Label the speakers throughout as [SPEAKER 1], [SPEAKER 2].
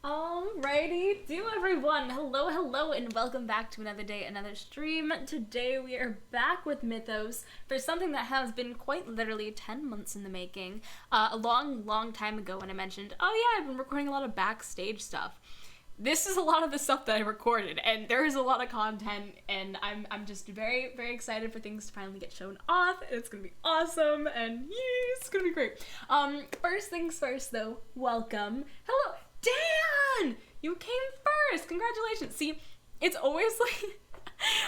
[SPEAKER 1] Alrighty, everyone. Hello, and welcome back to another day, another stream. Today we are back with Mythos for something that has been quite literally 10 months in the making. A long time ago when I mentioned, oh yeah, I've been recording a lot of backstage stuff. This is a lot of the stuff that I recorded, and there is a lot of content, and I'm just very excited for things to finally get shown off, and it's gonna be awesome, and yeah, it's gonna be great. First things first though, welcome. Hello, Dan! You came first! Congratulations! See, it's always like,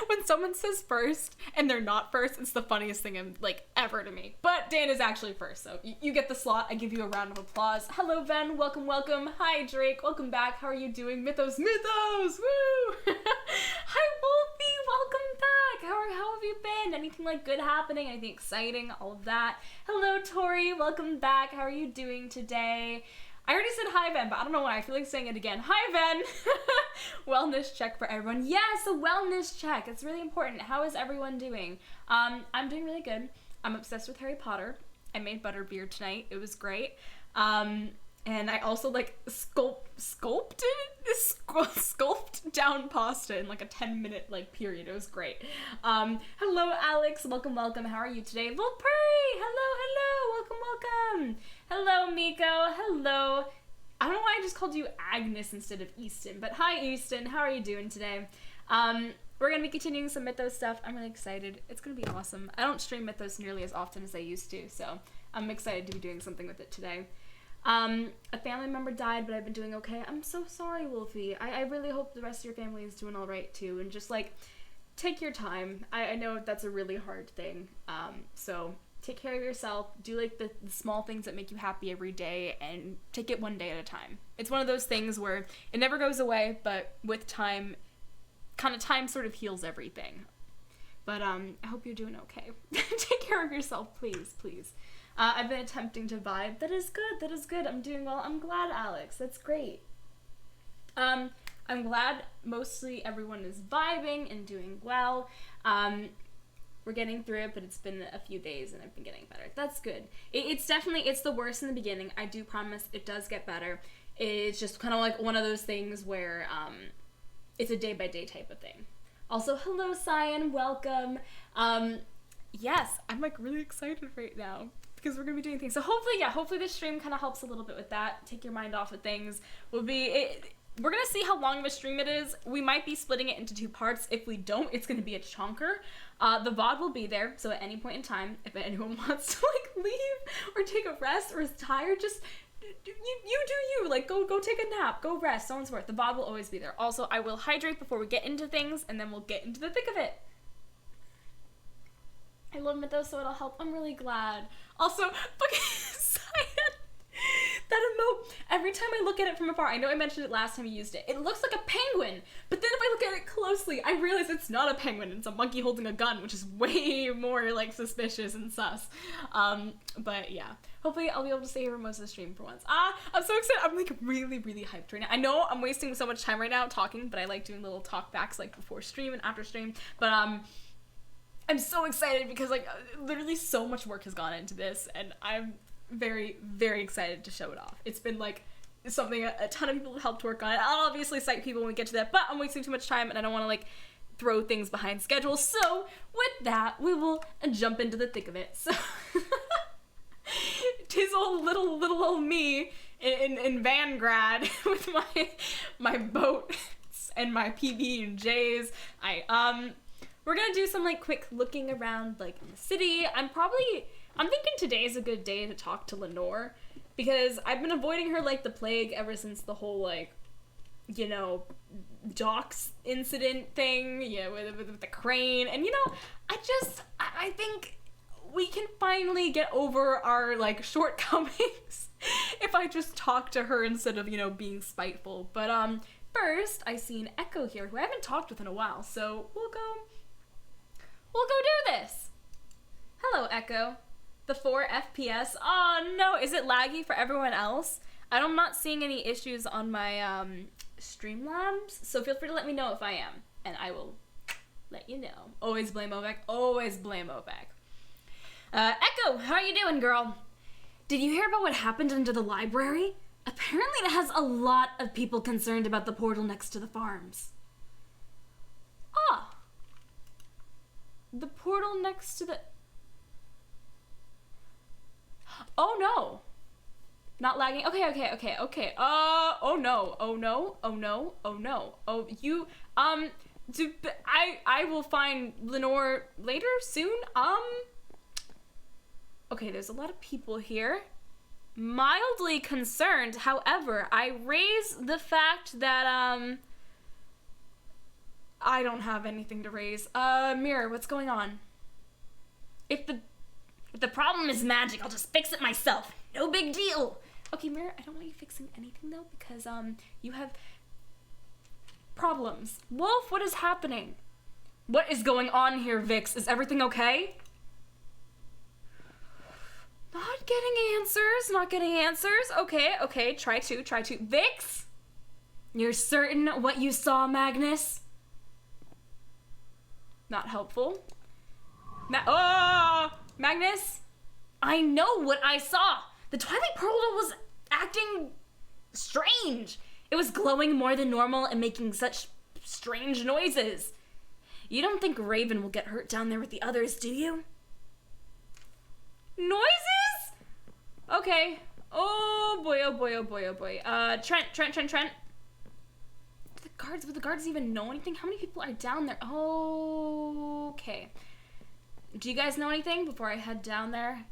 [SPEAKER 1] when someone says first and they're not first, it's the funniest thing ever to me. But Dan is actually first, so you get the slot. I give you a round of applause. Hello, Ben. Welcome. Hi, Drake. Welcome back. How are you doing? Mythos! Woo! Hi, Wolfie. Welcome back. How have you been? Anything good happening? Anything exciting? All of that. Hello, Tori. Welcome back. How are you doing today? I already said hi, Ben, but I don't know why. I feel like saying it again. Hi, Ben! Wellness check for everyone. Yes, a wellness check. It's really important. How is everyone doing? I'm doing really good. I'm obsessed with Harry Potter. I made butterbeer tonight. It was great. And I also sculpted down pasta in a 10-minute period. It was great. Hello, Alex. Welcome. How are you today? Volpuri! Hello. Welcome. Hello, Miko. Hello. I don't know why I just called you Agnes instead of Easton, but hi, Easton. How are you doing today? We're going to be continuing some Mythos stuff. I'm really excited. It's going to be awesome. I don't stream Mythos nearly as often as I used to, so I'm excited to be doing something with it today. A family member died, but I've been doing okay. I'm so sorry, Wolfie. I really hope the rest of your family is doing all right, too, and just, take your time. I know that's a really hard thing, so take care of yourself, do, the small things that make you happy every day, and take it one day at a time. It's one of those things where it never goes away, but with time, time sort of heals everything. But, I hope you're doing okay. Take care of yourself, please. I've been attempting to vibe. That is good. I'm doing well. I'm glad, Alex. That's great. I'm glad mostly everyone is vibing and doing well. We're getting through it, but it's been a few days and I've been getting better. That's good. It's the worst in the beginning. I do promise it does get better. It's just kind of one of those things where it's a day-by-day type of thing. Also, hello, Cyan. Welcome. Yes, I'm really excited right now, because we're going to be doing things. So hopefully this stream kind of helps a little bit with that. Take your mind off of things. We're going to see how long of a stream it is. We might be splitting it into 2 parts. If we don't, it's going to be a chunker. The VOD will be there, so at any point in time, if anyone wants to leave or take a rest or is tired, just you do you. Go take a nap, go rest, so on and so forth. The VOD will always be there. Also, I will hydrate before we get into things, and then we'll get into the thick of it. I love Mythos, so it'll help. I'm really glad. Also, that emote, every time I look at it from afar, I know I mentioned it last time you used it, it looks like a penguin, but then if I look at it closely, I realize it's not a penguin, it's a monkey holding a gun, which is way more, suspicious and sus. But yeah, hopefully I'll be able to stay here for most of the stream for once. I'm so excited, I'm, really hyped right now. I know I'm wasting so much time right now talking, but I like doing little talk backs, before stream and after stream, but, I'm so excited because, literally so much work has gone into this, and I'm very excited to show it off. It's been, something a ton of people have helped work on it. I'll obviously cite people when we get to that, but I'm wasting too much time, and I don't want to, throw things behind schedule. So, with that, we will jump into the thick of it. So, 'tis old little old me in Vanguard with my boats and my PB&Js. We're gonna do some quick looking around in the city. I'm thinking today is a good day to talk to Lenore, because I've been avoiding her like the plague ever since the whole docks incident thing, with the crane, and I think we can finally get over our shortcomings if I just talk to her instead of being spiteful. But first I see an Echo here who I haven't talked with in a while, so we'll go do this. Hello, Echo. The 4 FPS. Oh no, is it laggy for everyone else? I'm not seeing any issues on my Streamlabs, so feel free to let me know if I am, and I will let you know. Always blame Ovek. Always blame Ovek. Echo, how are you doing, girl? Did you hear about what happened under the library? Apparently it has a lot of people concerned about the portal next to the farms. Ah. The portal next to the... Oh no. Not lagging. Okay. Oh no. Oh, you, I will find Lenore later, soon. Okay, there's a lot of people here. Mildly concerned, however, I raise the fact that, I don't have anything to raise. Mirror, what's going on? If the problem is magic, I'll just fix it myself. No big deal. Okay, Mirror, I don't want you fixing anything, though, because, you have problems. Wolf, what is happening? What is going on here, Vix? Is everything okay? Not getting answers. Okay, try to. Vix? You're certain what you saw, Magnus? Not helpful. Magnus? I know what I saw. The Twilight Portal was acting strange. It was glowing more than normal and making such strange noises. You don't think Raven will get hurt down there with the others, do you? Noises? Okay. Oh boy. Trent. Would the guards even know anything? How many people are down there? Okay. Do you guys know anything before I head down there?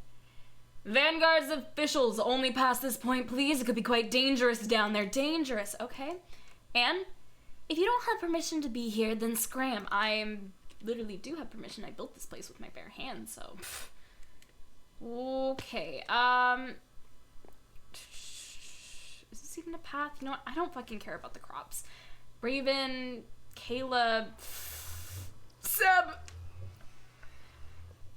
[SPEAKER 1] Vanguard's officials only past this point, please. It could be quite dangerous down there. Dangerous, okay. And if you don't have permission to be here, then scram. I literally do have permission. I built this place with my bare hands, so... Okay, is this even a path? You know what? I don't fucking care about the crops. Raven, Caleb, Seb.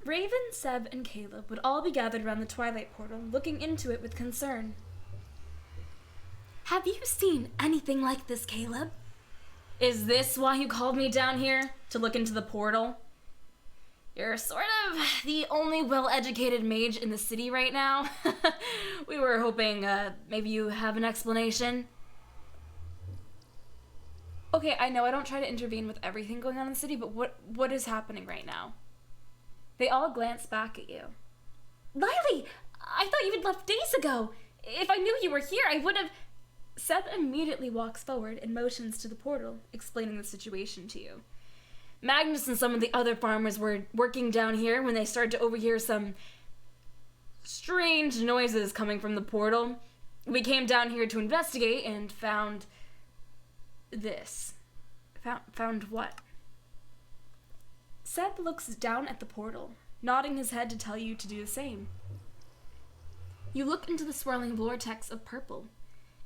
[SPEAKER 1] Raven, Seb, and Caleb would all be gathered around the Twilight Portal, looking into it with concern. Have you seen anything like this, Caleb? Is this why you called me down here? To look into the portal? You're sort of the only well-educated mage in the city right now. We were hoping, maybe you have an explanation. Okay, I know I don't try to intervene with everything going on in the city, but what is happening right now? They all glance back at you. Lilee! I thought you had left days ago! If I knew you were here, I would have... Seb immediately walks forward and motions to the portal, explaining the situation to you. Magnus and some of the other farmers were working down here when they started to overhear some strange noises coming from the portal. We came down here to investigate and found this. Found what? Seb looks down at the portal, nodding his head to tell you to do the same. You look into the swirling vortex of purple.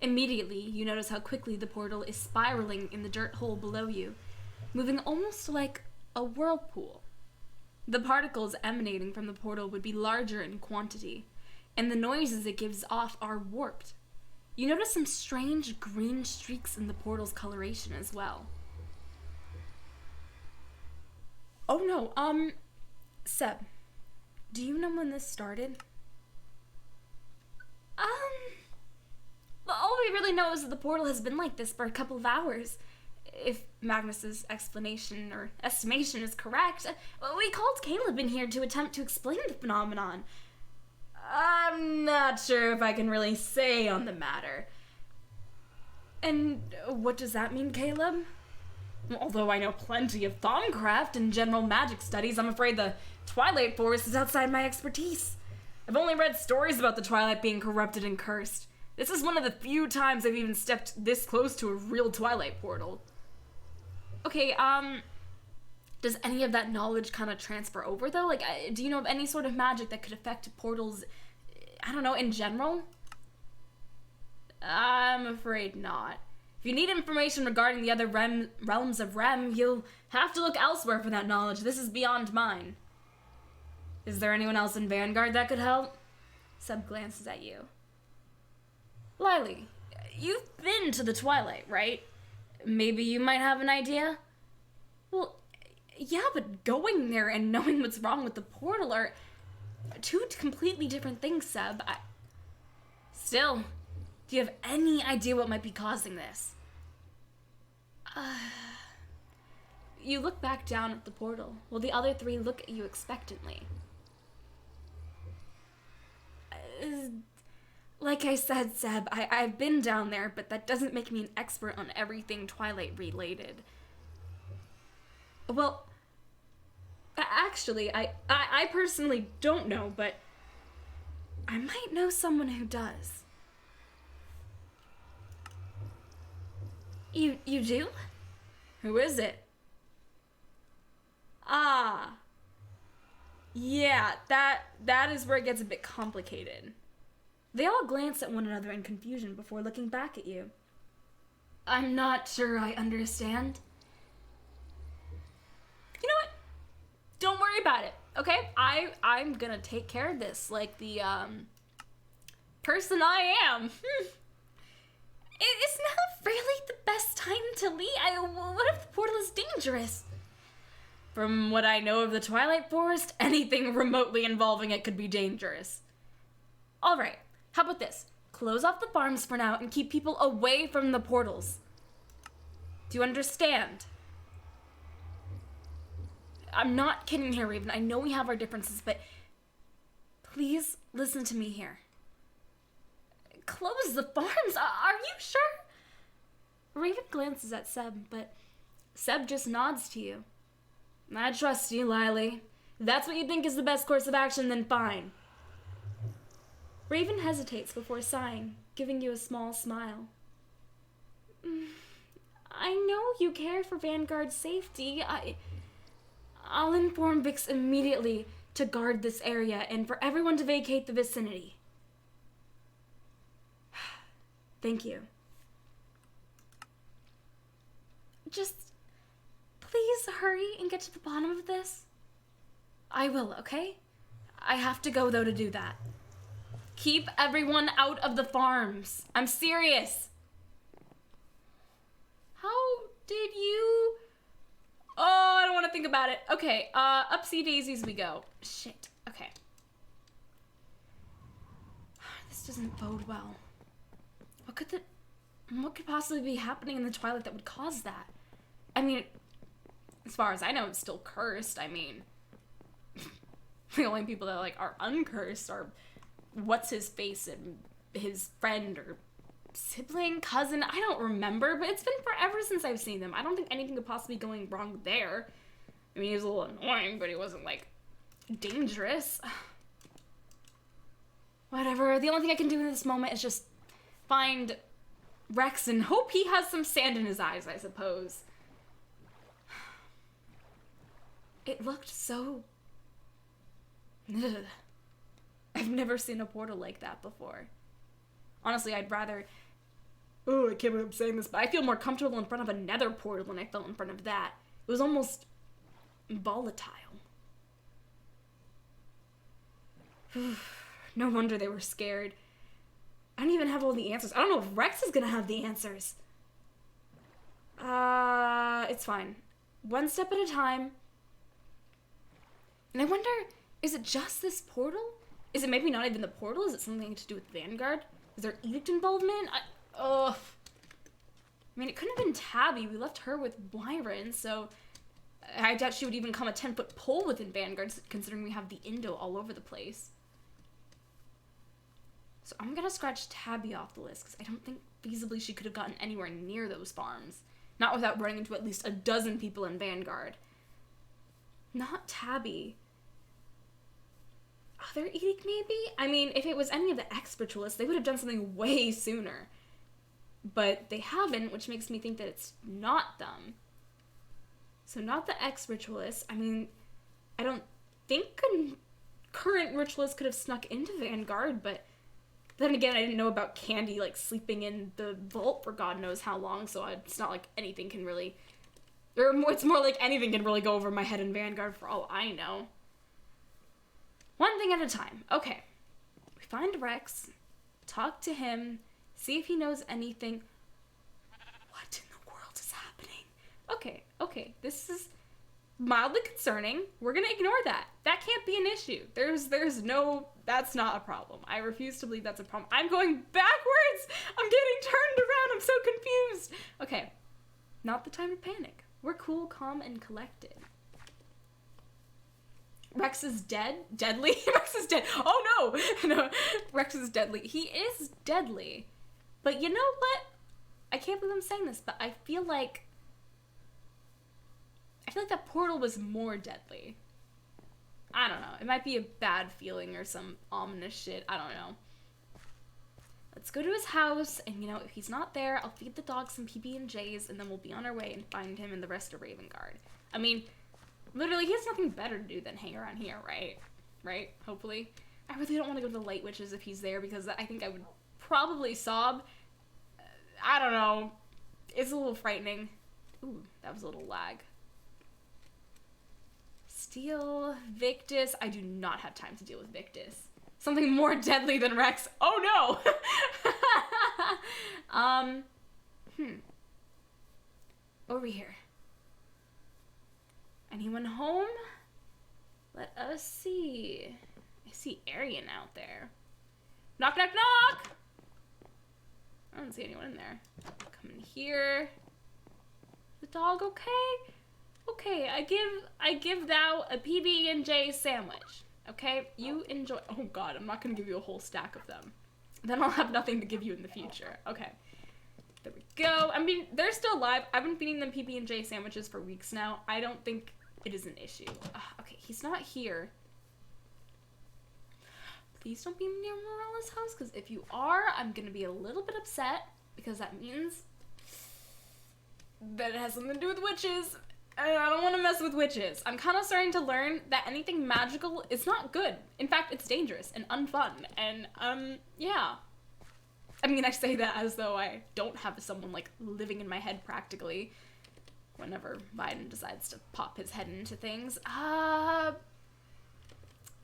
[SPEAKER 1] Immediately, you notice how quickly the portal is spiraling in the dirt hole below you, moving almost like a whirlpool. The particles emanating from the portal would be larger in quantity, and the noises it gives off are warped. You notice some strange green streaks in the portal's coloration as well. Oh no, Seb, do you know when this started? All we really know is that the portal has been like this for a couple of hours. If Magnus's explanation or estimation is correct, we called Caleb in here to attempt to explain the phenomenon. I'm not sure if I can really say on the matter. And what does that mean, Caleb? Although I know plenty of Thaumcraft and general magic studies, I'm afraid the Twilight Forest is outside my expertise. I've only read stories about the Twilight being corrupted and cursed. This is one of the few times I've even stepped this close to a real Twilight portal. Okay, does any of that knowledge kind of transfer over, though? Like, do you know of any sort of magic that could affect portals, I don't know, in general? I'm afraid not. If you need information regarding the other realms of Rem, you'll have to look elsewhere for that knowledge. This is beyond mine. Is there anyone else in Vanguard that could help? Seb glances at you. Lilee, you've been to the Twilight, right? Maybe you might have an idea? Well, yeah, but going there and knowing what's wrong with the portal are two completely different things, Seb. Still, Do you have any idea what might be causing this? You look back down at the portal, while the other three look at you expectantly. Like I said, Seb, I've been down there, but that doesn't make me an expert on everything Twilight related. Well, actually, I personally don't know, but I might know someone who does. You do? Who is it? Ah. Yeah, that is where it gets a bit complicated. They all glance at one another in confusion before looking back at you. I'm not sure I understand. You know what? Don't worry about it, okay? I'm gonna take care of this like the, person I am. It's not really the best time to leave. What if the portal is dangerous? From what I know of the Twilight Forest, anything remotely involving it could be dangerous. Alright, how about this? Close off the farms for now and keep people away from the portals. Do you understand? I'm not kidding here, Raven. I know we have our differences, but please listen to me here. Close the farms? Are you sure? Raven glances at Seb, but Seb just nods to you. I trust you, Lilee. If that's what you think is the best course of action, then fine. Raven hesitates before sighing, giving you a small smile. I know you care for Vanguard's safety. I'll inform Vix immediately to guard this area and for everyone to vacate the vicinity. Thank you. Just please hurry and get to the bottom of this. I will, okay? I have to go, though, to do that. Keep everyone out of the farms. I'm serious. How did you... Oh, I don't want to think about it. Okay, upsy daisies we go. Shit, okay. This doesn't bode well. What could possibly be happening in the Twilight that would cause that? I mean, as far as I know, it's still cursed. I mean, the only people that, like, are uncursed are what's-his-face and his friend or sibling, cousin. I don't remember, but it's been forever since I've seen them. I don't think anything could possibly be going wrong there. I mean, he was a little annoying, but he wasn't, like, dangerous. Whatever. The only thing I can do in this moment is just find Rex and hope he has some sand in his eyes, I suppose. It looked so... Ugh. I've never seen a portal like that before. Honestly, I'd rather... Oh, I can't believe I'm saying this, but I feel more comfortable in front of a nether portal than I felt in front of that. It was almost volatile. No wonder they were scared. I don't even have all the answers. I don't know if Rex is gonna have the answers. It's fine. One step at a time. And I wonder, is it just this portal? Is it maybe not even the portal? Is it something to do with Vanguard? Is there edict involvement? I mean, it couldn't have been Tabby. We left her with Byron, so I doubt she would even come a 10-foot pole within Vanguard, considering we have the Indo all over the place. So I'm gonna scratch Tabby off the list, because I don't think feasibly she could have gotten anywhere near those farms. Not without running into at least a dozen people in Vanguard. Not Tabby. Other edict, maybe? I mean, if it was any of the ex-ritualists, they would have done something way sooner. But they haven't, which makes me think that it's not them. So not the ex-ritualists. I mean, I don't think current ritualists could have snuck into Vanguard, but then again, I didn't know about Candy, like, sleeping in the vault for God knows how long, so it's not like anything can really... Or it's more like anything can really go over my head in Vanguard for all I know. One thing at a time. Okay. We find Rex, talk to him, see if he knows anything. What in the world is happening? Okay. This mildly concerning. We're gonna ignore that. That can't be an issue. There's no, that's not a problem. I refuse to believe that's a problem. I'm going backwards! I'm getting turned around, I'm so confused! Okay, not the time to panic. We're cool, calm, and collected. Rex is dead? Deadly? Rex is dead. Oh no! No, Rex is deadly. He is deadly. But you know what? I can't believe I'm saying this, but I feel like that portal was more deadly. I don't know. It might be a bad feeling or some ominous shit. I don't know. Let's go to his house, and you know, if he's not there, I'll feed the dog some PB&Js, and then we'll be on our way and find him and the rest of Raven Guard. I mean, literally, he has nothing better to do than hang around here, right? Right? Hopefully. I really don't want to go to the Light Witches if he's there, because I think I would probably sob. I don't know. It's a little frightening. Ooh, that was a little lag. Steal, Victus. I do not have time to deal with Victus. Something more deadly than Rex. Oh no! Over here. Anyone home? Let us see. I see Arian out there. Knock, knock, knock! I don't see anyone in there. Come in here. The dog okay? Okay, I give thou a PB&J sandwich. Okay, you enjoy. Oh god, I'm not gonna give you a whole stack of them. Then I'll have nothing to give you in the future. Okay, there we go. I mean, they're still alive. I've been feeding them PB&J sandwiches for weeks now. I don't think it is an issue. Okay, he's not here. Please don't be near Morella's house, because if you are, I'm gonna be a little bit upset, because that means that it has something to do with witches. I don't want to mess with witches. I'm kind of starting to learn that anything magical is not good. In fact, it's dangerous and unfun. And, yeah. I mean, I say that as though I don't have someone, like, living in my head practically whenever Biden decides to pop his head into things.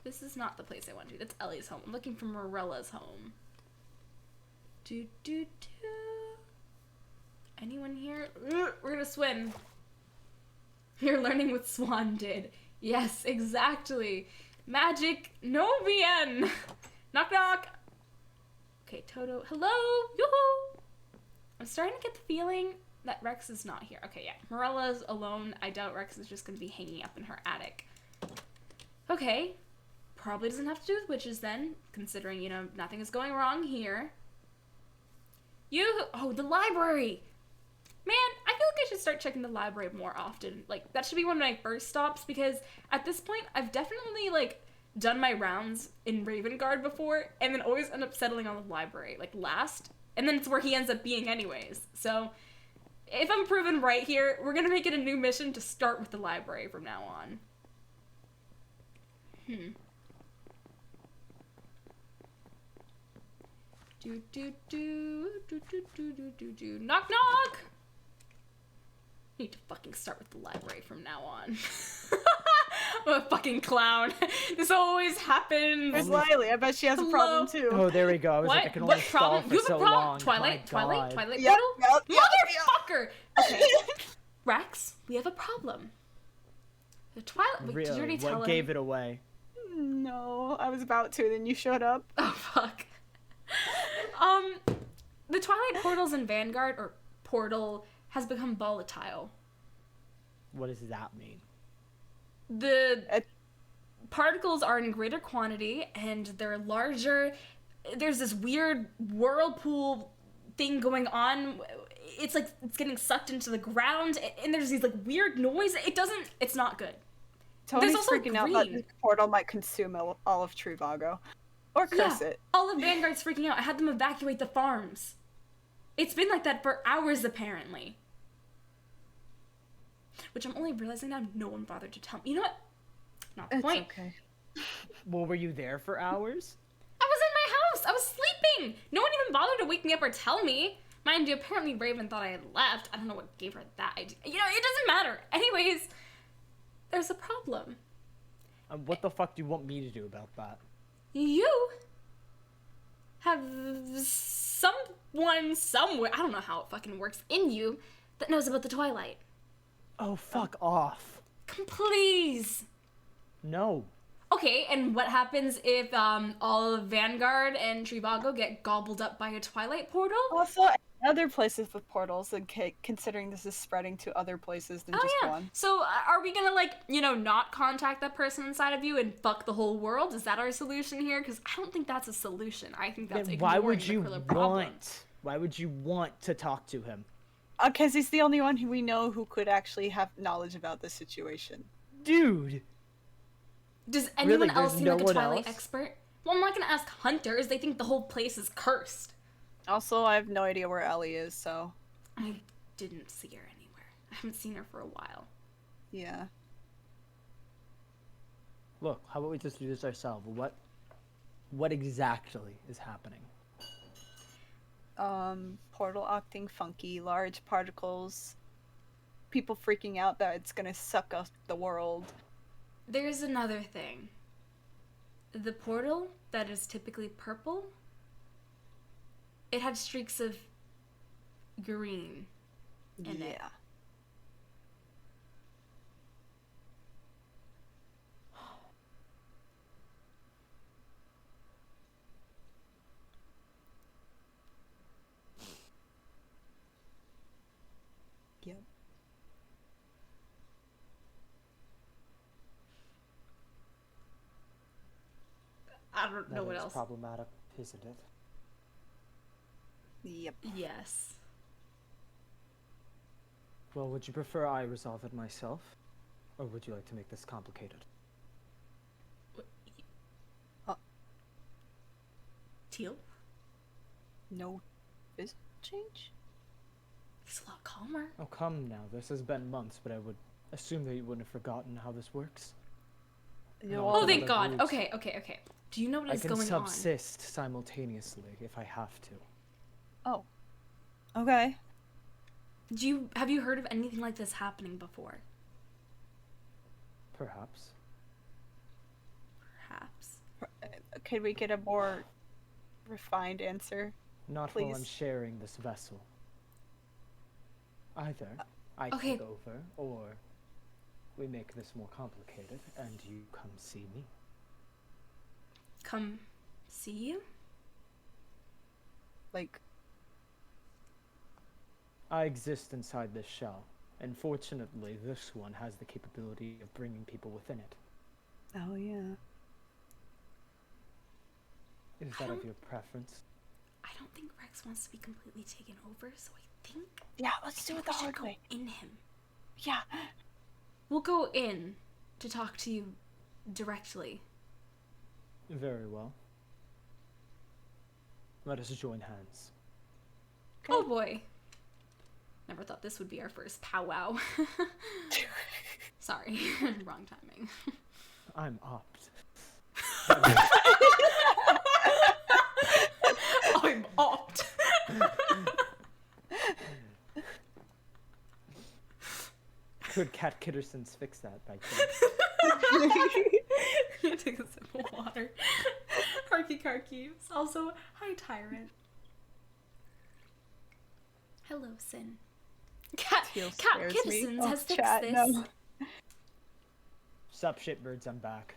[SPEAKER 1] This is not the place I want to. That's Ellie's home. I'm looking for Morella's home. Anyone here? We're gonna swim. You're learning what Swan did. Yes, exactly. Magic no bien. Knock, knock. Okay, Toto. Hello. Yoo-hoo. I'm starting to get the feeling that Rex is not here. Okay, yeah. Morella's alone. I doubt Rex is just going to be hanging up in her attic. Okay. Probably doesn't have to do with witches then, considering, you know, nothing is going wrong here. Oh, the library. Man, I feel like I should start checking the library more often. Like, that should be one of my first stops, because at this point, I've definitely, like, done my rounds in Raven Guard before, and then always end up settling on the library, like, last. And then it's where he ends up being anyways. So, if I'm proven right here, we're gonna make it a new mission to start with the library from now on. Knock, knock! I need to fucking start with the library from now on. I'm a fucking clown. This always happens.
[SPEAKER 2] There's Lilee. I bet she has a problem too.
[SPEAKER 3] Oh, there we go. I was like, I can only stall for so long.
[SPEAKER 1] Twilight
[SPEAKER 2] Yep.
[SPEAKER 1] Motherfucker! Okay. Rex, we have a problem. The Twilight... Wait,
[SPEAKER 3] Really?
[SPEAKER 1] did you already tell him?
[SPEAKER 3] What gave it away?
[SPEAKER 2] No, I was about to, then you showed up.
[SPEAKER 1] Oh, fuck. The Twilight portals in Vanguard, or portal, has become volatile.
[SPEAKER 3] What does that mean?
[SPEAKER 1] The particles are in greater quantity, and they're larger. There's this weird whirlpool thing going on. It's like it's getting sucked into the ground, and there's these like weird noise. It's not good.
[SPEAKER 2] Tony's freaking out that the portal might consume all of Trivago. Or curse it.
[SPEAKER 1] All of Vanguard's freaking out. I had them evacuate the farms. It's been like that for hours, apparently. Which I'm only realizing now no one bothered to tell me. You know what? Not the point.
[SPEAKER 2] Okay.
[SPEAKER 3] Well, were you there for hours?
[SPEAKER 1] I was in my house. I was sleeping. No one even bothered to wake me up or tell me. Mind you, apparently Raven thought I had left. I don't know what gave her that idea. You know, it doesn't matter. Anyways, there's a problem.
[SPEAKER 3] What the fuck do you want me to do about that?
[SPEAKER 1] You have someone somewhere, I don't know how it fucking works, in you that knows about the Twilight.
[SPEAKER 3] Oh, fuck off.
[SPEAKER 1] Please.
[SPEAKER 3] No.
[SPEAKER 1] Okay, and what happens if all of Vanguard and Trivago get gobbled up by a Twilight portal?
[SPEAKER 2] Also, other places with portals, and considering this is spreading to other places than just one.
[SPEAKER 1] So are we gonna, like, you know, not contact that person inside of you and fuck the whole world? Is that our solution here? Because I don't think that's a solution. I think that's ignoring the Krilla problem.
[SPEAKER 3] Why would you want to talk to him?
[SPEAKER 2] Because he's the only one who we know who could actually have knowledge about this situation.
[SPEAKER 3] Dude!
[SPEAKER 1] Does anyone else seem like a Twilight expert? Well, I'm not gonna ask hunters. They think the whole place is cursed.
[SPEAKER 2] Also, I have no idea where Ellie is, so...
[SPEAKER 1] I didn't see her anywhere. I haven't seen her for a while.
[SPEAKER 2] Yeah.
[SPEAKER 3] Look, how about we just do this ourselves? What exactly is happening?
[SPEAKER 2] Portal acting funky, large particles, people freaking out that it's gonna suck up the world.
[SPEAKER 1] There's another thing. The portal that is typically purple, it had streaks of green in it.
[SPEAKER 2] Yep.
[SPEAKER 1] I don't know what else.
[SPEAKER 3] Problematic, isn't it?
[SPEAKER 2] Yep.
[SPEAKER 1] Yes.
[SPEAKER 3] Well, would you prefer I resolve it myself? Or would you like to make this complicated?
[SPEAKER 1] Teal?
[SPEAKER 2] No physical change?
[SPEAKER 1] He's a lot calmer.
[SPEAKER 3] Oh, come now. This has been months, but I would assume that you wouldn't have forgotten how this works.
[SPEAKER 1] Oh, thank God. Okay. Do you know what is going on?
[SPEAKER 3] I can subsist simultaneously if I have to.
[SPEAKER 2] Oh. Okay.
[SPEAKER 1] Have you heard of anything like this happening before?
[SPEAKER 3] Perhaps.
[SPEAKER 1] Perhaps.
[SPEAKER 2] Could we get a more refined answer?
[SPEAKER 3] Not
[SPEAKER 2] please?
[SPEAKER 3] While I'm sharing this vessel. Either I take over, or we make this more complicated, and you come see me.
[SPEAKER 1] Come see you?
[SPEAKER 2] Like...
[SPEAKER 3] I exist inside this shell, and fortunately this one has the capability of bringing people within it.
[SPEAKER 2] Oh, yeah.
[SPEAKER 3] Is that of your preference?
[SPEAKER 1] I don't think Rex wants to be completely taken over, so I think...
[SPEAKER 2] Yeah, let's do it the hard way.
[SPEAKER 1] In him.
[SPEAKER 2] Yeah.
[SPEAKER 1] We'll go in to talk to you directly.
[SPEAKER 3] Very well. Let us join hands.
[SPEAKER 1] Okay. Oh boy. Never thought this would be our first powwow. Sorry, wrong timing.
[SPEAKER 3] I'm opt.
[SPEAKER 1] I'm opt.
[SPEAKER 3] Could Cat Kittersons fix that by chance?
[SPEAKER 1] Take a sip of water. Harky Karky. Also, hi Tyrant. Hello, Sin. Cat Kittersons has fixed this. No.
[SPEAKER 3] Sup, shitbirds, I'm back.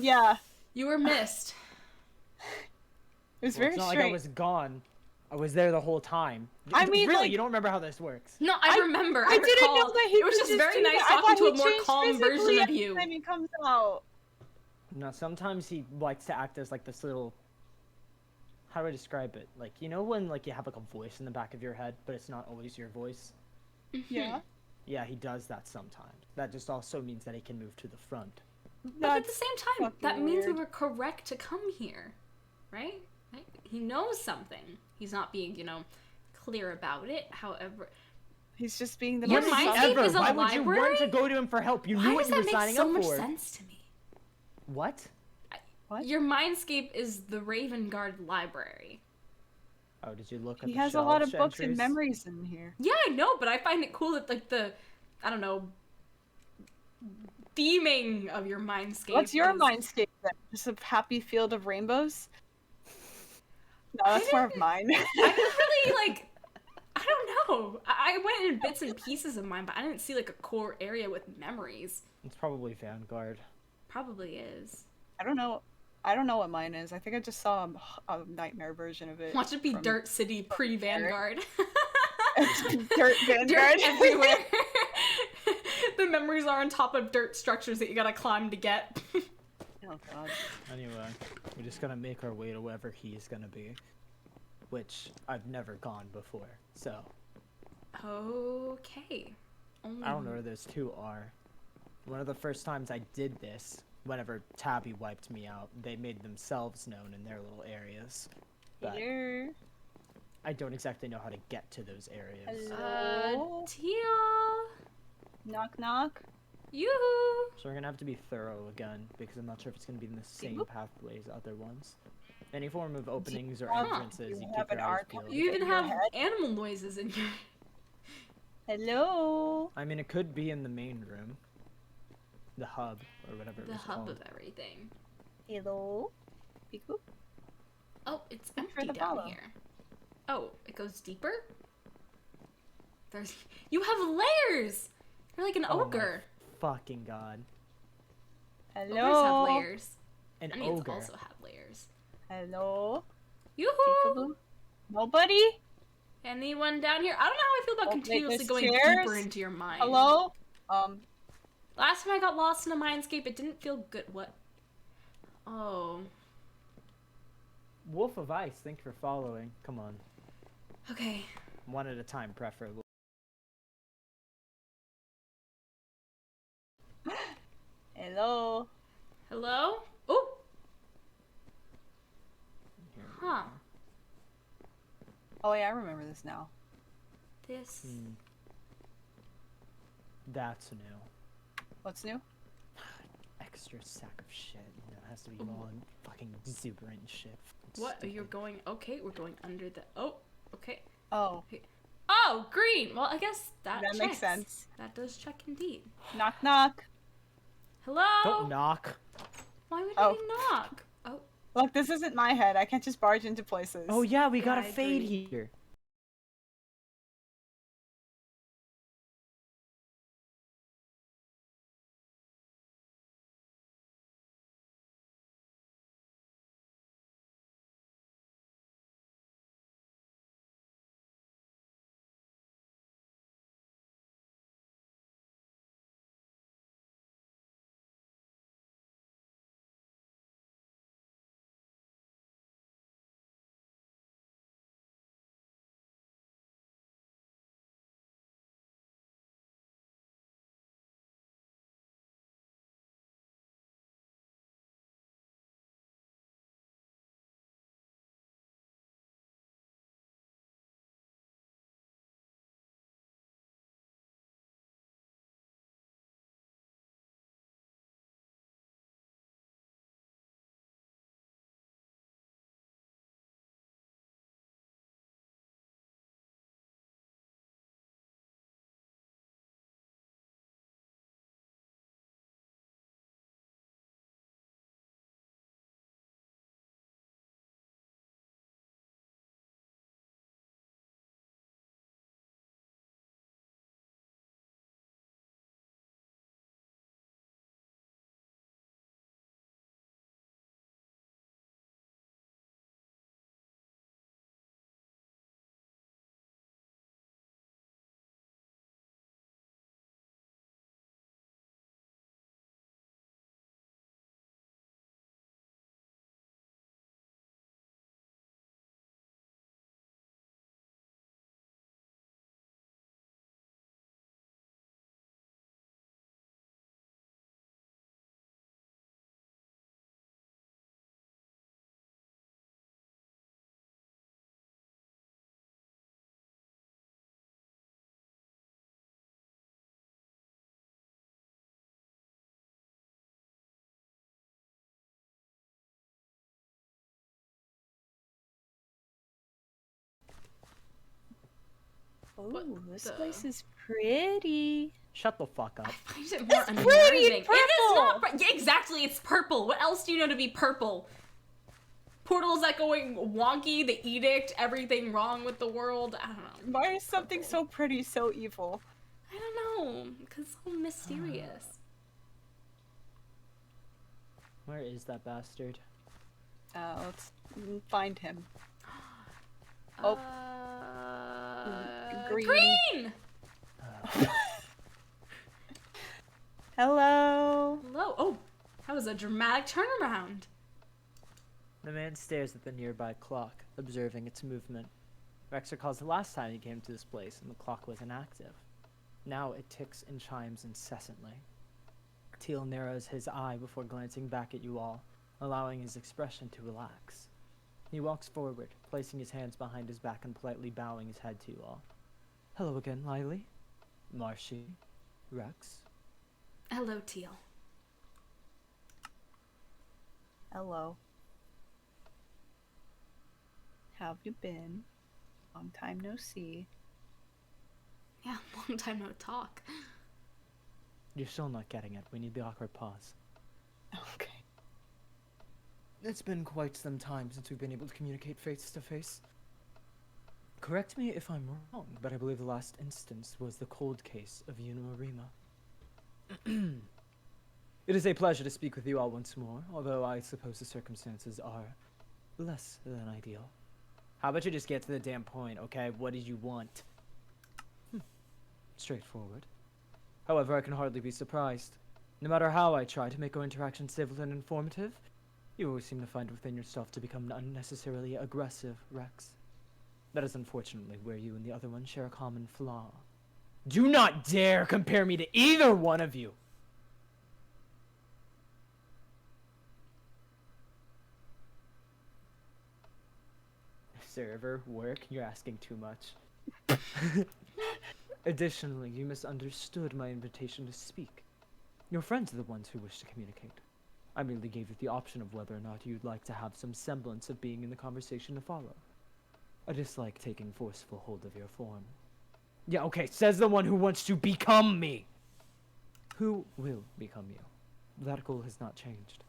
[SPEAKER 2] Yeah.
[SPEAKER 1] You were missed.
[SPEAKER 2] It was very
[SPEAKER 3] it's not
[SPEAKER 2] strange.
[SPEAKER 3] like I was gone. I was there the whole time.
[SPEAKER 2] I mean,
[SPEAKER 3] really,
[SPEAKER 2] like,
[SPEAKER 3] you don't remember how this works?
[SPEAKER 1] No, I remember. I
[SPEAKER 2] didn't know that he
[SPEAKER 1] it was just very nice talking to a more calm version of you.
[SPEAKER 2] Time he comes out.
[SPEAKER 3] No, sometimes he likes to act as like this little. How do I describe it? Like, you know when like you have like a voice in the back of your head, but it's not always your voice.
[SPEAKER 2] Yeah.
[SPEAKER 3] Yeah, he does that sometimes. That just also means that he can move to the front.
[SPEAKER 1] But at the same time, that means we were correct to come here, right? He knows something. He's not being, clear about it. However,
[SPEAKER 2] he's just being the
[SPEAKER 1] your Mindscape is a
[SPEAKER 3] Why
[SPEAKER 1] library?
[SPEAKER 3] would you want to go to him for help? You knew what you were signing up for.
[SPEAKER 1] Why does that make so much sense to me?
[SPEAKER 3] What?
[SPEAKER 2] What?
[SPEAKER 1] Your Mindscape is the Raven Guard library.
[SPEAKER 3] Oh, did you look at
[SPEAKER 2] He
[SPEAKER 3] the
[SPEAKER 2] has a lot of books
[SPEAKER 3] entries?
[SPEAKER 2] and memories in here.
[SPEAKER 1] Yeah, I know, but I find it cool that, like, I don't know, theming of your Mindscape.
[SPEAKER 2] What's your Mindscape then? Just a happy field of rainbows? No, that's more of mine.
[SPEAKER 1] I didn't really, I don't know. I went in bits and pieces of mine, but I didn't see like a core area with memories.
[SPEAKER 3] It's probably Vanguard.
[SPEAKER 1] Probably is.
[SPEAKER 2] I don't know. I don't know what mine is. I think I just saw a nightmare version of it.
[SPEAKER 1] Watch it be Dirt City pre-Vanguard.
[SPEAKER 2] Dirt Vanguard.
[SPEAKER 1] Dirt everywhere. The memories are on top of dirt structures that you gotta climb to get.
[SPEAKER 2] Oh god.
[SPEAKER 3] Anyway, we're just gonna make our way to wherever he's gonna be. Which I've never gone before, so.
[SPEAKER 1] Okay.
[SPEAKER 3] I don't know where those two are. One of the first times I did this, whenever Tabby wiped me out, they made themselves known in their little areas. But
[SPEAKER 2] Here.
[SPEAKER 3] I don't exactly know how to get to those areas.
[SPEAKER 2] Hello?
[SPEAKER 1] Teal.
[SPEAKER 2] Knock knock.
[SPEAKER 1] Yoo-hoo.
[SPEAKER 3] So we're gonna have to be thorough again, because I'm not sure if it's gonna be in the same
[SPEAKER 2] Boop.
[SPEAKER 3] pathways as other ones. Any form of openings or
[SPEAKER 2] have-
[SPEAKER 3] entrances,
[SPEAKER 2] you
[SPEAKER 3] you
[SPEAKER 2] have
[SPEAKER 3] keep your
[SPEAKER 2] an
[SPEAKER 3] eyes
[SPEAKER 2] arc-
[SPEAKER 3] peeled.
[SPEAKER 1] You even
[SPEAKER 2] in your
[SPEAKER 1] have
[SPEAKER 2] head?
[SPEAKER 1] animal noises in here.
[SPEAKER 2] Hello.
[SPEAKER 3] I mean, it could be in the main room. The hub, or whatever it
[SPEAKER 1] The
[SPEAKER 3] was
[SPEAKER 1] hub
[SPEAKER 3] called.
[SPEAKER 1] of everything.
[SPEAKER 2] Hello. Peekaboo.
[SPEAKER 1] Oh, it's
[SPEAKER 2] Thanks for
[SPEAKER 1] empty
[SPEAKER 2] the
[SPEAKER 1] down
[SPEAKER 2] follow.
[SPEAKER 1] here. Oh, it goes deeper? There's... You have layers! You're like an
[SPEAKER 3] Oh my
[SPEAKER 1] ogre.
[SPEAKER 3] Fucking god.
[SPEAKER 1] Ogres
[SPEAKER 2] Hello.
[SPEAKER 1] have layers.
[SPEAKER 3] An
[SPEAKER 1] Onions
[SPEAKER 3] ogre.
[SPEAKER 1] also have layers.
[SPEAKER 2] Hello.
[SPEAKER 1] Yoo-hoo!
[SPEAKER 2] Peekaboo. Nobody.
[SPEAKER 1] Anyone down here? I don't know how I feel about
[SPEAKER 2] Oh, wait,
[SPEAKER 1] continuously
[SPEAKER 2] there's
[SPEAKER 1] going
[SPEAKER 2] chairs?
[SPEAKER 1] deeper into your mind.
[SPEAKER 2] Hello.
[SPEAKER 1] Last time I got lost in a Mindscape, it didn't feel good. What? Oh.
[SPEAKER 3] Wolf of Ice, thank you for following. Come on.
[SPEAKER 1] Okay.
[SPEAKER 3] One at a time, preferably.
[SPEAKER 2] Hello.
[SPEAKER 1] Hello? Oh!
[SPEAKER 3] Here we
[SPEAKER 1] Huh.
[SPEAKER 3] are.
[SPEAKER 2] Oh yeah, I remember this now.
[SPEAKER 1] This...
[SPEAKER 3] Hmm. That's new.
[SPEAKER 2] What's new?
[SPEAKER 3] Extra sack of shit. You know, it has to be all fucking exuberant and shit.
[SPEAKER 1] What?
[SPEAKER 3] Stupid.
[SPEAKER 1] You're going... Okay, we're going under the... Oh, okay.
[SPEAKER 2] Oh,
[SPEAKER 1] Oh, green! Well, I guess that
[SPEAKER 2] that makes
[SPEAKER 1] checks.
[SPEAKER 2] sense.
[SPEAKER 1] That does check indeed.
[SPEAKER 2] Knock knock.
[SPEAKER 1] Hello?
[SPEAKER 3] Don't knock.
[SPEAKER 1] Why would
[SPEAKER 2] Oh.
[SPEAKER 1] you knock? Oh,
[SPEAKER 2] Look, this isn't my head. I can't just barge into places.
[SPEAKER 3] Oh yeah, we got
[SPEAKER 1] Yeah,
[SPEAKER 3] a
[SPEAKER 1] I
[SPEAKER 3] fade
[SPEAKER 1] agree.
[SPEAKER 3] here.
[SPEAKER 1] What
[SPEAKER 2] Ooh, this
[SPEAKER 1] the-
[SPEAKER 2] place is pretty.
[SPEAKER 3] Shut the fuck up.
[SPEAKER 1] I find it more
[SPEAKER 2] It's
[SPEAKER 1] unnerving.
[SPEAKER 2] pretty
[SPEAKER 1] It is
[SPEAKER 2] purple!
[SPEAKER 1] not... Yeah, exactly, it's purple. What else do you know to be purple? portals that going wonky, the edict, everything wrong with the world. I don't know.
[SPEAKER 2] Why is something so pretty so evil?
[SPEAKER 1] I don't know, because it's so mysterious.
[SPEAKER 3] Where is that bastard?
[SPEAKER 2] Let's find him. Oh. Green.
[SPEAKER 1] Green!
[SPEAKER 2] Hello.
[SPEAKER 1] Hello. Oh, that was a dramatic turnaround.
[SPEAKER 3] The man stares at the nearby clock, observing its movement. Rex recalls the last time he came to this place and the clock was inactive. Now it ticks and chimes incessantly. Teal narrows his eye before glancing back at you all, allowing his expression to relax. He walks forward, placing his hands behind his back and politely bowing his head to you all. Hello again, Lilee. Marshy. Rex.
[SPEAKER 1] Hello, Teal.
[SPEAKER 2] Hello. How have you been? Long time no see.
[SPEAKER 1] Yeah, long time no talk.
[SPEAKER 3] You're still not getting it. We need the awkward pause.
[SPEAKER 2] Okay.
[SPEAKER 3] It's been quite some time since we've been able to communicate face to face. Correct me if I'm wrong, but I believe the last instance was the cold case of Unarima. It is a pleasure to speak with you all once more, although I suppose the circumstances are less than ideal. How about you just get to the damn point, okay? What did you want? Straightforward. However, I can hardly be surprised. No matter how I try to make our interaction civil and informative, you always seem to find within yourself to become unnecessarily aggressive, Rex. That is unfortunately where you and the other one share a common flaw. Do not dare compare me to either one of you! Server, work, you're asking too much. Additionally, you misunderstood my invitation to speak. Your friends are the ones who wish to communicate. I merely gave you the option of whether or not you'd like to have some semblance of being in the conversation to follow. I dislike taking forceful hold of your form. Yeah, okay, says the one who wants to become me! Who will become you? That goal has not changed.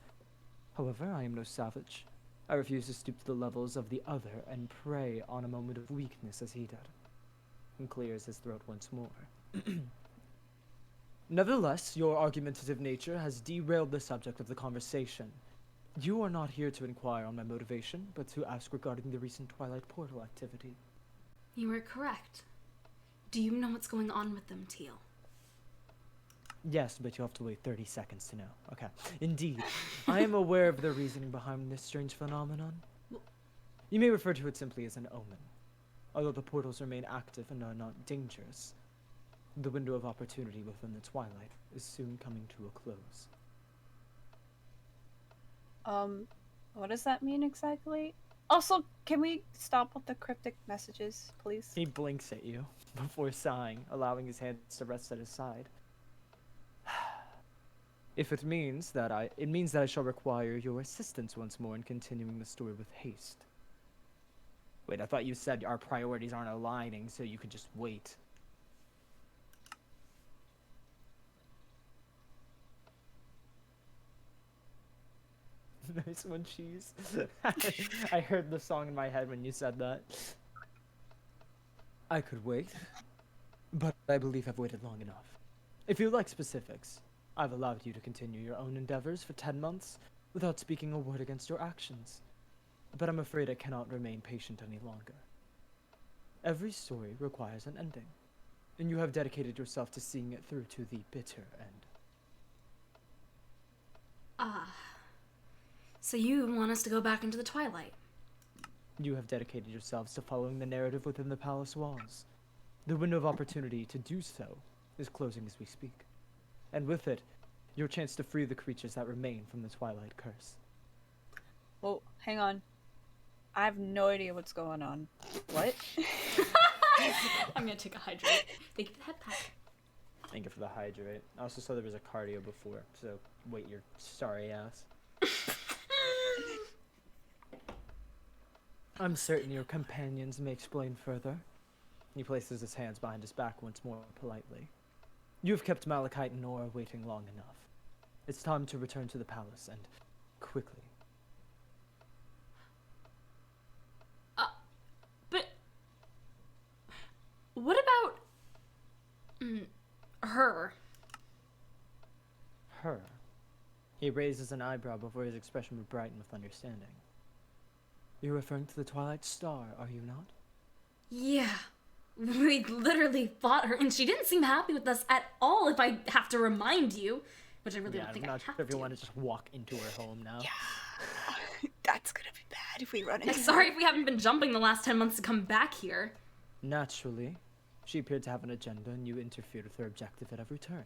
[SPEAKER 3] However, I am no savage. I refuse to stoop to the levels of the other and prey on a moment of weakness as he did. And clears his throat once more. Nevertheless, your argumentative nature has derailed the subject of the conversation. You are not here to inquire on my motivation, but to ask regarding the recent Twilight Portal activity.
[SPEAKER 1] You were correct. Do you know what's going on with them, Teal?
[SPEAKER 3] Yes, but you'll have to wait 30 seconds to know. Okay. Indeed, I am aware of the reasoning behind this strange phenomenon. You may refer to it simply as an omen. Although the portals remain active and are not dangerous, the window of opportunity within the Twilight is soon coming to a close.
[SPEAKER 2] What does that mean exactly? Also, can we stop with the cryptic messages, please?
[SPEAKER 3] He blinks at you before sighing, allowing his hands to rest at his side. If it means that I shall require your assistance once more in continuing the story with haste. Wait, I thought you said our priorities aren't aligning, so you could just wait. Nice one, cheese. I heard the song in my head when you said that. I could wait, but I believe I've waited long enough. If you like specifics, I've allowed you to continue your own endeavors for 10 months without speaking a word against your actions. But I'm afraid I cannot remain patient any longer. Every story requires an ending, and you have dedicated yourself to seeing it through to the bitter end.
[SPEAKER 1] So you want us to go back into the Twilight?
[SPEAKER 3] You have dedicated yourselves to following the narrative within the palace walls. The window of opportunity to do so is closing as we speak. And with it, your chance to free the creatures that remain from the Twilight curse.
[SPEAKER 2] Well, hang on. I have no idea what's going on. What?
[SPEAKER 1] I'm gonna take a hydrate. Thank you for the head pack.
[SPEAKER 3] Thank you for the hydrate. I also saw there was a cardio before, so wait your sorry ass. I'm certain your companions may explain further. He places his hands behind his back once more politely. You have kept Malachite and Nora waiting long enough. It's time to return to the palace, and quickly.
[SPEAKER 1] What about her?
[SPEAKER 3] Her. He raises an eyebrow before his expression would brighten with understanding. You're referring to the Twilight Star, are you not?
[SPEAKER 1] Yeah. We literally fought her, and she didn't seem happy with us at all, if I have to remind you. Which I really don't think I have to.
[SPEAKER 3] I'm not sure if you want to just walk into her home now.
[SPEAKER 2] Yeah. That's gonna be bad if we run into
[SPEAKER 1] Sorry if we haven't been jumping the last 10 months to come back here.
[SPEAKER 3] Naturally. She appeared to have an agenda, and you interfered with her objective at every turn.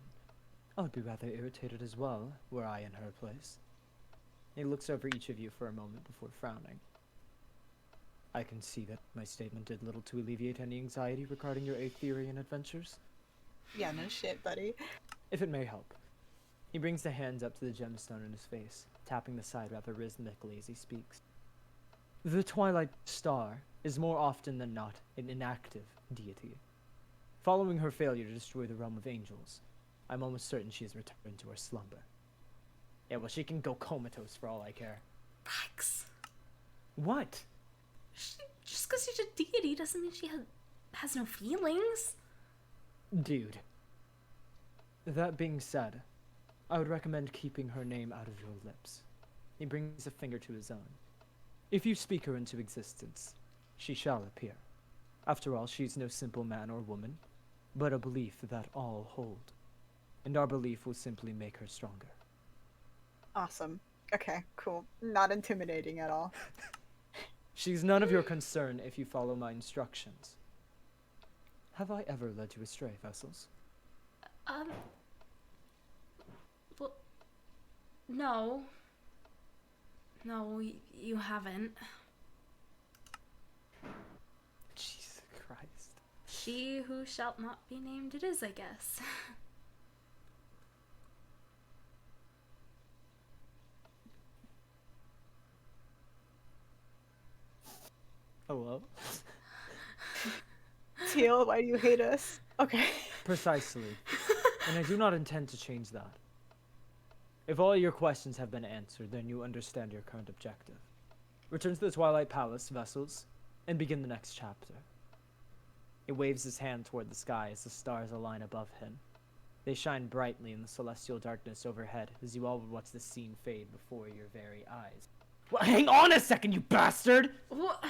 [SPEAKER 3] I would be rather irritated as well, were I in her place. He looks over each of you for a moment before frowning. I can see that my statement did little to alleviate any anxiety regarding your Aetherian adventures.
[SPEAKER 2] Yeah, no shit, buddy.
[SPEAKER 3] If it may help. He brings the hands up to the gemstone in his face, tapping the side rather rhythmically as he speaks. The Twilight Star is more often than not an inactive deity. Following her failure to destroy the realm of angels, I'm almost certain she has returned to her slumber. Yeah, well, she can go comatose for all I care.
[SPEAKER 1] Max.
[SPEAKER 3] What?
[SPEAKER 1] Just because she's a deity doesn't mean she has no feelings.
[SPEAKER 3] Dude. That being said, I would recommend keeping her name out of your lips. He brings a finger to his own. If you speak her into existence, she shall appear. After all, she's no simple man or woman, but a belief that all hold. And our belief will simply make her stronger.
[SPEAKER 2] Awesome. Okay, cool. Not intimidating at all.
[SPEAKER 3] She's none of your concern if you follow my instructions. Have I ever led you astray, Vessels?
[SPEAKER 1] Well, no. No, you haven't.
[SPEAKER 3] Jesus Christ.
[SPEAKER 1] She who shall not be named it is, I guess.
[SPEAKER 3] Hello?
[SPEAKER 2] Teal, why do you hate us? Okay.
[SPEAKER 3] Precisely. And I do not intend to change that. If all your questions have been answered, then you understand your current objective. Return to the Twilight Palace, Vessels, and begin the next chapter. He waves his hand toward the sky as the stars align above him. They shine brightly in the celestial darkness overhead as you all would watch the scene fade before your very eyes. Well, hang on a second, you bastard!
[SPEAKER 1] What?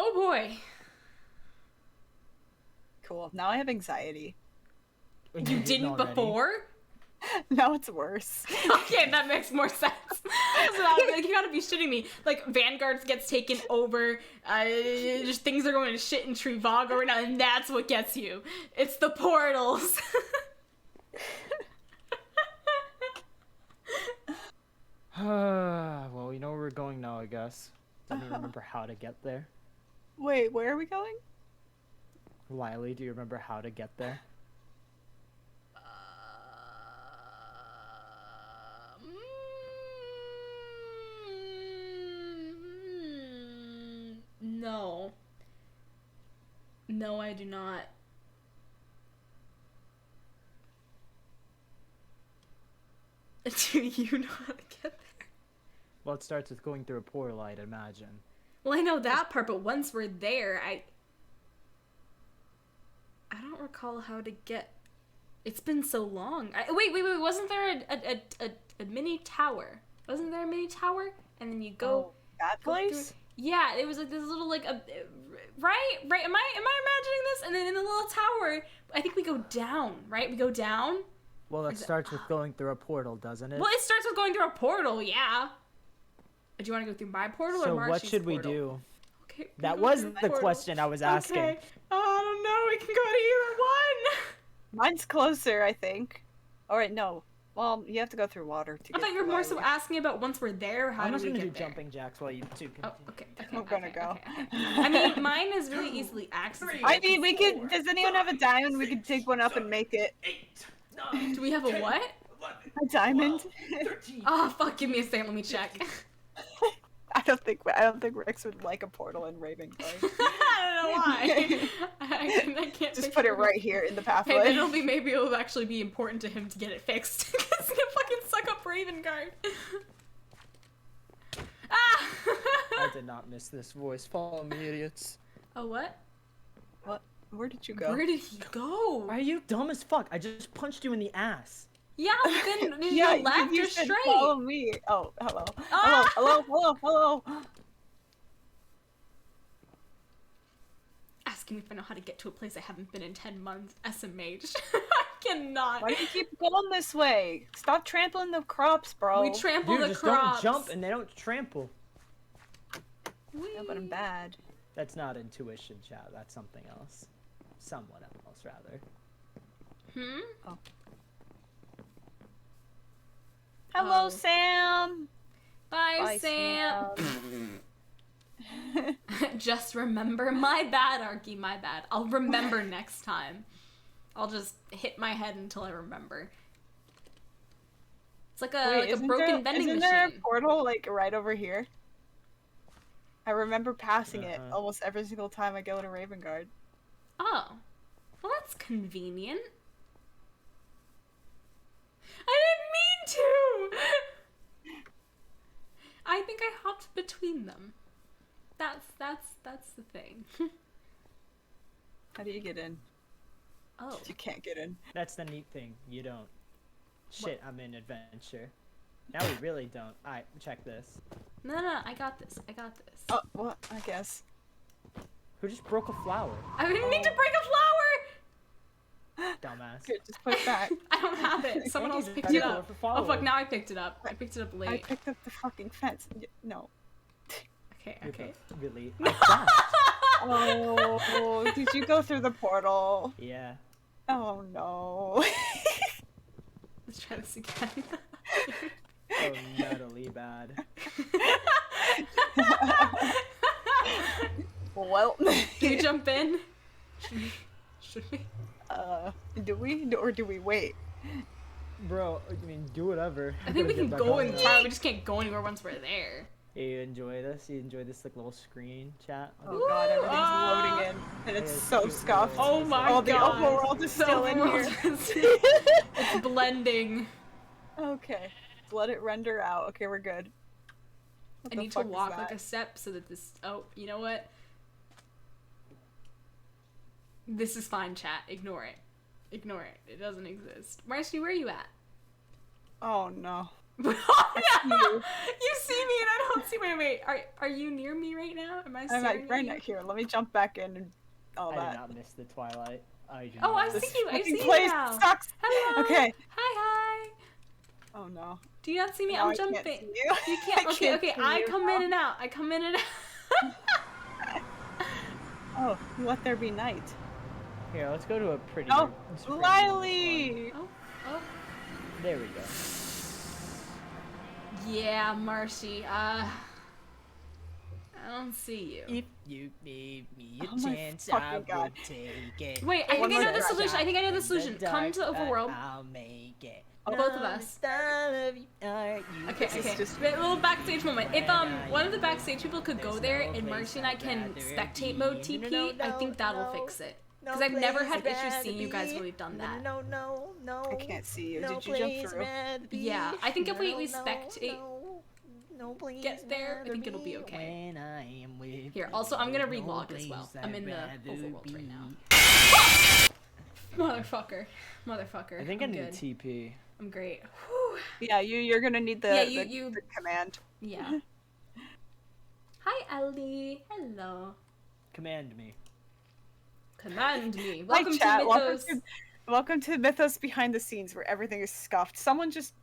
[SPEAKER 1] Oh boy.
[SPEAKER 2] Cool. Now I have anxiety.
[SPEAKER 1] You didn't before?
[SPEAKER 2] Now it's worse.
[SPEAKER 1] Okay, that makes more sense. So like, you gotta be shitting me. Like, Vanguard gets taken over, just things are going to shit in Trivago right now, and that's what gets you. It's the portals.
[SPEAKER 3] Well, you know where we're going now, I guess. Don't you remember how to get there?
[SPEAKER 2] Wait, where are we going?
[SPEAKER 3] Lilee, do you remember how to get there?
[SPEAKER 1] No. No, I do not. Do you know how to get there?
[SPEAKER 3] Well, it starts with going through a portal, I'd imagine.
[SPEAKER 1] Well, I know that part, but once we're there, I don't recall how to get... It's been so long. Wait, wasn't there a mini tower? Wasn't there a mini tower? And then you go...
[SPEAKER 2] that place?
[SPEAKER 1] Yeah, it was like this little, like, right? Am I imagining this? And then in the little tower, I think we go down, right? We go down?
[SPEAKER 3] Well, it starts with going through a portal, doesn't it?
[SPEAKER 1] Well, it starts with going through a portal, yeah. Do you want to go through my portal or Marshy's portal?
[SPEAKER 3] So what should we do?
[SPEAKER 1] Okay,
[SPEAKER 3] that was the question I was asking.
[SPEAKER 1] Okay. I don't know. We can go to either one.
[SPEAKER 2] Mine's closer, I think. Alright, no. Well, you have to go through water to
[SPEAKER 1] I
[SPEAKER 2] get
[SPEAKER 1] thought you were
[SPEAKER 2] to
[SPEAKER 1] more
[SPEAKER 2] Lilee.
[SPEAKER 1] so asking about once we're there, how
[SPEAKER 3] I'm
[SPEAKER 1] do
[SPEAKER 3] just
[SPEAKER 1] we
[SPEAKER 3] gonna
[SPEAKER 1] get
[SPEAKER 3] do
[SPEAKER 1] there?
[SPEAKER 3] jumping jacks while you two continue.
[SPEAKER 1] Oh, okay.
[SPEAKER 2] I'm gonna go.
[SPEAKER 1] Okay. I mean, mine is really easily accessible.
[SPEAKER 2] I mean, we could. Does anyone have a diamond? We could dig one up and make it.
[SPEAKER 4] 8, 9,
[SPEAKER 1] Do we have a
[SPEAKER 4] 10,
[SPEAKER 1] what?
[SPEAKER 4] 11,
[SPEAKER 2] A diamond?
[SPEAKER 4] 12, 13.
[SPEAKER 1] Oh, fuck, give me a second, let me check.
[SPEAKER 2] I don't think Rex would like a portal in Raven Guard.
[SPEAKER 1] I don't know why. I can't
[SPEAKER 2] Just put it right here in the pathway.
[SPEAKER 1] Hey, maybe it'll actually be important to him to get it fixed. Because he'll fucking suck up Raven Guard. Ah!
[SPEAKER 3] I did not miss this voice. Follow me, idiots.
[SPEAKER 1] Oh, what?
[SPEAKER 2] What? Where did you go?
[SPEAKER 1] Where did he go?
[SPEAKER 3] Are you dumb as fuck? I just punched you in the ass.
[SPEAKER 1] Yeah, but then
[SPEAKER 2] Yeah,
[SPEAKER 1] you left
[SPEAKER 2] you
[SPEAKER 1] or
[SPEAKER 2] should
[SPEAKER 1] straight.
[SPEAKER 2] follow me. Oh, hello.
[SPEAKER 1] Ah!
[SPEAKER 2] Hello.
[SPEAKER 1] Asking me if I know how to get to a place I haven't been in 10 months. SMH. I cannot.
[SPEAKER 2] Why do you keep going this way? Stop trampling the crops, bro.
[SPEAKER 1] We trample
[SPEAKER 3] Dude,
[SPEAKER 1] the
[SPEAKER 3] just
[SPEAKER 1] crops.
[SPEAKER 3] don't jump and they don't trample.
[SPEAKER 2] Yeah, but I'm bad.
[SPEAKER 3] That's not intuition, chat. That's something else. Someone else, rather.
[SPEAKER 1] Hmm?
[SPEAKER 2] Oh. Hello,
[SPEAKER 1] Oh.
[SPEAKER 2] Sam.
[SPEAKER 1] Bye,
[SPEAKER 2] Bye,
[SPEAKER 1] Sam. Just remember. My bad, Arky, my bad. I'll remember next time. I'll just hit my head until I remember. It's like a broken vending
[SPEAKER 2] isn't
[SPEAKER 1] machine.
[SPEAKER 2] there a portal like right over here? I remember passing it
[SPEAKER 3] Uh-huh.
[SPEAKER 2] almost every single time I go to Raven Guard.
[SPEAKER 1] Oh. Well, that's convenient. I didn't mean to! I think I hopped between them. That's the thing.
[SPEAKER 2] How do you get in?
[SPEAKER 1] Oh.
[SPEAKER 2] You can't get in.
[SPEAKER 3] That's the neat thing. You don't. Shit, I'm in adventure. Now we really don't. Alright, check this.
[SPEAKER 1] No, I got this.
[SPEAKER 2] Oh, well, I guess.
[SPEAKER 3] Who just broke a flower?
[SPEAKER 1] I didn't mean to break a flower!
[SPEAKER 3] Dumbass.
[SPEAKER 2] Here, just put it back.
[SPEAKER 1] I don't have it. Someone else picked it up. Oh fuck, now I picked it up. I picked it up
[SPEAKER 2] I
[SPEAKER 1] late.
[SPEAKER 2] picked up the fucking fence. No.
[SPEAKER 1] Okay.
[SPEAKER 3] Really? I crashed.
[SPEAKER 2] Oh, did you go through the portal?
[SPEAKER 3] Yeah.
[SPEAKER 2] Oh no.
[SPEAKER 1] Let's try this again.
[SPEAKER 3] Oh, nutty bad.
[SPEAKER 2] Well.
[SPEAKER 1] Do we jump in? Should we?
[SPEAKER 2] Do we? Or do we wait?
[SPEAKER 3] Bro, I mean, do whatever.
[SPEAKER 1] I think we can go in the tower, we just can't go anywhere once we're there.
[SPEAKER 3] Hey, you enjoy this? You enjoy this like little screen chat?
[SPEAKER 2] Oh god, everything's
[SPEAKER 1] Ah!
[SPEAKER 2] loading in. And it's
[SPEAKER 3] Yeah,
[SPEAKER 2] so
[SPEAKER 3] it's
[SPEAKER 2] scuffed.
[SPEAKER 1] Oh my
[SPEAKER 2] Oh, the
[SPEAKER 1] god.
[SPEAKER 2] overworld is
[SPEAKER 1] The
[SPEAKER 2] still in here.
[SPEAKER 1] overworld is- It's blending.
[SPEAKER 2] Okay. Let it render out. Okay, we're good. What
[SPEAKER 1] I
[SPEAKER 2] the
[SPEAKER 1] need to
[SPEAKER 2] fuck is
[SPEAKER 1] walk
[SPEAKER 2] that?
[SPEAKER 1] like a step so that this... Oh, you know what? This is fine, chat. Ignore it. Ignore it. It doesn't exist. Marcy, where are you at?
[SPEAKER 2] Oh no.
[SPEAKER 1] Oh, no!
[SPEAKER 2] you.
[SPEAKER 1] You see me and I don't see... Wait. Are you near me right now? Am I
[SPEAKER 2] I'm
[SPEAKER 1] staring
[SPEAKER 2] like
[SPEAKER 1] at
[SPEAKER 2] right
[SPEAKER 1] you?
[SPEAKER 2] now. Here, let me jump back in and all
[SPEAKER 3] I
[SPEAKER 2] that.
[SPEAKER 3] did not miss the twilight. I do
[SPEAKER 1] Oh,
[SPEAKER 3] not.
[SPEAKER 1] I
[SPEAKER 2] This
[SPEAKER 1] see you. I
[SPEAKER 2] fucking
[SPEAKER 1] see you
[SPEAKER 2] place
[SPEAKER 1] now.
[SPEAKER 2] sucks.
[SPEAKER 1] Hello.
[SPEAKER 2] Okay.
[SPEAKER 1] Hi.
[SPEAKER 2] Oh no.
[SPEAKER 1] Do you not see me?
[SPEAKER 2] No,
[SPEAKER 1] I'm
[SPEAKER 2] I can't
[SPEAKER 1] jumping.
[SPEAKER 2] see you.
[SPEAKER 1] You can't.
[SPEAKER 2] I
[SPEAKER 1] Okay.
[SPEAKER 2] can't
[SPEAKER 1] Okay.
[SPEAKER 2] see
[SPEAKER 1] I
[SPEAKER 2] you
[SPEAKER 1] come
[SPEAKER 2] now.
[SPEAKER 1] in and out. I come in and out.
[SPEAKER 2] Oh, let there be night.
[SPEAKER 3] Here, let's go to a pretty.
[SPEAKER 2] Oh,
[SPEAKER 3] spring
[SPEAKER 2] Lilee!
[SPEAKER 1] Oh.
[SPEAKER 3] one. There we go.
[SPEAKER 1] Yeah, Marcy. I don't see you.
[SPEAKER 3] If you gave me a
[SPEAKER 2] Oh my
[SPEAKER 3] chance,
[SPEAKER 2] fucking
[SPEAKER 3] I would
[SPEAKER 2] God.
[SPEAKER 3] take it.
[SPEAKER 1] Wait, I
[SPEAKER 2] One
[SPEAKER 1] think I
[SPEAKER 2] more
[SPEAKER 1] know the
[SPEAKER 2] shot.
[SPEAKER 1] solution. I think I know the
[SPEAKER 3] In
[SPEAKER 1] solution. Come to
[SPEAKER 3] dark,
[SPEAKER 1] Overworld.
[SPEAKER 3] I'll make it.
[SPEAKER 1] Both of us.
[SPEAKER 3] Okay,
[SPEAKER 1] Okay, okay. Wait, a little backstage moment. If one of the backstage people could go there and Marcy and I can spectate mode TP, I think that'll fix it. Because I've never had issues seeing you guys when we've done that.
[SPEAKER 2] I can't see you. Did you jump through?
[SPEAKER 1] Yeah, I think if we spectate, get there, I think it'll be okay. Here, also, I'm gonna relog as well. I'm in the overworld right now. Motherfucker. Motherfucker.
[SPEAKER 3] I think I
[SPEAKER 1] I'm
[SPEAKER 3] need a
[SPEAKER 1] good.
[SPEAKER 3] TP.
[SPEAKER 1] I'm great. Whew.
[SPEAKER 2] Yeah, you're gonna need the, the command.
[SPEAKER 1] Yeah. Hi, Ellie. Hello.
[SPEAKER 3] Command me.
[SPEAKER 1] Command me.
[SPEAKER 2] Hi,
[SPEAKER 1] Welcome to
[SPEAKER 2] chat.
[SPEAKER 1] Mythos.
[SPEAKER 2] Welcome to Mythos behind the scenes, where everything is scuffed. Someone just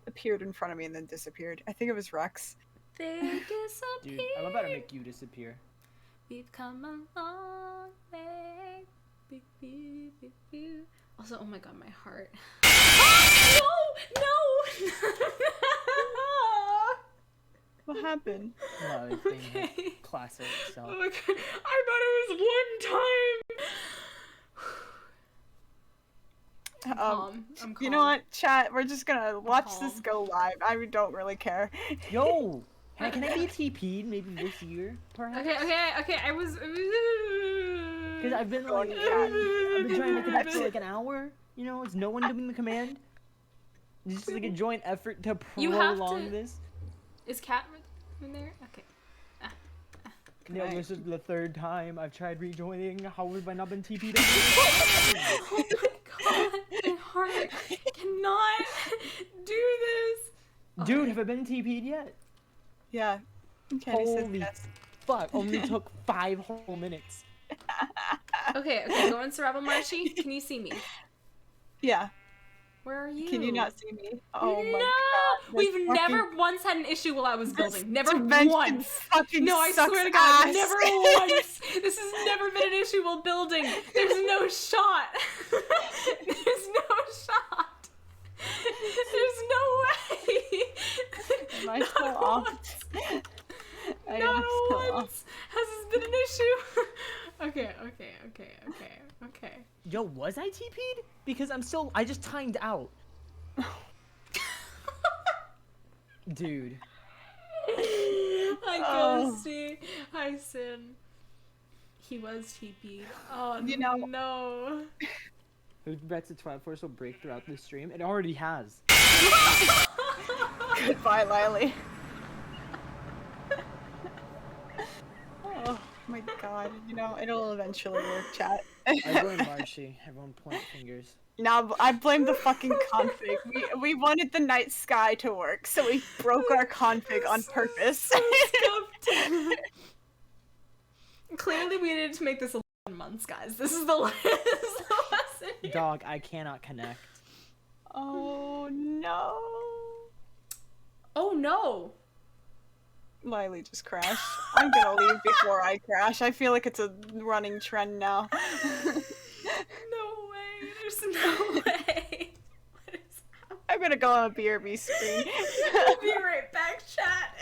[SPEAKER 2] appeared in front of me and then disappeared. I think it was Rex.
[SPEAKER 1] They disappear.
[SPEAKER 3] Dude, I'm about to make you disappear.
[SPEAKER 1] We've come a long way. Also, oh my god, my heart. No!
[SPEAKER 2] What happened?
[SPEAKER 3] No, it's being classic. So.
[SPEAKER 1] Oh my god, I thought it was one time. I'm calm. I'm calm.
[SPEAKER 2] You know what, chat? We're just gonna watch this go live. I don't really care.
[SPEAKER 3] Yo! Can I be TP'd maybe this year, perhaps?
[SPEAKER 1] Okay, I was...
[SPEAKER 3] Because I've been like, I've been trying to connect for like an hour. You know, is no one doing the command? It's just like a joint effort to prolong this.
[SPEAKER 1] Is Cat in there? Okay.
[SPEAKER 3] No, this is the third time I've tried rejoining. How have I not been TP'd?
[SPEAKER 1] Oh my god, my heart cannot do this.
[SPEAKER 3] Dude, have I been TP'd yet?
[SPEAKER 2] Yeah. Okay,
[SPEAKER 3] Holy fuck, only took 5 whole minutes.
[SPEAKER 1] Okay, go into Rebel Marshy. Can you see me?
[SPEAKER 2] Yeah.
[SPEAKER 1] Where are you?
[SPEAKER 2] Can you not see me? Oh my god.
[SPEAKER 1] We've never once had an issue while I was building. Never once.
[SPEAKER 2] Fucking
[SPEAKER 1] no, I swear to God, never once. This has never been an issue while building. There's no shot. There's no shot. There's no way.
[SPEAKER 2] Am I still off?
[SPEAKER 1] Not once has this been an issue. Okay.
[SPEAKER 3] Yo, was I TP'd? Because I just timed out. Dude.
[SPEAKER 1] Hi, Ghosty. Hi, Sin. He was TP'd. Oh,
[SPEAKER 2] you know,
[SPEAKER 1] no.
[SPEAKER 3] Who bets the Twilight Force will break throughout the stream? It already has.
[SPEAKER 2] Goodbye, Lilee. Oh my god, you know, it'll eventually work, chat.
[SPEAKER 3] I blame Marshy. Everyone point fingers.
[SPEAKER 2] No, I blame the fucking config. We wanted the night sky to work, so we broke our config on purpose.
[SPEAKER 1] Clearly we needed to make this 11 months, guys. This is the lesson.
[SPEAKER 3] Dog, I cannot connect.
[SPEAKER 2] Oh no.
[SPEAKER 1] Oh no.
[SPEAKER 2] Lilee just crashed. I'm gonna leave before I crash. I feel like it's a running trend now.
[SPEAKER 1] No way. There's no way. What is happening?
[SPEAKER 2] I'm gonna go on a BRB screen.
[SPEAKER 1] I'll be right back, chat.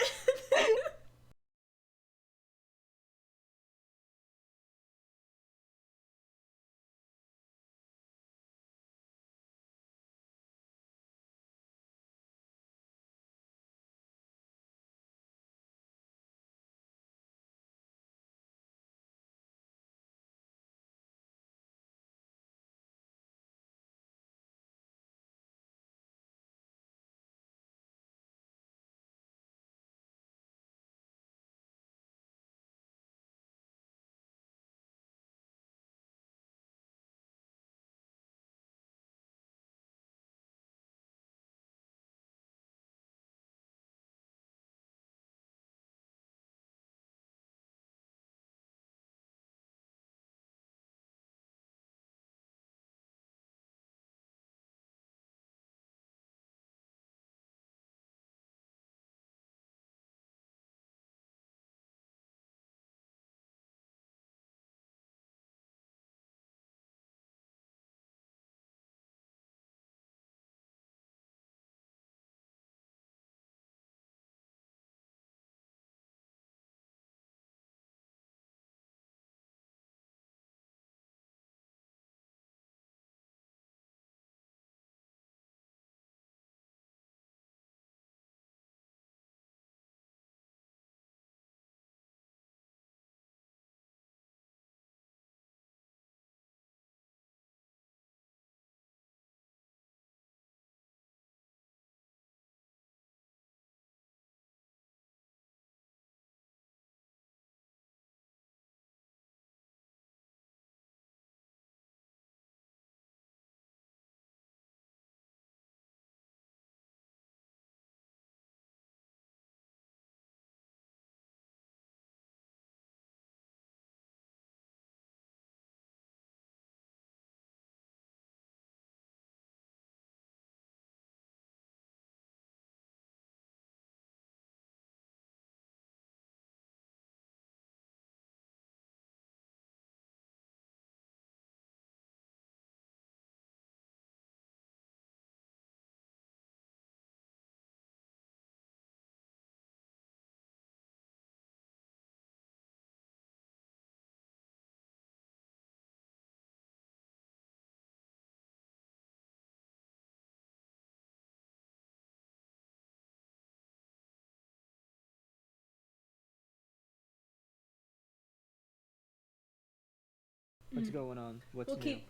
[SPEAKER 3] What's going on? What's
[SPEAKER 1] We'll
[SPEAKER 3] new?
[SPEAKER 1] keep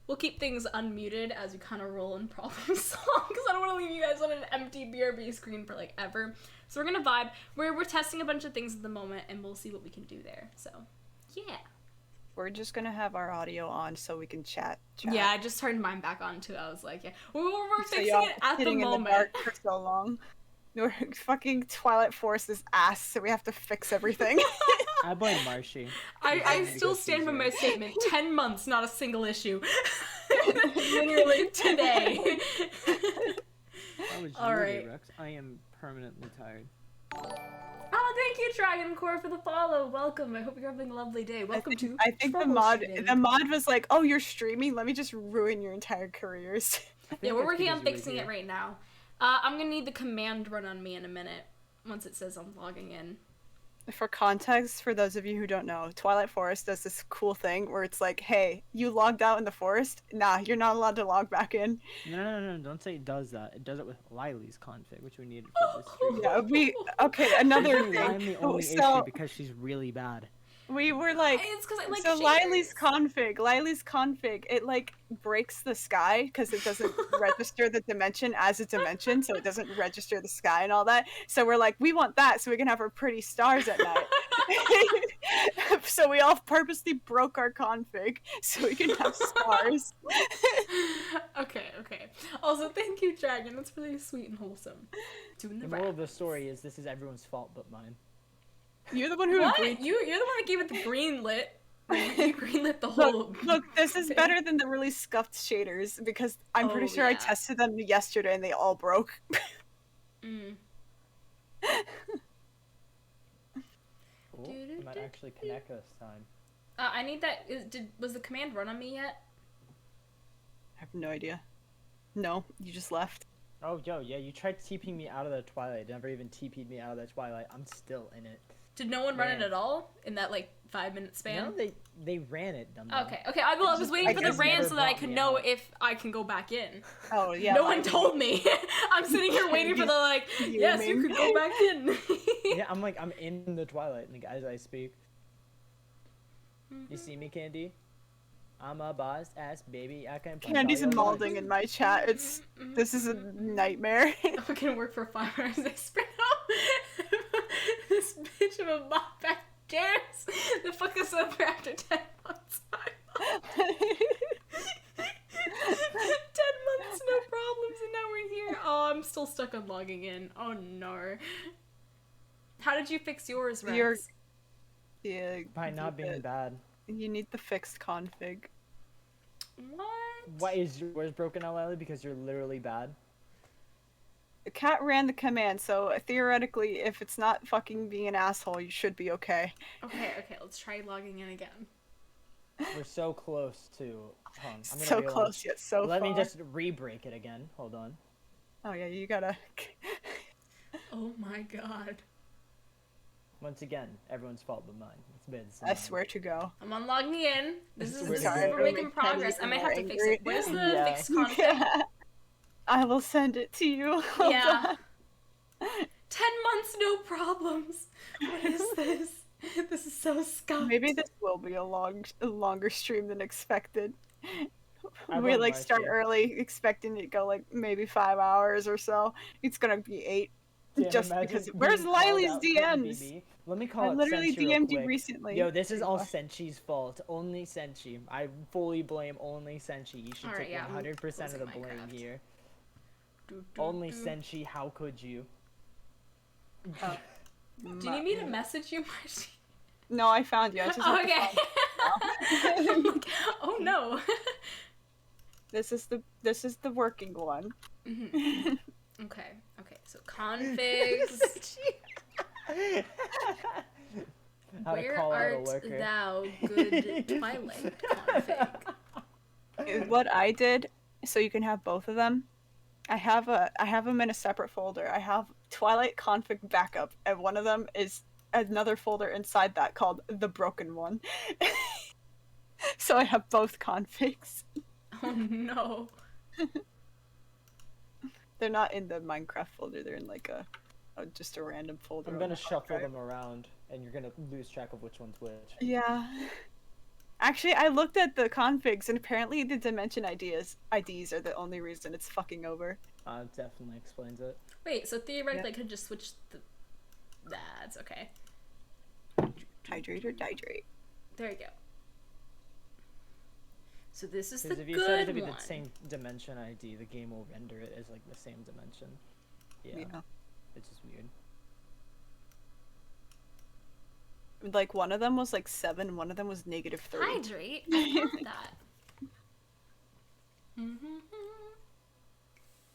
[SPEAKER 1] we'll keep things unmuted as we kind of roll and problem solve because I don't want to leave you guys on an empty BRB screen for like ever. So we're gonna vibe. We're testing a bunch of things at the moment, and we'll see what we can do there. So, yeah.
[SPEAKER 2] We're just gonna have our audio on so we can chat.
[SPEAKER 1] Yeah, I just turned mine back on too. I was like, yeah, we're
[SPEAKER 2] So
[SPEAKER 1] fixing
[SPEAKER 2] y'all
[SPEAKER 1] it at the
[SPEAKER 2] sitting in
[SPEAKER 1] moment.
[SPEAKER 2] the dark for so long. We're fucking Twilight Force is ass, so we have to fix everything.
[SPEAKER 3] I blame Marshy.
[SPEAKER 1] I still stand by my statement. 10 months, not a single issue. Literally today.
[SPEAKER 3] That was
[SPEAKER 1] All
[SPEAKER 3] you,
[SPEAKER 1] right.
[SPEAKER 3] Rex. I am permanently tired.
[SPEAKER 1] Oh, thank you, Dragon Core, for the follow. Welcome. I hope you're having a lovely day. Welcome to
[SPEAKER 2] I think the mod
[SPEAKER 1] Troubleshooting.
[SPEAKER 2] was like, "Oh, you're streaming. Let me just ruin your entire careers."
[SPEAKER 1] Yeah, we're working on fixing it right now. I'm gonna need the command run on me in a minute once it says I'm logging in.
[SPEAKER 2] For context, for those of you who don't know, Twilight Forest does this cool thing where it's like, "Hey, you logged out in the forest. Nah, you're not allowed to log back in."
[SPEAKER 3] No, don't say it does that. It does it with Lilee's config, which we needed for this stream.
[SPEAKER 2] Yeah, okay. Another
[SPEAKER 3] I'm the
[SPEAKER 2] thing.
[SPEAKER 3] only
[SPEAKER 2] So
[SPEAKER 3] issue because she's really bad.
[SPEAKER 2] we were like,
[SPEAKER 1] It's because I like
[SPEAKER 2] so
[SPEAKER 1] shaders.
[SPEAKER 2] Lily's config, it like breaks the sky because it doesn't register the dimension as a dimension, so it doesn't register the sky and all that. So we're like, we want that so we can have our pretty stars at night. So we all purposely broke our config so we can have stars.
[SPEAKER 1] Okay. Also, thank you, Dragon. That's really sweet and wholesome. Doing the
[SPEAKER 3] The moral
[SPEAKER 1] rap.
[SPEAKER 3] of the story is this is everyone's fault but mine.
[SPEAKER 2] You're the one who
[SPEAKER 1] What?
[SPEAKER 2] agreed.
[SPEAKER 1] You're the one that gave it the green lit. You greenlit the whole.
[SPEAKER 2] Look, this is
[SPEAKER 1] thing.
[SPEAKER 2] better than the really scuffed shaders because I'm pretty
[SPEAKER 1] Oh,
[SPEAKER 2] sure I
[SPEAKER 1] yeah.
[SPEAKER 2] tested them yesterday and they all broke.
[SPEAKER 1] Mm.
[SPEAKER 3] Cool. I might actually connect this time.
[SPEAKER 1] I need that. Was the command run on me yet?
[SPEAKER 2] I have no idea. No, you just left.
[SPEAKER 3] Oh, yeah, you tried TPing me out of the Twilight. Never even TP'd me out of the Twilight. I'm still in it.
[SPEAKER 1] Did no one run it
[SPEAKER 3] Man.
[SPEAKER 1] at all in that like 5-minute span?
[SPEAKER 3] No, they ran it, dumb.
[SPEAKER 1] Okay. I was waiting for the
[SPEAKER 3] just
[SPEAKER 1] ran
[SPEAKER 3] never
[SPEAKER 1] so that I
[SPEAKER 3] brought
[SPEAKER 1] could
[SPEAKER 3] me
[SPEAKER 1] know
[SPEAKER 3] out.
[SPEAKER 1] if I can go back in.
[SPEAKER 2] Oh yeah.
[SPEAKER 1] No one told me. I'm sitting here waiting for the like, yes, you
[SPEAKER 2] mean?
[SPEAKER 1] could go back in.
[SPEAKER 3] Yeah, I'm in the Twilight like, as I speak. You see me, Candy? I'm a boss ass baby. I can punch
[SPEAKER 2] Candy's
[SPEAKER 3] all your
[SPEAKER 2] malding
[SPEAKER 3] buttons.
[SPEAKER 2] in my chat. This is a nightmare.
[SPEAKER 1] I'm gonna work for 5 hours. I spent out this bitch of a MODPACK dares to fuck us over after 10 months. 10 months, no problems, and now we're here. Oh, I'm still stuck on logging in. Oh no. How did you fix yours, Rex?
[SPEAKER 2] Yeah.
[SPEAKER 3] By not being bad.
[SPEAKER 2] You need the fixed config.
[SPEAKER 1] What?
[SPEAKER 3] Why is yours broken out, Lily? Because you're literally bad.
[SPEAKER 2] The cat ran the command, so theoretically, if it's not fucking being an asshole, you should be okay.
[SPEAKER 1] Okay, let's try logging in again.
[SPEAKER 3] We're so close to hung. I'm gonna
[SPEAKER 2] So
[SPEAKER 3] realize-
[SPEAKER 2] close yet so
[SPEAKER 3] Let
[SPEAKER 2] far.
[SPEAKER 3] me just re-break it again. Hold on.
[SPEAKER 2] Oh yeah, you gotta.
[SPEAKER 1] Oh my god.
[SPEAKER 3] Once again, everyone's fault but mine. It's been.
[SPEAKER 2] I swear to go.
[SPEAKER 1] I'm on logging in. This is
[SPEAKER 3] Sorry,
[SPEAKER 1] we're
[SPEAKER 3] it'll
[SPEAKER 1] making
[SPEAKER 2] make
[SPEAKER 1] progress. I
[SPEAKER 2] Candy
[SPEAKER 1] might have to
[SPEAKER 2] more
[SPEAKER 1] fix it.
[SPEAKER 2] angry.
[SPEAKER 1] Where's the
[SPEAKER 3] Yeah.
[SPEAKER 1] fixed config?
[SPEAKER 2] I will send it to you. Hold
[SPEAKER 1] Yeah.
[SPEAKER 2] on.
[SPEAKER 1] 10 months, no problems. What is this? This is so scuffed.
[SPEAKER 2] Maybe this will be a longer stream than expected.
[SPEAKER 3] I
[SPEAKER 2] We
[SPEAKER 3] love
[SPEAKER 2] like
[SPEAKER 3] my
[SPEAKER 2] start
[SPEAKER 3] stream.
[SPEAKER 2] early, expecting it to go like maybe 5 hours or so. It's gonna be 8.
[SPEAKER 3] Damn,
[SPEAKER 2] Just
[SPEAKER 3] imagine
[SPEAKER 2] because.
[SPEAKER 3] being
[SPEAKER 2] Where's
[SPEAKER 3] called
[SPEAKER 2] Lily's
[SPEAKER 3] out for
[SPEAKER 2] DMs?
[SPEAKER 3] MBB. Let me call
[SPEAKER 2] I
[SPEAKER 3] it
[SPEAKER 2] literally
[SPEAKER 3] Senshi real
[SPEAKER 2] DM'd you
[SPEAKER 3] quick.
[SPEAKER 2] recently.
[SPEAKER 3] Yo, this is
[SPEAKER 2] There
[SPEAKER 3] all
[SPEAKER 2] you go.
[SPEAKER 3] Senshi's fault. Only Senshi. I fully blame only Senshi. You should
[SPEAKER 1] Alright,
[SPEAKER 3] take
[SPEAKER 1] yeah,
[SPEAKER 3] 100% of the
[SPEAKER 1] closing
[SPEAKER 3] blame
[SPEAKER 1] Minecraft.
[SPEAKER 3] here.
[SPEAKER 1] Do, do,
[SPEAKER 3] Only
[SPEAKER 1] do.
[SPEAKER 3] Senshi, how could you?
[SPEAKER 2] Oh.
[SPEAKER 1] Do you need me to message you, Marcy?
[SPEAKER 2] No, I found you. I just have to
[SPEAKER 1] Okay.
[SPEAKER 2] find-
[SPEAKER 1] I'm like, oh no.
[SPEAKER 2] This is the working one.
[SPEAKER 1] Mhm. Okay. So configs.
[SPEAKER 3] How to
[SPEAKER 1] Where
[SPEAKER 3] call out a
[SPEAKER 1] art
[SPEAKER 3] lurker.
[SPEAKER 1] thou, good Twilight config?
[SPEAKER 2] What I did, so you can have both of them. I have them in a separate folder. I have Twilight config backup, and one of them is another folder inside that called the broken one. So I have both configs.
[SPEAKER 1] Oh no.
[SPEAKER 2] They're not in the Minecraft folder. They're in like just a random folder.
[SPEAKER 3] I'm
[SPEAKER 2] on
[SPEAKER 3] gonna
[SPEAKER 2] the hard
[SPEAKER 3] shuffle
[SPEAKER 2] drive.
[SPEAKER 3] them around, and you're gonna lose track of which one's which.
[SPEAKER 2] Yeah. Actually, I looked at the configs, and apparently the dimension IDs are the only reason it's fucking over.
[SPEAKER 3] Definitely explains it.
[SPEAKER 1] Wait, so theoretically I could just switch the... That's okay.
[SPEAKER 2] Hydrate or dihydrate.
[SPEAKER 1] There you go. So this is the
[SPEAKER 3] Because
[SPEAKER 1] good
[SPEAKER 3] if you set it to be
[SPEAKER 1] one.
[SPEAKER 3] the same dimension ID, the game will render it as like the same dimension. Yeah. It's just weird.
[SPEAKER 2] Like, one of them was like 7, one of them was -3.
[SPEAKER 1] Hydrate? I love that.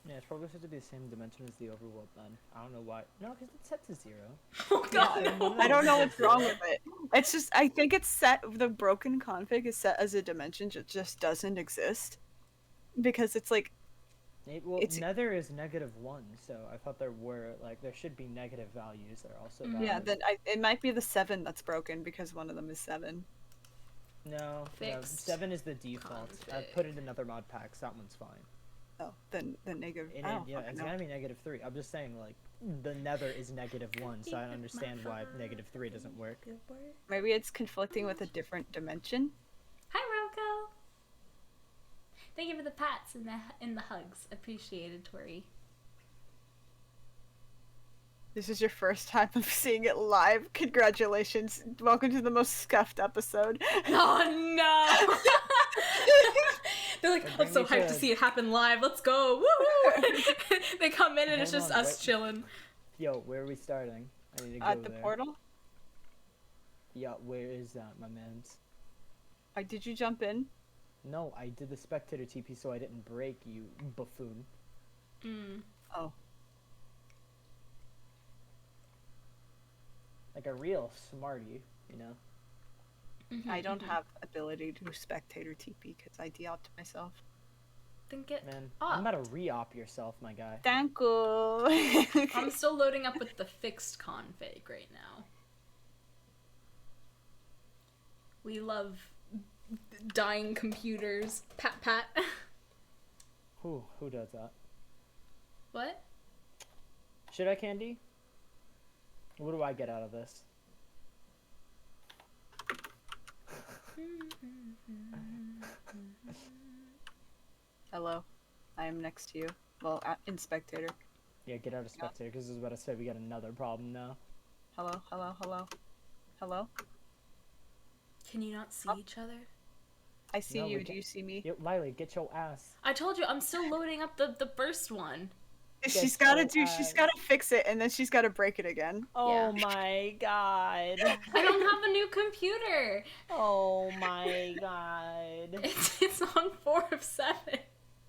[SPEAKER 3] Yeah, it's probably supposed to be the same dimension as the overworld then. I don't know why. No, because it's set to 0.
[SPEAKER 1] Oh god, no.
[SPEAKER 2] I don't know what's wrong with it. It's just, I think it's set, the broken config is set as a dimension that just doesn't exist. Because it's like...
[SPEAKER 3] Well,
[SPEAKER 2] It's-
[SPEAKER 3] Nether is -1, so I thought there should be negative values that are also valid.
[SPEAKER 2] Yeah, then it might be the 7 that's broken because one of them is 7.
[SPEAKER 3] No,
[SPEAKER 1] Fixed
[SPEAKER 3] 7 is the default. I
[SPEAKER 1] config.
[SPEAKER 3] put it in other mod packs, that one's fine.
[SPEAKER 2] Oh, then negative...
[SPEAKER 3] And
[SPEAKER 2] I don't
[SPEAKER 3] yeah,
[SPEAKER 2] fucking
[SPEAKER 3] it's
[SPEAKER 2] know.
[SPEAKER 3] gotta be -3. I'm just saying, like, the Nether is -1, so I don't understand why -3 doesn't work.
[SPEAKER 2] Maybe it's conflicting with a different dimension.
[SPEAKER 1] Hi, Roko. Thank you for the pats and the hugs. Appreciated, Tori.
[SPEAKER 2] This is your first time of seeing it live. Congratulations. Welcome to the most scuffed episode.
[SPEAKER 1] Oh no! They're like, I'm
[SPEAKER 3] bring
[SPEAKER 1] so
[SPEAKER 3] me
[SPEAKER 1] hyped
[SPEAKER 3] to-
[SPEAKER 1] to see it happen live. Let's go! Woohoo! They come in and it's
[SPEAKER 3] Hold
[SPEAKER 1] just
[SPEAKER 3] on,
[SPEAKER 1] us
[SPEAKER 3] wait.
[SPEAKER 1] chilling.
[SPEAKER 3] Yo, where are we starting? I need to go
[SPEAKER 2] At the
[SPEAKER 3] there.
[SPEAKER 2] portal?
[SPEAKER 3] Yeah, where is that, my mans?
[SPEAKER 2] Did you jump in?
[SPEAKER 3] No, I did the spectator TP so I didn't break, you buffoon.
[SPEAKER 1] Mm.
[SPEAKER 2] Oh.
[SPEAKER 3] Like a real smarty, you know?
[SPEAKER 2] I don't have ability to spectator TP because I de-opt myself.
[SPEAKER 1] Then get
[SPEAKER 3] Man,
[SPEAKER 1] up.
[SPEAKER 3] I'm about to re-op yourself, my guy.
[SPEAKER 2] Thank you.
[SPEAKER 1] I'm still loading up with the fixed config right now. We love dying computers. Pat pat.
[SPEAKER 3] Who does that?
[SPEAKER 1] What?
[SPEAKER 3] Should I, Candy? What do I get out of this?
[SPEAKER 2] Hello. I am next to you. Well, in spectator.
[SPEAKER 3] Yeah, get out of spectator, because I was about to say we got another problem now.
[SPEAKER 2] Hello, hello, hello. Hello?
[SPEAKER 1] Can you not see each other?
[SPEAKER 2] I see
[SPEAKER 3] No, we
[SPEAKER 2] you. Do
[SPEAKER 3] don't.
[SPEAKER 2] you see me?
[SPEAKER 3] Yo, Lilee, get your ass.
[SPEAKER 1] I told you I'm still loading up the first one.
[SPEAKER 2] She's
[SPEAKER 3] Get
[SPEAKER 2] gotta
[SPEAKER 3] your
[SPEAKER 2] she's
[SPEAKER 3] ass.
[SPEAKER 2] gotta fix it and then she's gotta break it again.
[SPEAKER 3] Oh my god.
[SPEAKER 1] I don't have a new computer.
[SPEAKER 3] Oh my god.
[SPEAKER 1] It's on 4 of 7.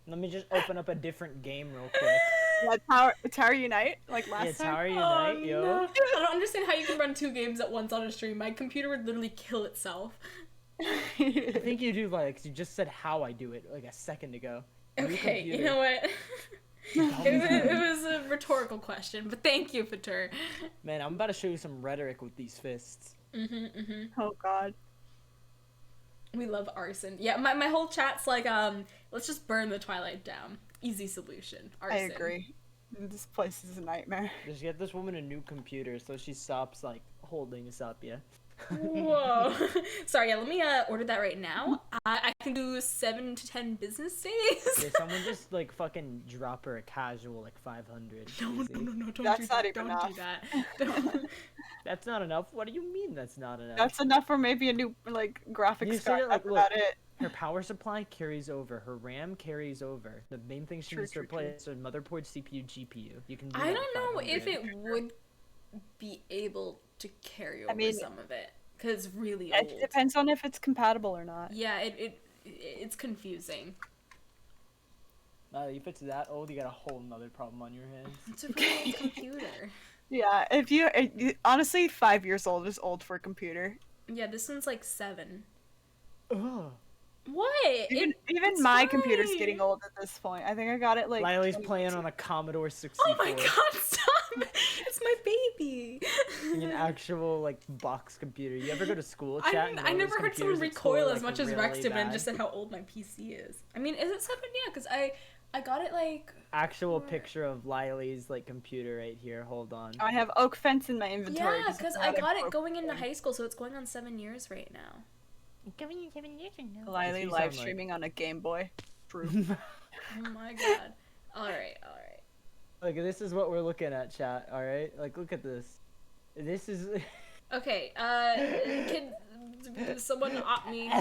[SPEAKER 3] Let me just open up a different game real quick.
[SPEAKER 2] Yeah, Tower Unite, like last
[SPEAKER 3] Yeah,
[SPEAKER 2] time.
[SPEAKER 3] Tower
[SPEAKER 1] Oh,
[SPEAKER 3] Unite, yo.
[SPEAKER 1] no. I don't understand how you can run 2 games at once on a stream. My computer would literally kill itself.
[SPEAKER 3] I think you do, like, 'cause you just said how I do it like a second ago. New
[SPEAKER 1] Okay, you
[SPEAKER 3] computer.
[SPEAKER 1] know what?
[SPEAKER 3] Dumb
[SPEAKER 1] it was a rhetorical question, but thank you, Fatur.
[SPEAKER 3] Man, I'm about to show you some rhetoric with these fists.
[SPEAKER 2] Oh god.
[SPEAKER 1] We love arson. Yeah, my whole chat's like, let's just burn the Twilight down. Easy solution. Arson.
[SPEAKER 2] I agree. This place is a nightmare.
[SPEAKER 3] Just get this woman a new computer so she stops, like, holding us up, yeah?
[SPEAKER 1] Whoa. Sorry, yeah, let me order that right now. I can do 7 to 10 business days.
[SPEAKER 3] Yeah, someone just, like, fucking drop her a casual, like, 500.
[SPEAKER 1] No,
[SPEAKER 3] Easy.
[SPEAKER 1] don't
[SPEAKER 2] That's
[SPEAKER 1] do
[SPEAKER 2] not
[SPEAKER 1] that.
[SPEAKER 2] even
[SPEAKER 1] Don't do
[SPEAKER 2] enough.
[SPEAKER 1] that. Don't.
[SPEAKER 3] That's not enough? What do you mean that's not enough?
[SPEAKER 2] That's enough for maybe a new like graphics
[SPEAKER 3] You
[SPEAKER 2] card.
[SPEAKER 3] said it, like,
[SPEAKER 2] That's about
[SPEAKER 3] look.
[SPEAKER 2] it.
[SPEAKER 3] Her power supply carries over. Her RAM carries over. The main thing she
[SPEAKER 2] True,
[SPEAKER 3] needs to
[SPEAKER 2] true, true.
[SPEAKER 3] replace is motherboard, CPU, GPU. You can do
[SPEAKER 1] I
[SPEAKER 3] that
[SPEAKER 1] don't know
[SPEAKER 3] at
[SPEAKER 1] if
[SPEAKER 3] 500.
[SPEAKER 1] it would be able to carry over
[SPEAKER 2] mean,
[SPEAKER 1] some of it. Because it's really
[SPEAKER 2] It
[SPEAKER 1] old.
[SPEAKER 2] depends on if it's compatible or not.
[SPEAKER 1] Yeah, it's confusing.
[SPEAKER 3] If it's that old, you got a whole nother problem on your hands.
[SPEAKER 1] It's a really old computer.
[SPEAKER 2] Yeah, if you honestly 5 years old is old for a computer.
[SPEAKER 1] Yeah, this one's like 7.
[SPEAKER 3] Ugh.
[SPEAKER 1] What?
[SPEAKER 2] Even
[SPEAKER 1] it's
[SPEAKER 2] my
[SPEAKER 1] fine.
[SPEAKER 2] computer's getting old at this point. I think I got it like.
[SPEAKER 3] Lily's playing on a Commodore 64.
[SPEAKER 1] Oh my god, stop! It's my baby!
[SPEAKER 3] An actual, like, box computer. You ever go to school, chat? and
[SPEAKER 1] I
[SPEAKER 3] all
[SPEAKER 1] never
[SPEAKER 3] those
[SPEAKER 1] heard someone
[SPEAKER 3] computers at school
[SPEAKER 1] recoil
[SPEAKER 3] are,
[SPEAKER 1] as
[SPEAKER 3] like,
[SPEAKER 1] much as
[SPEAKER 3] really
[SPEAKER 1] Rex did when I
[SPEAKER 3] bad?
[SPEAKER 1] just said how old my PC is. I mean, is it 7? Yeah, because I got it like...
[SPEAKER 3] Actual picture of Lily's, like, computer right here. Hold on.
[SPEAKER 2] I have oak fence in my inventory.
[SPEAKER 1] Yeah, because I
[SPEAKER 2] it's
[SPEAKER 1] got
[SPEAKER 2] not
[SPEAKER 1] it going into
[SPEAKER 2] broken.
[SPEAKER 1] high school, so it's going on 7 years right now.
[SPEAKER 2] Lilee
[SPEAKER 3] you
[SPEAKER 2] live
[SPEAKER 3] sound like-
[SPEAKER 2] streaming on a Game Boy. True.
[SPEAKER 1] Oh my god. Alright.
[SPEAKER 3] Like, this is what we're looking at, chat, alright? Like, look at this. This is...
[SPEAKER 1] Okay, can someone opt me?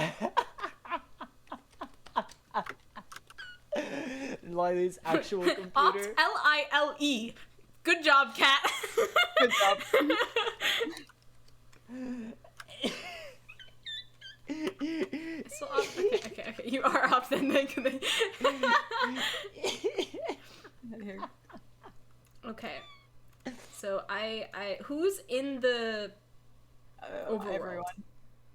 [SPEAKER 3] Lilee's actual computer.
[SPEAKER 1] Opt, L-I-L-E. Good job, cat.
[SPEAKER 2] Good job.
[SPEAKER 1] So, okay. You are opt then. Okay. So who's in the overworld?
[SPEAKER 2] Everyone.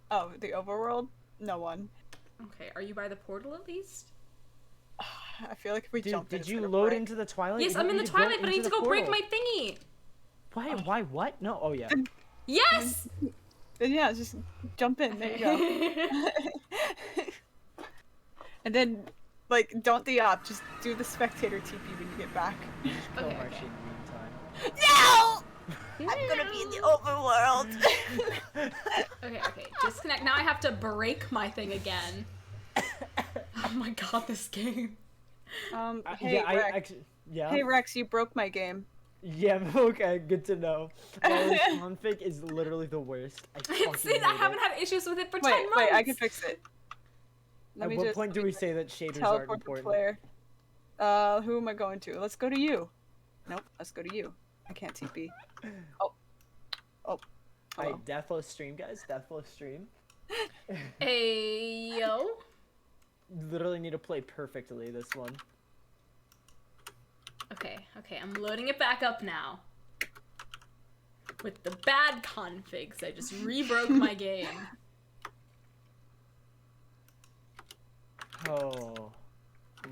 [SPEAKER 2] Oh, the overworld? No one.
[SPEAKER 1] Okay, are you by the portal at least?
[SPEAKER 2] I feel like if we
[SPEAKER 3] Dude,
[SPEAKER 2] jump in,
[SPEAKER 3] did
[SPEAKER 2] it's
[SPEAKER 3] you
[SPEAKER 2] gonna
[SPEAKER 3] load
[SPEAKER 2] break.
[SPEAKER 3] into the Twilight?
[SPEAKER 1] Yes,
[SPEAKER 3] You
[SPEAKER 1] I'm
[SPEAKER 3] don't
[SPEAKER 1] in the
[SPEAKER 3] need to go
[SPEAKER 1] Twilight, but I need
[SPEAKER 3] into
[SPEAKER 1] to
[SPEAKER 3] the
[SPEAKER 1] go break
[SPEAKER 3] portal.
[SPEAKER 1] my thingy.
[SPEAKER 3] Why, what? No, oh yeah.
[SPEAKER 1] Yes!
[SPEAKER 2] Then yeah, just jump in. There you go. And then, like, don't the-op. Just do the spectator TP when you get back.
[SPEAKER 3] Just kill
[SPEAKER 1] Okay,
[SPEAKER 3] Archie
[SPEAKER 1] okay.
[SPEAKER 3] in the meantime.
[SPEAKER 2] No! I'm gonna be in the overworld.
[SPEAKER 1] Okay. Disconnect. Now I have to break my thing again. Oh my god, this game.
[SPEAKER 2] Hey,
[SPEAKER 3] yeah,
[SPEAKER 2] Rex.
[SPEAKER 3] actually, yeah.
[SPEAKER 2] Hey, Rex, you broke my game.
[SPEAKER 3] Yeah, okay, good to know. Lilee's config is literally the worst. I fucking
[SPEAKER 1] See,
[SPEAKER 3] hate
[SPEAKER 1] I haven't
[SPEAKER 3] it.
[SPEAKER 1] had issues with it for 10 months.
[SPEAKER 2] Wait, I can fix it. Let
[SPEAKER 3] At
[SPEAKER 2] me
[SPEAKER 3] what
[SPEAKER 2] just
[SPEAKER 3] point do we say that shaders aren't
[SPEAKER 2] teleport the
[SPEAKER 3] important?
[SPEAKER 2] player. Who am I going to? Let's go to you. Nope, let's go to you. I can't TP. Oh.
[SPEAKER 3] Alright,
[SPEAKER 2] Hello.
[SPEAKER 3] Deathlow stream, guys. Deathlow stream.
[SPEAKER 1] Hey, yo.
[SPEAKER 3] Literally need to play perfectly this one.
[SPEAKER 1] Okay, I'm loading it back up now. With the bad configs, I just rebroke my game.
[SPEAKER 3] Oh,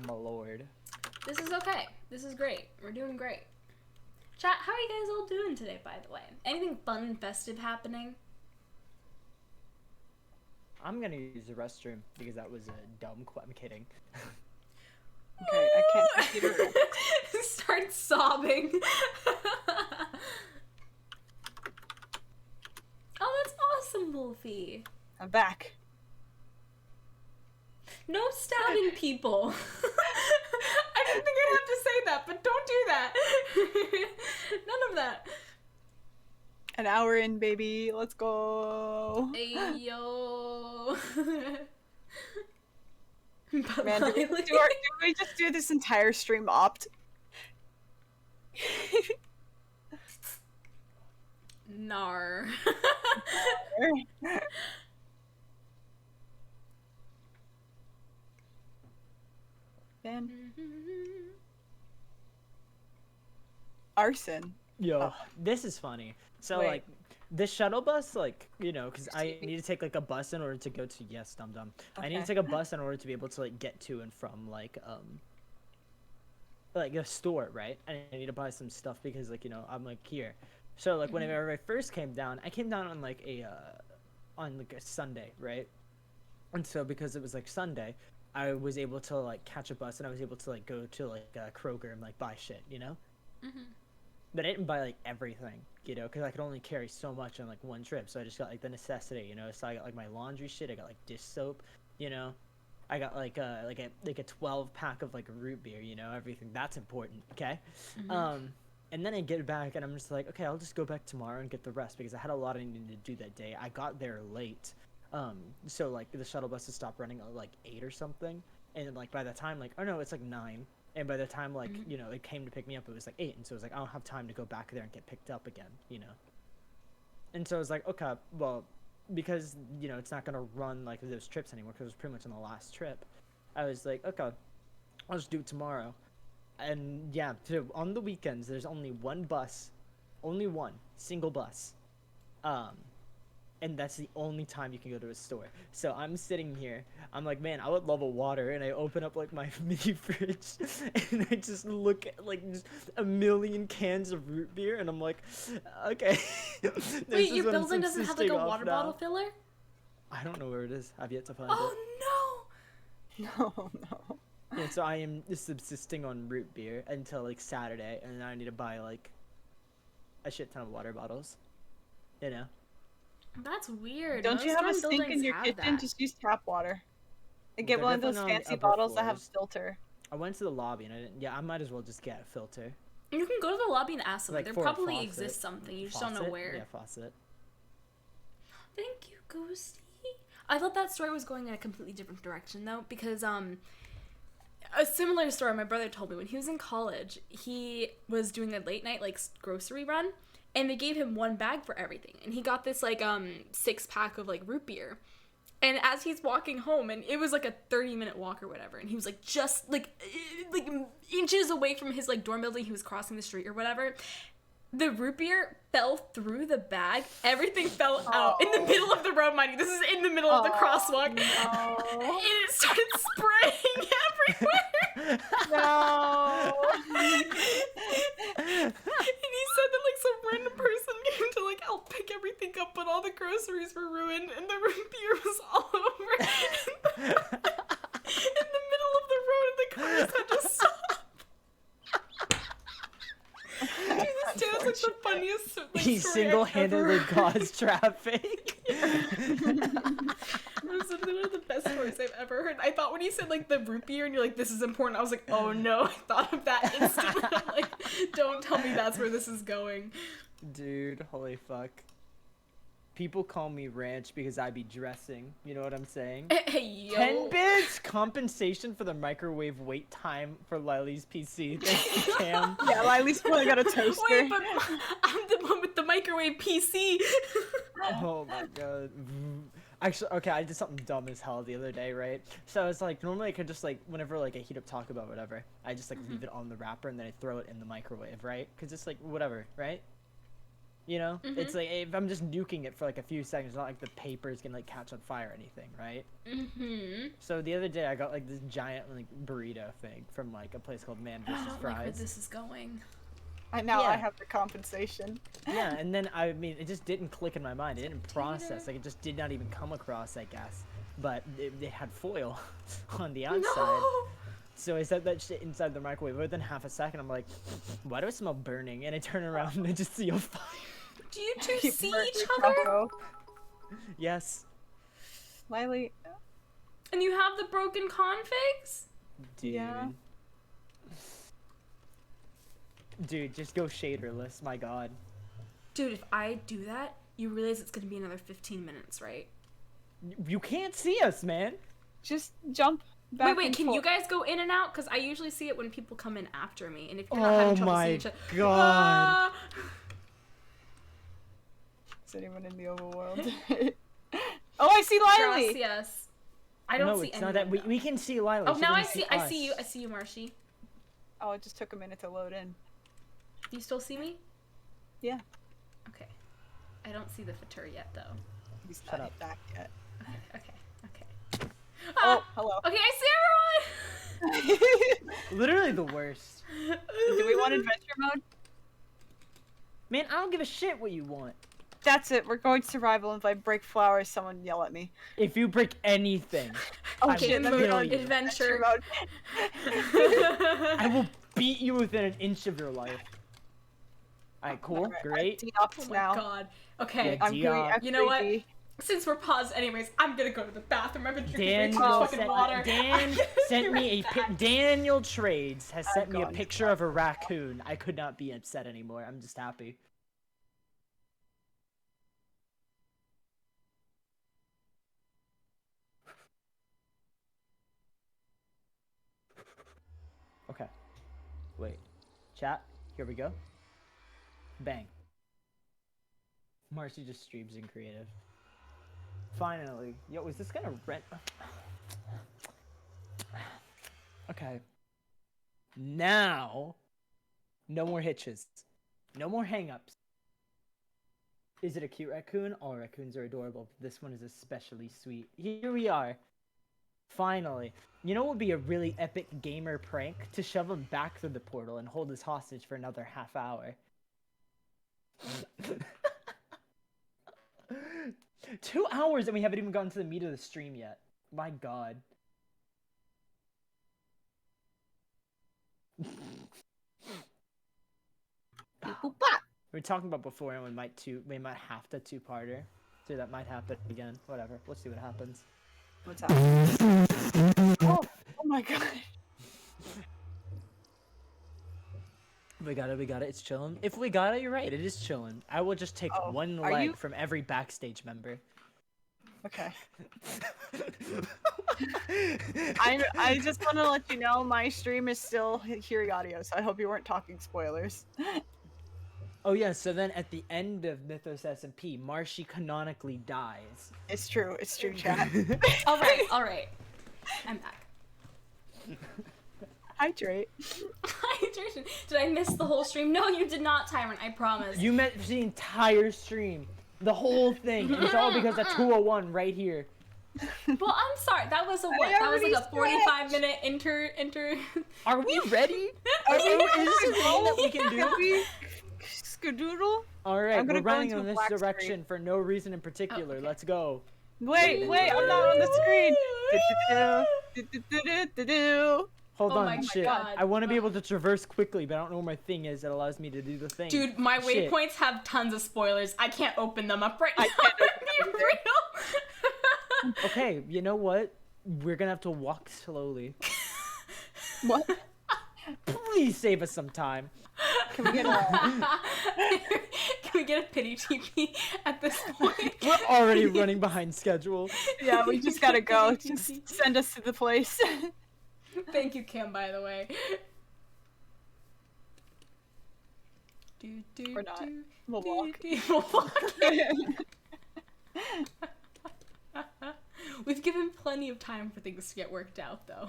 [SPEAKER 3] my lord.
[SPEAKER 1] This is okay. This is great. We're doing great. Chat, how are you guys all doing today, by the way? Anything fun and festive happening?
[SPEAKER 3] I'm gonna use the restroom because that was a dumb I'm kidding.
[SPEAKER 2] Okay, I can't TP to Rex.
[SPEAKER 1] Start sobbing. Oh, that's awesome, Wolfie.
[SPEAKER 2] I'm back.
[SPEAKER 1] No stabbing people. I didn't think I'd have to say that, but don't do that. None of that.
[SPEAKER 2] An hour in, baby. Let's go.
[SPEAKER 1] Hey, yo.
[SPEAKER 2] Man, do we just do this entire stream opt?
[SPEAKER 1] Nar.
[SPEAKER 2] Man. Arson.
[SPEAKER 3] Yo, this is funny. So
[SPEAKER 2] Wait.
[SPEAKER 3] like, the shuttle bus, like, you know, because I
[SPEAKER 2] Excuse me?
[SPEAKER 3] need to take like a bus in order to go to dum dum. I need to
[SPEAKER 2] Okay.
[SPEAKER 3] take a bus in order to be able to like get to and from like a store, right? And I need to buy some stuff because like, you know, I'm like here. So like whenever I first came down, I came down on like a Sunday, right? And so because it was like Sunday, I was able to like catch a bus and I was able to like go to like Kroger and like buy shit, you know? But I didn't buy like everything, you know, because I could only carry so much on like one trip. So I just got like the necessity, you know. So I got like my laundry shit. I got like dish soap, you know. I got like a 12-pack of like root beer, you know, everything. That's important, okay? And then I get back and I'm just like, okay, I'll just go back tomorrow and get the rest because I had a lot I needed to do that day. I got there late, so like the shuttle buses stopped running at like 8 or something, and then, like by the time like, oh no, it's like 9. And by the time, like, you know, it came to pick me up, it was like 8. And so it was like, I don't have time to go back there and get picked up again, you know? And so I was like, okay, well, because, you know, it's not going to run, like, those trips anymore, because it was pretty much on the last trip. I was like, okay, I'll just do it tomorrow. And, yeah, so on the weekends, there's only one bus. Only one. Single bus. And that's the only time you can go to a store. So I'm sitting here. I'm like, man, I would love a water. And I open up, like, my mini fridge. And I just look at, like, just a million cans of root beer. And I'm like, okay. This
[SPEAKER 1] Wait,
[SPEAKER 3] is
[SPEAKER 1] your
[SPEAKER 3] what I'm
[SPEAKER 1] building doesn't have like a
[SPEAKER 3] subsisting off
[SPEAKER 1] water
[SPEAKER 3] now.
[SPEAKER 1] bottle filler?
[SPEAKER 3] I don't know where it is. I've yet to find it.
[SPEAKER 1] Oh
[SPEAKER 2] No.
[SPEAKER 3] Yeah, so I am subsisting on root beer until, like, Saturday. And then I need to buy, like, a shit ton of water bottles. You know?
[SPEAKER 1] That's weird.
[SPEAKER 2] Don't you
[SPEAKER 1] Most
[SPEAKER 2] have a
[SPEAKER 1] dorm
[SPEAKER 2] sink in
[SPEAKER 1] buildings
[SPEAKER 2] your
[SPEAKER 1] have
[SPEAKER 2] kitchen?
[SPEAKER 1] that.
[SPEAKER 2] Just use tap water. And
[SPEAKER 3] They're
[SPEAKER 2] get one of those
[SPEAKER 3] definitely on the
[SPEAKER 2] fancy
[SPEAKER 3] upper
[SPEAKER 2] bottles that have
[SPEAKER 3] floors.
[SPEAKER 2] filter.
[SPEAKER 3] I went to the lobby and I didn't. Yeah, I might as well just get a filter.
[SPEAKER 1] You can go to the lobby and ask them.
[SPEAKER 3] Like
[SPEAKER 1] There
[SPEAKER 3] for a
[SPEAKER 1] probably
[SPEAKER 3] faucet.
[SPEAKER 1] exists something. You just don't know
[SPEAKER 3] Faucet?
[SPEAKER 1] where.
[SPEAKER 3] Yeah, faucet.
[SPEAKER 1] Thank you, Ghosty. I thought that story was going in a completely different direction though, because a similar story my brother told me when he was in college. He was doing a late night like grocery run, and they gave him one bag for everything, and he got this like 6-pack of like root beer. And as he's walking home, and it was like a 30-minute walk or whatever, and he was like just like inches away from his like dorm building. He was crossing the street or whatever. The root beer fell through the bag. Everything fell out in the middle of the road, mind you. This is in the middle of the crosswalk.
[SPEAKER 2] No.
[SPEAKER 1] And it started spraying everywhere.
[SPEAKER 2] No.
[SPEAKER 1] And he said that like some random person came to like help pick everything up, but all the groceries were ruined and the root beer was all over. In the middle of the road, and the cars had to stop. Dude, this tale's like the funniest like,
[SPEAKER 3] He
[SPEAKER 1] story
[SPEAKER 3] single-handedly
[SPEAKER 1] I've ever
[SPEAKER 3] caused traffic.
[SPEAKER 1] It was one of the best stories I've ever heard. I thought when he said like the root beer and you're like, this is important, I was like, oh no, I thought of that instantly. I'm like, don't tell me that's where this is going.
[SPEAKER 3] Dude, holy fuck. People call me ranch because I be dressing. You know what I'm saying?
[SPEAKER 1] Hey, yo.
[SPEAKER 3] 10 bits compensation for the microwave wait time for Lilee's PC. Thank you, Cam.
[SPEAKER 2] Yeah, well, at least I got a toaster.
[SPEAKER 1] Wait, but I'm the one with the microwave PC.
[SPEAKER 3] Oh my god. Actually, okay, I did something dumb as hell the other day, right? So it's like, normally I could just like, whenever like I heat up Taco Bell or whatever, I just like leave it on the wrapper and then I throw it in the microwave, right? Because it's like, whatever, right? You know? It's like, if I'm just nuking it for like a few seconds, it's not like the paper's gonna like catch on fire or anything, right? So the other day I got like this giant like burrito thing from like a place called Man
[SPEAKER 1] I
[SPEAKER 3] vs.
[SPEAKER 1] don't
[SPEAKER 3] Fries.
[SPEAKER 1] like where this is going.
[SPEAKER 2] I
[SPEAKER 3] Yeah.
[SPEAKER 2] have the compensation.
[SPEAKER 3] Yeah, and then I mean, it just didn't click in my mind. It didn't process. Like, it just did not even come across, I guess. But it had foil on the outside.
[SPEAKER 1] No!
[SPEAKER 3] So I set that shit inside the microwave. Within half a second, I'm like, why do I smell burning? And I turn around and I just see a fire.
[SPEAKER 1] Do you two
[SPEAKER 2] Keep
[SPEAKER 1] see
[SPEAKER 2] burning
[SPEAKER 1] each other?
[SPEAKER 2] taco.
[SPEAKER 3] Yes.
[SPEAKER 2] Lilee.
[SPEAKER 1] And you have the broken configs?
[SPEAKER 3] Dude.
[SPEAKER 2] Yeah.
[SPEAKER 3] Dude, just go shaderless, my god.
[SPEAKER 1] Dude, if I do that, you realize it's gonna be another 15 minutes, right?
[SPEAKER 3] You can't see us, man.
[SPEAKER 2] Just jump back
[SPEAKER 1] Wait,
[SPEAKER 2] and
[SPEAKER 1] can you
[SPEAKER 2] forth.
[SPEAKER 1] guys go in and out? Because I usually see it when people come in after me, and if you're not
[SPEAKER 3] Oh
[SPEAKER 1] having trouble
[SPEAKER 3] my
[SPEAKER 1] seeing each other...
[SPEAKER 3] god.
[SPEAKER 1] Ah!
[SPEAKER 2] Is anyone in the overworld? Oh, I see Lilee!
[SPEAKER 1] Gracias. I don't
[SPEAKER 3] No,
[SPEAKER 1] see
[SPEAKER 3] it's
[SPEAKER 1] anyone.
[SPEAKER 3] not that.
[SPEAKER 1] though.
[SPEAKER 3] We can see Lilee.
[SPEAKER 1] Oh,
[SPEAKER 3] she
[SPEAKER 1] now I
[SPEAKER 3] doesn't
[SPEAKER 1] see. I
[SPEAKER 3] us.
[SPEAKER 1] see you. I see you, Marshy.
[SPEAKER 2] Oh, it just took a minute to load in.
[SPEAKER 1] Do you still see me?
[SPEAKER 2] Yeah.
[SPEAKER 1] Okay. I don't see the Fatur yet, though.
[SPEAKER 2] He's
[SPEAKER 3] Shut
[SPEAKER 2] not
[SPEAKER 3] up.
[SPEAKER 2] back yet.
[SPEAKER 1] Okay.
[SPEAKER 2] Oh, hello.
[SPEAKER 1] Okay, I see everyone!
[SPEAKER 3] Literally the worst.
[SPEAKER 2] Do we want adventure mode?
[SPEAKER 3] Man, I don't give a shit what you want.
[SPEAKER 2] That's it. We're going survival. If I break flowers, someone yell at me.
[SPEAKER 3] If you break anything,
[SPEAKER 2] Oh
[SPEAKER 3] I
[SPEAKER 1] Okay,
[SPEAKER 3] will
[SPEAKER 2] shit,
[SPEAKER 3] kill
[SPEAKER 1] mode,
[SPEAKER 3] you.
[SPEAKER 1] adventure.
[SPEAKER 2] mode.
[SPEAKER 3] I will beat you within an inch of your life. Alright, cool,
[SPEAKER 2] Alright,
[SPEAKER 3] great.
[SPEAKER 2] I'm de-ops
[SPEAKER 1] Oh my
[SPEAKER 2] now.
[SPEAKER 1] god. Okay,
[SPEAKER 3] Yeah,
[SPEAKER 2] I'm
[SPEAKER 3] de-op.
[SPEAKER 2] doing
[SPEAKER 1] You know what?
[SPEAKER 2] F3D.
[SPEAKER 1] since we're paused anyways, I'm gonna go to the bathroom. I've been drinking way
[SPEAKER 3] Dan,
[SPEAKER 1] too much fucking
[SPEAKER 3] sent,
[SPEAKER 1] water.
[SPEAKER 3] Dan sent me a
[SPEAKER 1] back.
[SPEAKER 3] Daniel Trades has sent
[SPEAKER 2] I've
[SPEAKER 3] me a
[SPEAKER 2] gone
[SPEAKER 3] picture of a raccoon. I could not be upset anymore. I'm just happy. Okay. Wait. Chat. Here we go. Bang. Marcy just streams in creative. Finally. Yo, is this gonna rent? Okay. Now, no more hitches. No more hang-ups. Is it a cute raccoon? All raccoons are adorable. This one is especially sweet. Here we are. Finally. You know what would be a really epic gamer prank? To shove him back through the portal and hold his hostage for another half hour. 2 hours and we haven't even gotten to the meat of the stream yet. My god. We were talking about before and we might have to two-parter. So that might happen again. Whatever. Let's see what happens.
[SPEAKER 2] What's happening? Oh my god.
[SPEAKER 3] We got it. We got it. It's chilling. If we got it, you're right. It is chilling. I will just take
[SPEAKER 2] Oh,
[SPEAKER 3] one
[SPEAKER 2] are
[SPEAKER 3] leg
[SPEAKER 2] you-
[SPEAKER 3] from every backstage member.
[SPEAKER 2] Okay. I just want to let you know my stream is still hearing audio, so I hope you weren't talking spoilers.
[SPEAKER 3] Oh yeah. So then at the end of Mythos SMP, Marshy canonically dies.
[SPEAKER 2] It's true, chat.
[SPEAKER 1] All right. I'm back.
[SPEAKER 2] Hydrate.
[SPEAKER 1] Hydration. Did I miss the whole stream? No, you did not, Tyrant. I promise.
[SPEAKER 3] You meant the entire stream, the whole thing, and it's all because of 201 right here.
[SPEAKER 1] Well, I'm sorry. That was a what? That was like a 45-minute inter.
[SPEAKER 3] Are we ready? Is this a thing that we can do?
[SPEAKER 2] Skadoodle?
[SPEAKER 3] All right,
[SPEAKER 2] I'm gonna
[SPEAKER 3] we're
[SPEAKER 2] go
[SPEAKER 3] running
[SPEAKER 2] into
[SPEAKER 3] in
[SPEAKER 2] a
[SPEAKER 3] this
[SPEAKER 2] black
[SPEAKER 3] direction
[SPEAKER 2] screen.
[SPEAKER 3] for no reason in particular.
[SPEAKER 1] okay.
[SPEAKER 3] Let's go.
[SPEAKER 2] Wait, I'm not on the screen. Do-do-do.
[SPEAKER 3] Hold
[SPEAKER 1] Oh
[SPEAKER 3] on,
[SPEAKER 1] my
[SPEAKER 3] shit.
[SPEAKER 1] God.
[SPEAKER 3] I want to be able to traverse quickly, but I don't know where my thing is that allows me to do the thing.
[SPEAKER 1] Dude, my
[SPEAKER 3] Shit.
[SPEAKER 1] waypoints have tons of spoilers. I can't open them up right now.
[SPEAKER 2] I can't open
[SPEAKER 1] Are
[SPEAKER 2] them
[SPEAKER 1] you real?
[SPEAKER 3] Okay, you know what? We're gonna have to walk slowly.
[SPEAKER 2] What?
[SPEAKER 3] Please save us some time.
[SPEAKER 2] Can we get a...
[SPEAKER 1] Can we get a pity TP at this point?
[SPEAKER 3] We're already running behind schedule.
[SPEAKER 2] Yeah, we just gotta go. Just send us to the place.
[SPEAKER 1] Thank you, Kim, by the way.
[SPEAKER 2] Or not. We'll walk.
[SPEAKER 1] We'll walk. We've given plenty of time for things to get worked out, though.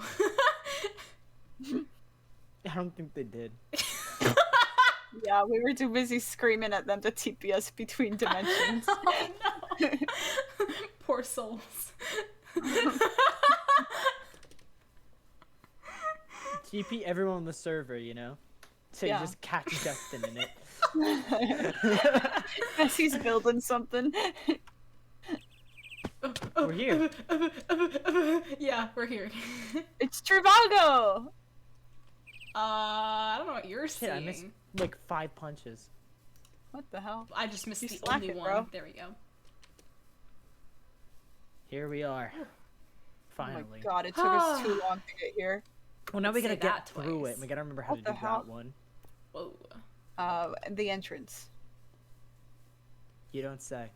[SPEAKER 3] I don't think they did.
[SPEAKER 2] Yeah, we were too busy screaming at them to TP us between dimensions.
[SPEAKER 1] Oh no! Poor souls.
[SPEAKER 3] TP everyone on the server, you know? So
[SPEAKER 2] Yeah.
[SPEAKER 3] you just catch Justin in it.
[SPEAKER 2] As he's building something.
[SPEAKER 3] We're here.
[SPEAKER 1] Yeah, we're here.
[SPEAKER 2] It's Trivago!
[SPEAKER 1] I don't know what you're
[SPEAKER 3] Shit,
[SPEAKER 1] seeing.
[SPEAKER 3] I missed like 5 punches.
[SPEAKER 2] What the hell?
[SPEAKER 1] I just missed
[SPEAKER 2] You
[SPEAKER 1] the
[SPEAKER 2] slack
[SPEAKER 1] only
[SPEAKER 2] it,
[SPEAKER 1] one.
[SPEAKER 2] bro.
[SPEAKER 1] There we go.
[SPEAKER 3] Here we are.
[SPEAKER 2] Oh
[SPEAKER 3] Finally.
[SPEAKER 2] my god, it took us too long to get here.
[SPEAKER 3] Well, now we
[SPEAKER 1] Say
[SPEAKER 3] gotta
[SPEAKER 1] that
[SPEAKER 3] get through
[SPEAKER 1] twice.
[SPEAKER 3] it. We gotta remember how
[SPEAKER 2] What
[SPEAKER 3] to
[SPEAKER 2] the
[SPEAKER 3] do
[SPEAKER 2] hell?
[SPEAKER 3] that one.
[SPEAKER 1] Whoa.
[SPEAKER 2] The entrance.
[SPEAKER 3] You don't say.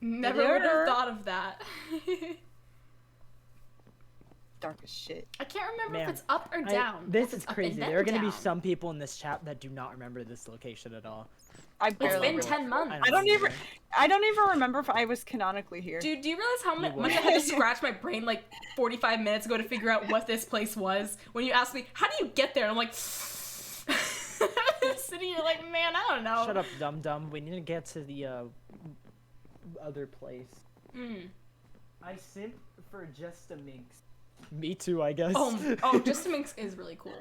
[SPEAKER 1] Never would have
[SPEAKER 2] There.
[SPEAKER 1] thought of that.
[SPEAKER 2] Dark as shit.
[SPEAKER 1] I can't remember
[SPEAKER 3] Man,
[SPEAKER 1] if it's up or down.
[SPEAKER 3] This
[SPEAKER 1] If
[SPEAKER 3] is
[SPEAKER 1] it's up
[SPEAKER 3] crazy.
[SPEAKER 1] and then
[SPEAKER 3] There are gonna be
[SPEAKER 1] down.
[SPEAKER 3] some people in this chat that do not remember this location at all.
[SPEAKER 2] I
[SPEAKER 1] It's
[SPEAKER 2] barely
[SPEAKER 1] been
[SPEAKER 2] remember.
[SPEAKER 1] 10 months.
[SPEAKER 2] I don't
[SPEAKER 3] either.
[SPEAKER 2] even remember if I was canonically here.
[SPEAKER 1] Dude, do you realize how
[SPEAKER 3] You
[SPEAKER 1] much I had to scratch my brain like 45 minutes ago to figure out what this place was? When you asked me, how do you get there? I'm like, sitting here like, man, I don't know.
[SPEAKER 3] Shut up, dum dum. We need to get to the other place. I simp for just a minx. Me too, I guess.
[SPEAKER 1] Oh, Just a Minx is really cool.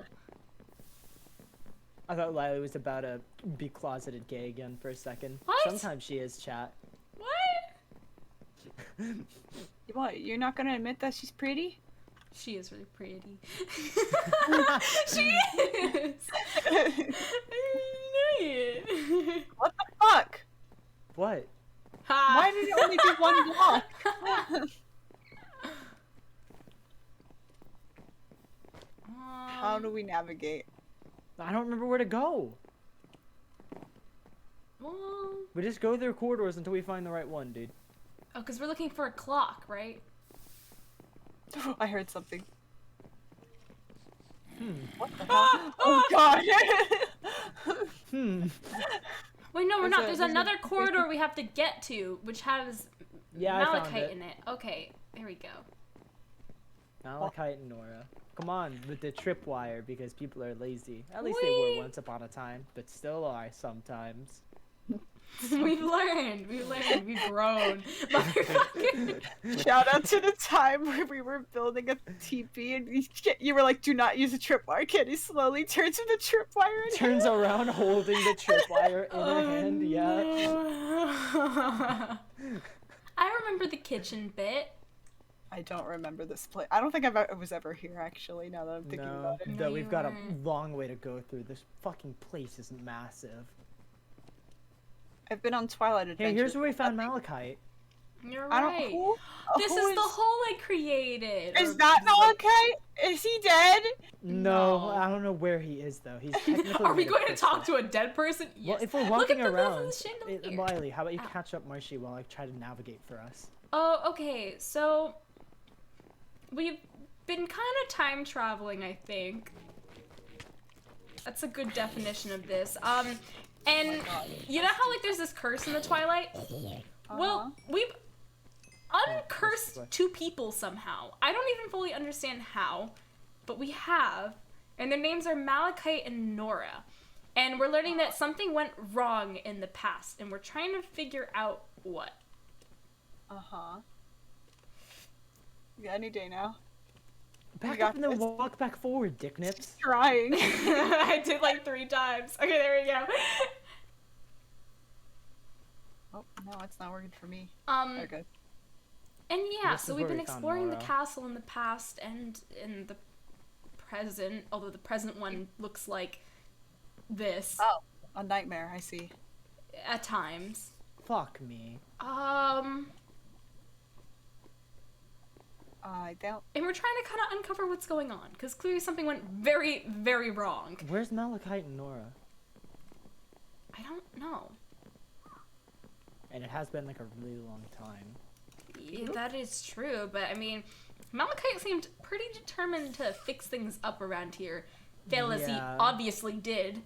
[SPEAKER 3] I thought Lilee was about to be closeted gay again for a second.
[SPEAKER 1] What?
[SPEAKER 3] Sometimes she is, chat.
[SPEAKER 1] What?
[SPEAKER 2] What? You're not gonna admit that she's pretty?
[SPEAKER 1] She is really pretty. She is. I knew it.
[SPEAKER 2] What the fuck?
[SPEAKER 3] What?
[SPEAKER 1] Ha.
[SPEAKER 2] Why did it only do one block? How do we navigate?
[SPEAKER 3] I don't remember where to go.
[SPEAKER 1] Well,
[SPEAKER 3] We just go through corridors until we find the right one, dude.
[SPEAKER 1] oh, because we're looking for a clock, right?
[SPEAKER 2] I heard something. What the
[SPEAKER 1] Ah!
[SPEAKER 2] hell? Oh god!
[SPEAKER 1] Wait, no, we're
[SPEAKER 2] There's
[SPEAKER 1] not.
[SPEAKER 2] a-
[SPEAKER 1] There's
[SPEAKER 2] there's a-
[SPEAKER 1] another corridor we have to get to, which has
[SPEAKER 3] Yeah, I found
[SPEAKER 1] malachite
[SPEAKER 3] it.
[SPEAKER 1] in it. Okay, there we go.
[SPEAKER 3] Malachite and Nora. Come on, with the tripwire because people are lazy. At least they were
[SPEAKER 1] Whee!
[SPEAKER 3] once upon a time, but still are sometimes.
[SPEAKER 1] We've learned, we've grown. Motherfucker.
[SPEAKER 2] Shout out to the time where we were building a TP and you were like, do not use a tripwire. Kenny slowly turns to the tripwire and
[SPEAKER 3] Turns around holding the tripwire in
[SPEAKER 1] Oh,
[SPEAKER 3] her hand, yeah.
[SPEAKER 1] no. I remember the kitchen bit.
[SPEAKER 2] I don't remember this place. I don't think I was ever here actually, now that I'm thinking
[SPEAKER 3] No,
[SPEAKER 2] about it.
[SPEAKER 1] No,
[SPEAKER 3] we've
[SPEAKER 1] you
[SPEAKER 3] got a
[SPEAKER 1] weren't.
[SPEAKER 3] long way to go through. This fucking place is massive.
[SPEAKER 2] I've been on Twilight
[SPEAKER 3] Hey,
[SPEAKER 2] Adventures.
[SPEAKER 3] here's where we found Malachite.
[SPEAKER 1] You're
[SPEAKER 2] I don't.
[SPEAKER 1] right.
[SPEAKER 2] Who?
[SPEAKER 1] This
[SPEAKER 2] who
[SPEAKER 1] is the hole I created.
[SPEAKER 2] Is
[SPEAKER 1] or
[SPEAKER 2] that
[SPEAKER 1] like-
[SPEAKER 2] Malachite? Is he dead?
[SPEAKER 3] No,
[SPEAKER 1] No.
[SPEAKER 3] I don't know where he is though. He's technically
[SPEAKER 1] Are we
[SPEAKER 3] made of
[SPEAKER 1] going to talk
[SPEAKER 3] crystal.
[SPEAKER 1] to a dead person? Yes.
[SPEAKER 3] Well, if we're
[SPEAKER 1] Look
[SPEAKER 3] walking
[SPEAKER 1] at the
[SPEAKER 3] around,
[SPEAKER 1] this chandelier.
[SPEAKER 3] Lilee, how about you
[SPEAKER 1] Ow.
[SPEAKER 3] catch up Marshy while I try to navigate for us?
[SPEAKER 1] Oh, okay. So we've been kind of time traveling, I think. That's a good definition of this. And you know how like there's this curse in the Twilight? Well, we've uncursed
[SPEAKER 3] way.
[SPEAKER 1] 2 people somehow. I don't even fully understand how, but we have. And their names are Malachite and Nora. And we're learning that something went wrong in the past, and we're trying to figure out what.
[SPEAKER 2] Yeah, any day now.
[SPEAKER 3] Back
[SPEAKER 2] got
[SPEAKER 3] up and then
[SPEAKER 2] this.
[SPEAKER 3] walk back forward, dick nips.
[SPEAKER 2] Trying.
[SPEAKER 1] I did like 3 times. Okay, there we go.
[SPEAKER 2] Oh no, it's not working for me. Okay.
[SPEAKER 1] And yeah,
[SPEAKER 3] This
[SPEAKER 1] so
[SPEAKER 3] is
[SPEAKER 1] we've
[SPEAKER 3] where
[SPEAKER 1] been
[SPEAKER 3] we found
[SPEAKER 1] exploring the
[SPEAKER 3] Nora.
[SPEAKER 1] castle in the past and in the present, although the present one looks like this
[SPEAKER 2] Oh, a nightmare. I see.
[SPEAKER 1] at times.
[SPEAKER 3] Fuck me.
[SPEAKER 2] I don't.
[SPEAKER 1] And we're trying to kind of uncover what's going on, because clearly something went very, very wrong.
[SPEAKER 3] Where's Malachite and Nora?
[SPEAKER 1] I don't know.
[SPEAKER 3] And it has been like a really long time.
[SPEAKER 1] Yeah, that is true, but I mean, Malachite seemed pretty determined to fix things up around here. Fail as he
[SPEAKER 3] Yeah.
[SPEAKER 1] obviously did.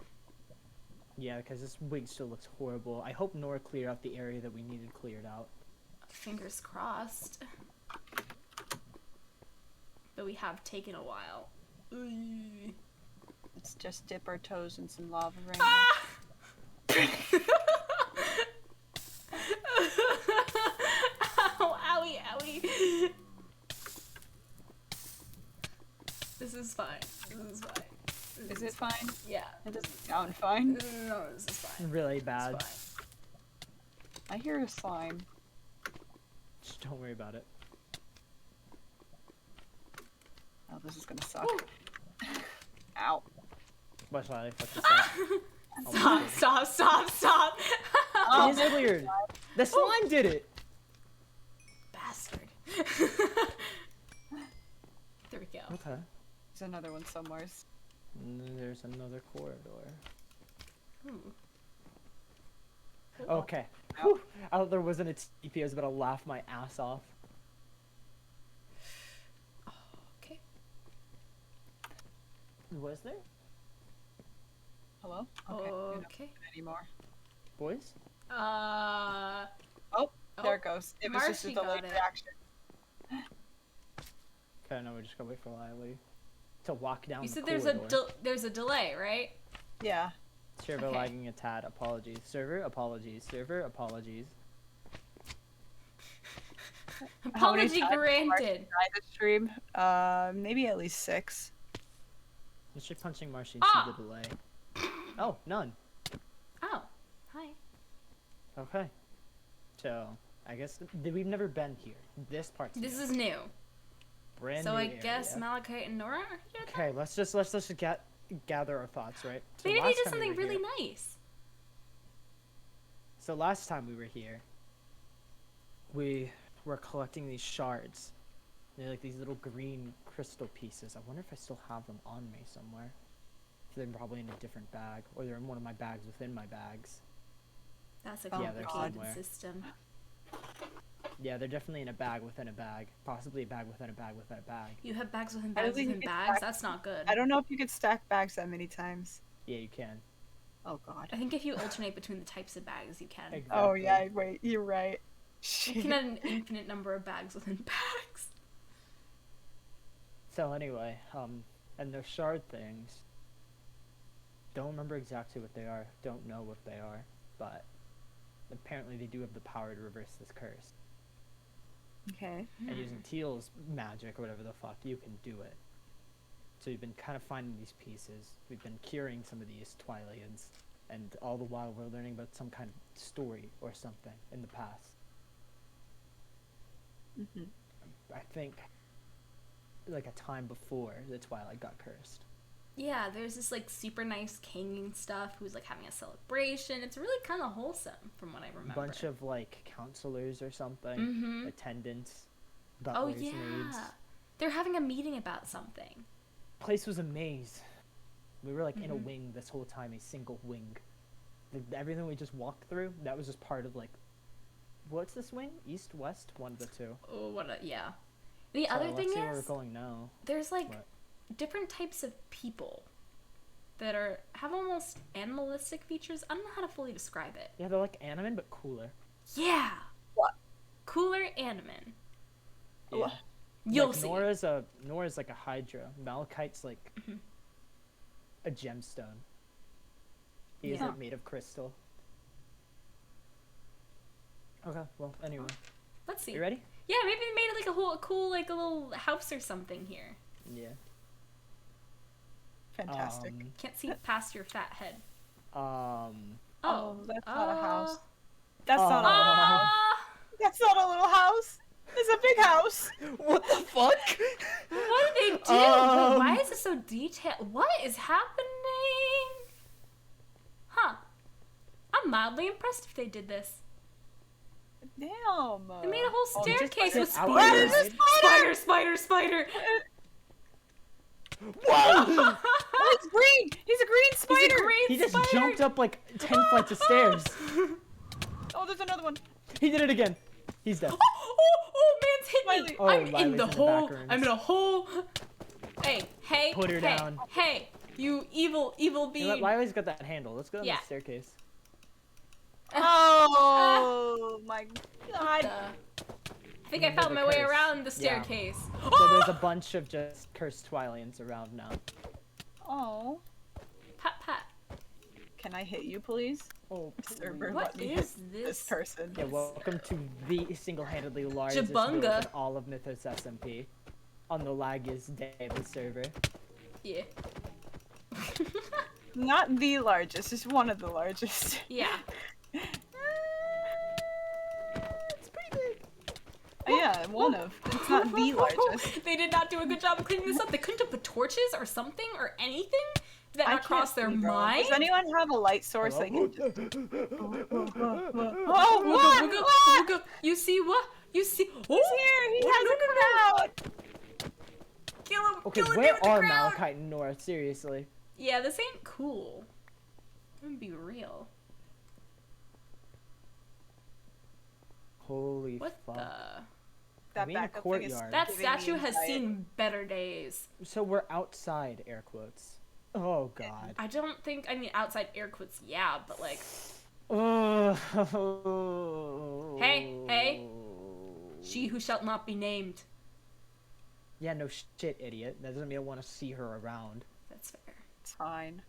[SPEAKER 3] Yeah, because this wig still looks horrible. I hope Nora cleared out the area that we needed cleared out.
[SPEAKER 1] Fingers crossed. But we have taken a while. Ooh.
[SPEAKER 2] Let's just dip our toes in some lava right
[SPEAKER 1] Ah! Ow, owie, owie. This is fine. This is fine.
[SPEAKER 2] now. Is it fine?
[SPEAKER 1] Yeah.
[SPEAKER 2] It doesn't sound fine.
[SPEAKER 1] No, this is fine.
[SPEAKER 3] Really
[SPEAKER 1] It's
[SPEAKER 3] bad.
[SPEAKER 1] fine.
[SPEAKER 2] I hear a slime.
[SPEAKER 3] Just don't worry about it.
[SPEAKER 2] Oh, this is gonna suck. Ow.
[SPEAKER 3] Watch Lilee, fuck this up.
[SPEAKER 1] Stop, stop, stop, stop.
[SPEAKER 2] Oh,
[SPEAKER 3] It is cleared. The slime did it.
[SPEAKER 1] Bastard. There we go.
[SPEAKER 3] Okay.
[SPEAKER 2] there's another one somewhere.
[SPEAKER 3] And then there's another corridor.
[SPEAKER 1] Ooh.
[SPEAKER 3] Okay.
[SPEAKER 2] Ow.
[SPEAKER 3] Whew. I thought there wasn't a TP. I was about to laugh my ass off.
[SPEAKER 1] Okay.
[SPEAKER 3] Was there?
[SPEAKER 2] Hello? Okay. you're not
[SPEAKER 1] Okay.
[SPEAKER 2] anymore.
[SPEAKER 3] Boys?
[SPEAKER 2] Oh,
[SPEAKER 1] Oh,
[SPEAKER 2] there it goes. It was just a
[SPEAKER 1] Marcy got
[SPEAKER 2] delayed
[SPEAKER 1] it.
[SPEAKER 2] reaction.
[SPEAKER 3] Okay, no, we just gotta wait for Lilee to walk down
[SPEAKER 1] you
[SPEAKER 3] the
[SPEAKER 1] said
[SPEAKER 3] corridor.
[SPEAKER 1] there's a delay, right?
[SPEAKER 2] Yeah.
[SPEAKER 3] Server
[SPEAKER 1] Okay.
[SPEAKER 3] lagging a tad. Apologies. Server, apologies. Server, apologies.
[SPEAKER 2] How many
[SPEAKER 1] Apology
[SPEAKER 2] times
[SPEAKER 1] granted.
[SPEAKER 2] Try the stream. Maybe at least 6.
[SPEAKER 3] Let's try punching Marshy and
[SPEAKER 1] Ah!
[SPEAKER 3] see the delay. Oh, none.
[SPEAKER 1] Oh, hi.
[SPEAKER 3] Okay. So, I guess we've never been here. This part's
[SPEAKER 1] This
[SPEAKER 3] new.
[SPEAKER 1] is new.
[SPEAKER 3] Brand
[SPEAKER 1] So
[SPEAKER 3] new
[SPEAKER 1] I guess
[SPEAKER 3] area.
[SPEAKER 1] Malachite and Nora are here.
[SPEAKER 3] Okay, let's just gather our thoughts, right? So
[SPEAKER 1] Maybe they
[SPEAKER 3] last
[SPEAKER 1] did
[SPEAKER 3] time we
[SPEAKER 1] something
[SPEAKER 3] were
[SPEAKER 1] really
[SPEAKER 3] here-
[SPEAKER 1] nice.
[SPEAKER 3] So last time we were here, we were collecting these shards. They're like these little green crystal pieces. I wonder if I still have them on me somewhere. They're probably in a different bag, or they're in one of my bags within my bags.
[SPEAKER 1] That's a
[SPEAKER 2] Oh,
[SPEAKER 3] Yeah, they're
[SPEAKER 1] complicated
[SPEAKER 3] somewhere.
[SPEAKER 1] system.
[SPEAKER 3] Yeah, they're definitely in a bag within a bag. Possibly a bag within a bag within a bag.
[SPEAKER 1] You have bags within
[SPEAKER 2] I don't
[SPEAKER 1] bags
[SPEAKER 2] think you
[SPEAKER 1] within
[SPEAKER 2] can
[SPEAKER 1] bags.
[SPEAKER 2] stack-
[SPEAKER 1] That's not good.
[SPEAKER 2] I don't know if you could stack bags that many times.
[SPEAKER 3] Yeah, you can.
[SPEAKER 2] Oh god.
[SPEAKER 1] I think if you alternate between the types of bags, you can.
[SPEAKER 3] Exactly.
[SPEAKER 2] Oh yeah, wait, you're right.
[SPEAKER 1] You can have an infinite number of bags within bags.
[SPEAKER 3] So anyway, and those shard things, don't remember exactly what they are, don't know what they are, but apparently they do have the power to reverse this curse.
[SPEAKER 2] Okay.
[SPEAKER 3] And using Teal's magic or whatever the fuck, you can do it. So we've been kind of finding these pieces, we've been curing some of these Twilians, and all the while we're learning about some kind of story or something in the past.
[SPEAKER 2] Mhm.
[SPEAKER 3] I think like a time before the Twilight got cursed.
[SPEAKER 1] Yeah, there's this like super nice king and stuff who's like having a celebration. It's really kind of wholesome from what I
[SPEAKER 3] A
[SPEAKER 1] remember.
[SPEAKER 3] bunch of like counselors or something,
[SPEAKER 1] Mhm.
[SPEAKER 3] attendants,
[SPEAKER 1] Oh
[SPEAKER 3] butlers,
[SPEAKER 1] yeah.
[SPEAKER 3] maids.
[SPEAKER 1] They're having a meeting about something.
[SPEAKER 3] Place was a maze. We were like in a
[SPEAKER 1] Mhm.
[SPEAKER 3] wing this whole time, a single wing. Everything we just walked through, that was just part of like, what's this wing? East, west, one of the two.
[SPEAKER 1] Oh, yeah. The
[SPEAKER 3] So
[SPEAKER 1] other
[SPEAKER 3] let's
[SPEAKER 1] thing
[SPEAKER 3] see where we're
[SPEAKER 1] is,
[SPEAKER 3] going now.
[SPEAKER 1] there's like
[SPEAKER 3] What?
[SPEAKER 1] different types of people that have almost animalistic features. I don't know how to fully describe it.
[SPEAKER 3] Yeah, they're like Animan but cooler.
[SPEAKER 1] Yeah.
[SPEAKER 2] What?
[SPEAKER 1] Cooler Animan.
[SPEAKER 3] Yeah.
[SPEAKER 1] You'll
[SPEAKER 3] Like,
[SPEAKER 1] see.
[SPEAKER 3] Nora's like a Hydra. Malachite's like
[SPEAKER 1] Mhm.
[SPEAKER 3] a gemstone. He is
[SPEAKER 1] Yeah.
[SPEAKER 3] like made of crystal. Okay, well, anyway.
[SPEAKER 1] Let's see.
[SPEAKER 3] You ready?
[SPEAKER 1] Yeah, maybe they made like a cool like a little house or something here.
[SPEAKER 3] Yeah.
[SPEAKER 2] Fantastic.
[SPEAKER 1] Can't see past your fat head.
[SPEAKER 2] Oh, that's not a house.
[SPEAKER 1] Oh.
[SPEAKER 2] That's not a little house.
[SPEAKER 1] Ah!
[SPEAKER 2] That's not a little house. It's a big house.
[SPEAKER 3] What the fuck?
[SPEAKER 1] What did they do? Why is it so detailed? What is happening? Huh. I'm mildly impressed if they did this.
[SPEAKER 2] Damn.
[SPEAKER 1] They made a whole
[SPEAKER 3] Oh, you just
[SPEAKER 1] staircase with
[SPEAKER 3] put it out
[SPEAKER 1] spiders.
[SPEAKER 3] there.
[SPEAKER 1] Spider.
[SPEAKER 3] Whoa!
[SPEAKER 2] Oh, it's green. He's a green spider.
[SPEAKER 1] He's a green
[SPEAKER 3] He just
[SPEAKER 1] spider.
[SPEAKER 3] jumped up like 10 flights of stairs.
[SPEAKER 2] Oh, there's another one.
[SPEAKER 3] He did it again. He's dead.
[SPEAKER 1] Oh, man's hit me.
[SPEAKER 2] Miley.
[SPEAKER 3] Oh,
[SPEAKER 1] I'm in
[SPEAKER 3] Lily's
[SPEAKER 1] the
[SPEAKER 3] in the
[SPEAKER 1] hole.
[SPEAKER 3] back rooms.
[SPEAKER 1] I'm in a hole. Hey.
[SPEAKER 3] Put her
[SPEAKER 1] hey,
[SPEAKER 3] down.
[SPEAKER 1] Hey, you evil
[SPEAKER 3] You know
[SPEAKER 1] being.
[SPEAKER 3] what? Lily's got that handle. Let's go on
[SPEAKER 1] Yeah.
[SPEAKER 3] the staircase.
[SPEAKER 2] Oh my god.
[SPEAKER 1] I think I
[SPEAKER 3] Remember
[SPEAKER 1] found
[SPEAKER 3] the
[SPEAKER 1] my way
[SPEAKER 3] curse.
[SPEAKER 1] around the
[SPEAKER 3] Yeah.
[SPEAKER 1] staircase.
[SPEAKER 3] So there's a bunch of just cursed Twilians around now.
[SPEAKER 2] Oh.
[SPEAKER 1] Pat.
[SPEAKER 2] Can I hit you, please?
[SPEAKER 3] Oh,
[SPEAKER 2] Server,
[SPEAKER 1] What
[SPEAKER 2] let me
[SPEAKER 1] is
[SPEAKER 2] hit
[SPEAKER 1] this?
[SPEAKER 2] this person.
[SPEAKER 3] Yeah, welcome to the single-handedly largest
[SPEAKER 1] Jabunga.
[SPEAKER 3] build in all of Mythos SMP. On the laggiest day of the server.
[SPEAKER 1] Yeah.
[SPEAKER 2] Not the largest, just one of the largest.
[SPEAKER 1] Yeah.
[SPEAKER 3] It's pretty big.
[SPEAKER 2] Yeah, one of. It's not the largest.
[SPEAKER 1] They did not do a good job of cleaning this up. They couldn't have put torches or something or anything. Did that
[SPEAKER 2] I
[SPEAKER 1] not
[SPEAKER 2] can't
[SPEAKER 1] cross their
[SPEAKER 2] see, bro.
[SPEAKER 1] mind?
[SPEAKER 2] Does anyone have a light source they
[SPEAKER 3] Hello?
[SPEAKER 2] can just...
[SPEAKER 1] Wooga,
[SPEAKER 2] Oh, what?
[SPEAKER 1] wooga,
[SPEAKER 2] What?
[SPEAKER 1] wooga. You see what? You see? Oh,
[SPEAKER 2] He's here! He has a crowd!
[SPEAKER 1] Kill him!
[SPEAKER 3] Okay,
[SPEAKER 1] kill him
[SPEAKER 3] where
[SPEAKER 1] with the
[SPEAKER 3] are
[SPEAKER 1] crowd.
[SPEAKER 3] Malachite and Nora? Seriously.
[SPEAKER 1] Yeah, this ain't cool. I'm gonna be real.
[SPEAKER 3] Holy
[SPEAKER 1] What
[SPEAKER 3] fuck.
[SPEAKER 1] the?
[SPEAKER 2] That
[SPEAKER 3] We in a
[SPEAKER 2] backup thing is
[SPEAKER 3] courtyard.
[SPEAKER 1] That
[SPEAKER 2] giving me
[SPEAKER 1] statue has
[SPEAKER 2] anxiety.
[SPEAKER 1] seen better days.
[SPEAKER 3] So we're outside, air quotes. Oh god.
[SPEAKER 1] I don't think, I mean, outside air quotes, yeah, but like,
[SPEAKER 3] Oh.
[SPEAKER 1] Hey. she who shall not be named.
[SPEAKER 3] Yeah, no shit, idiot. That doesn't mean I want to see her around.
[SPEAKER 1] That's fair.
[SPEAKER 2] It's fine.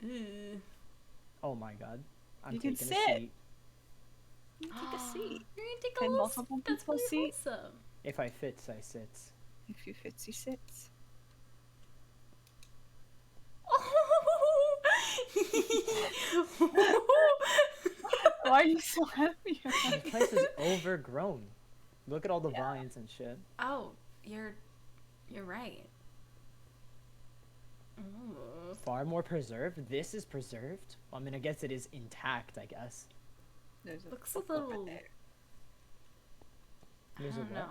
[SPEAKER 1] Ooh.
[SPEAKER 3] Oh my god. I'm
[SPEAKER 2] You can
[SPEAKER 3] taking
[SPEAKER 2] sit.
[SPEAKER 3] a seat.
[SPEAKER 2] You take a seat.
[SPEAKER 1] You're gonna take a
[SPEAKER 2] Can
[SPEAKER 1] little
[SPEAKER 2] multiple
[SPEAKER 1] that's
[SPEAKER 2] people
[SPEAKER 1] really
[SPEAKER 2] see?
[SPEAKER 1] awesome.
[SPEAKER 3] If I fits, I sits.
[SPEAKER 2] If you fits, he sits. Why are you so happy?
[SPEAKER 3] This place is overgrown. Look at all the vines and shit.
[SPEAKER 1] Oh, you're right. Ooh.
[SPEAKER 3] Far more preserved. This is preserved. I mean, I guess it is intact, I guess.
[SPEAKER 2] There's a
[SPEAKER 1] Looks a
[SPEAKER 2] book over
[SPEAKER 1] little.
[SPEAKER 2] there.
[SPEAKER 1] I
[SPEAKER 3] There's a
[SPEAKER 1] don't
[SPEAKER 3] what?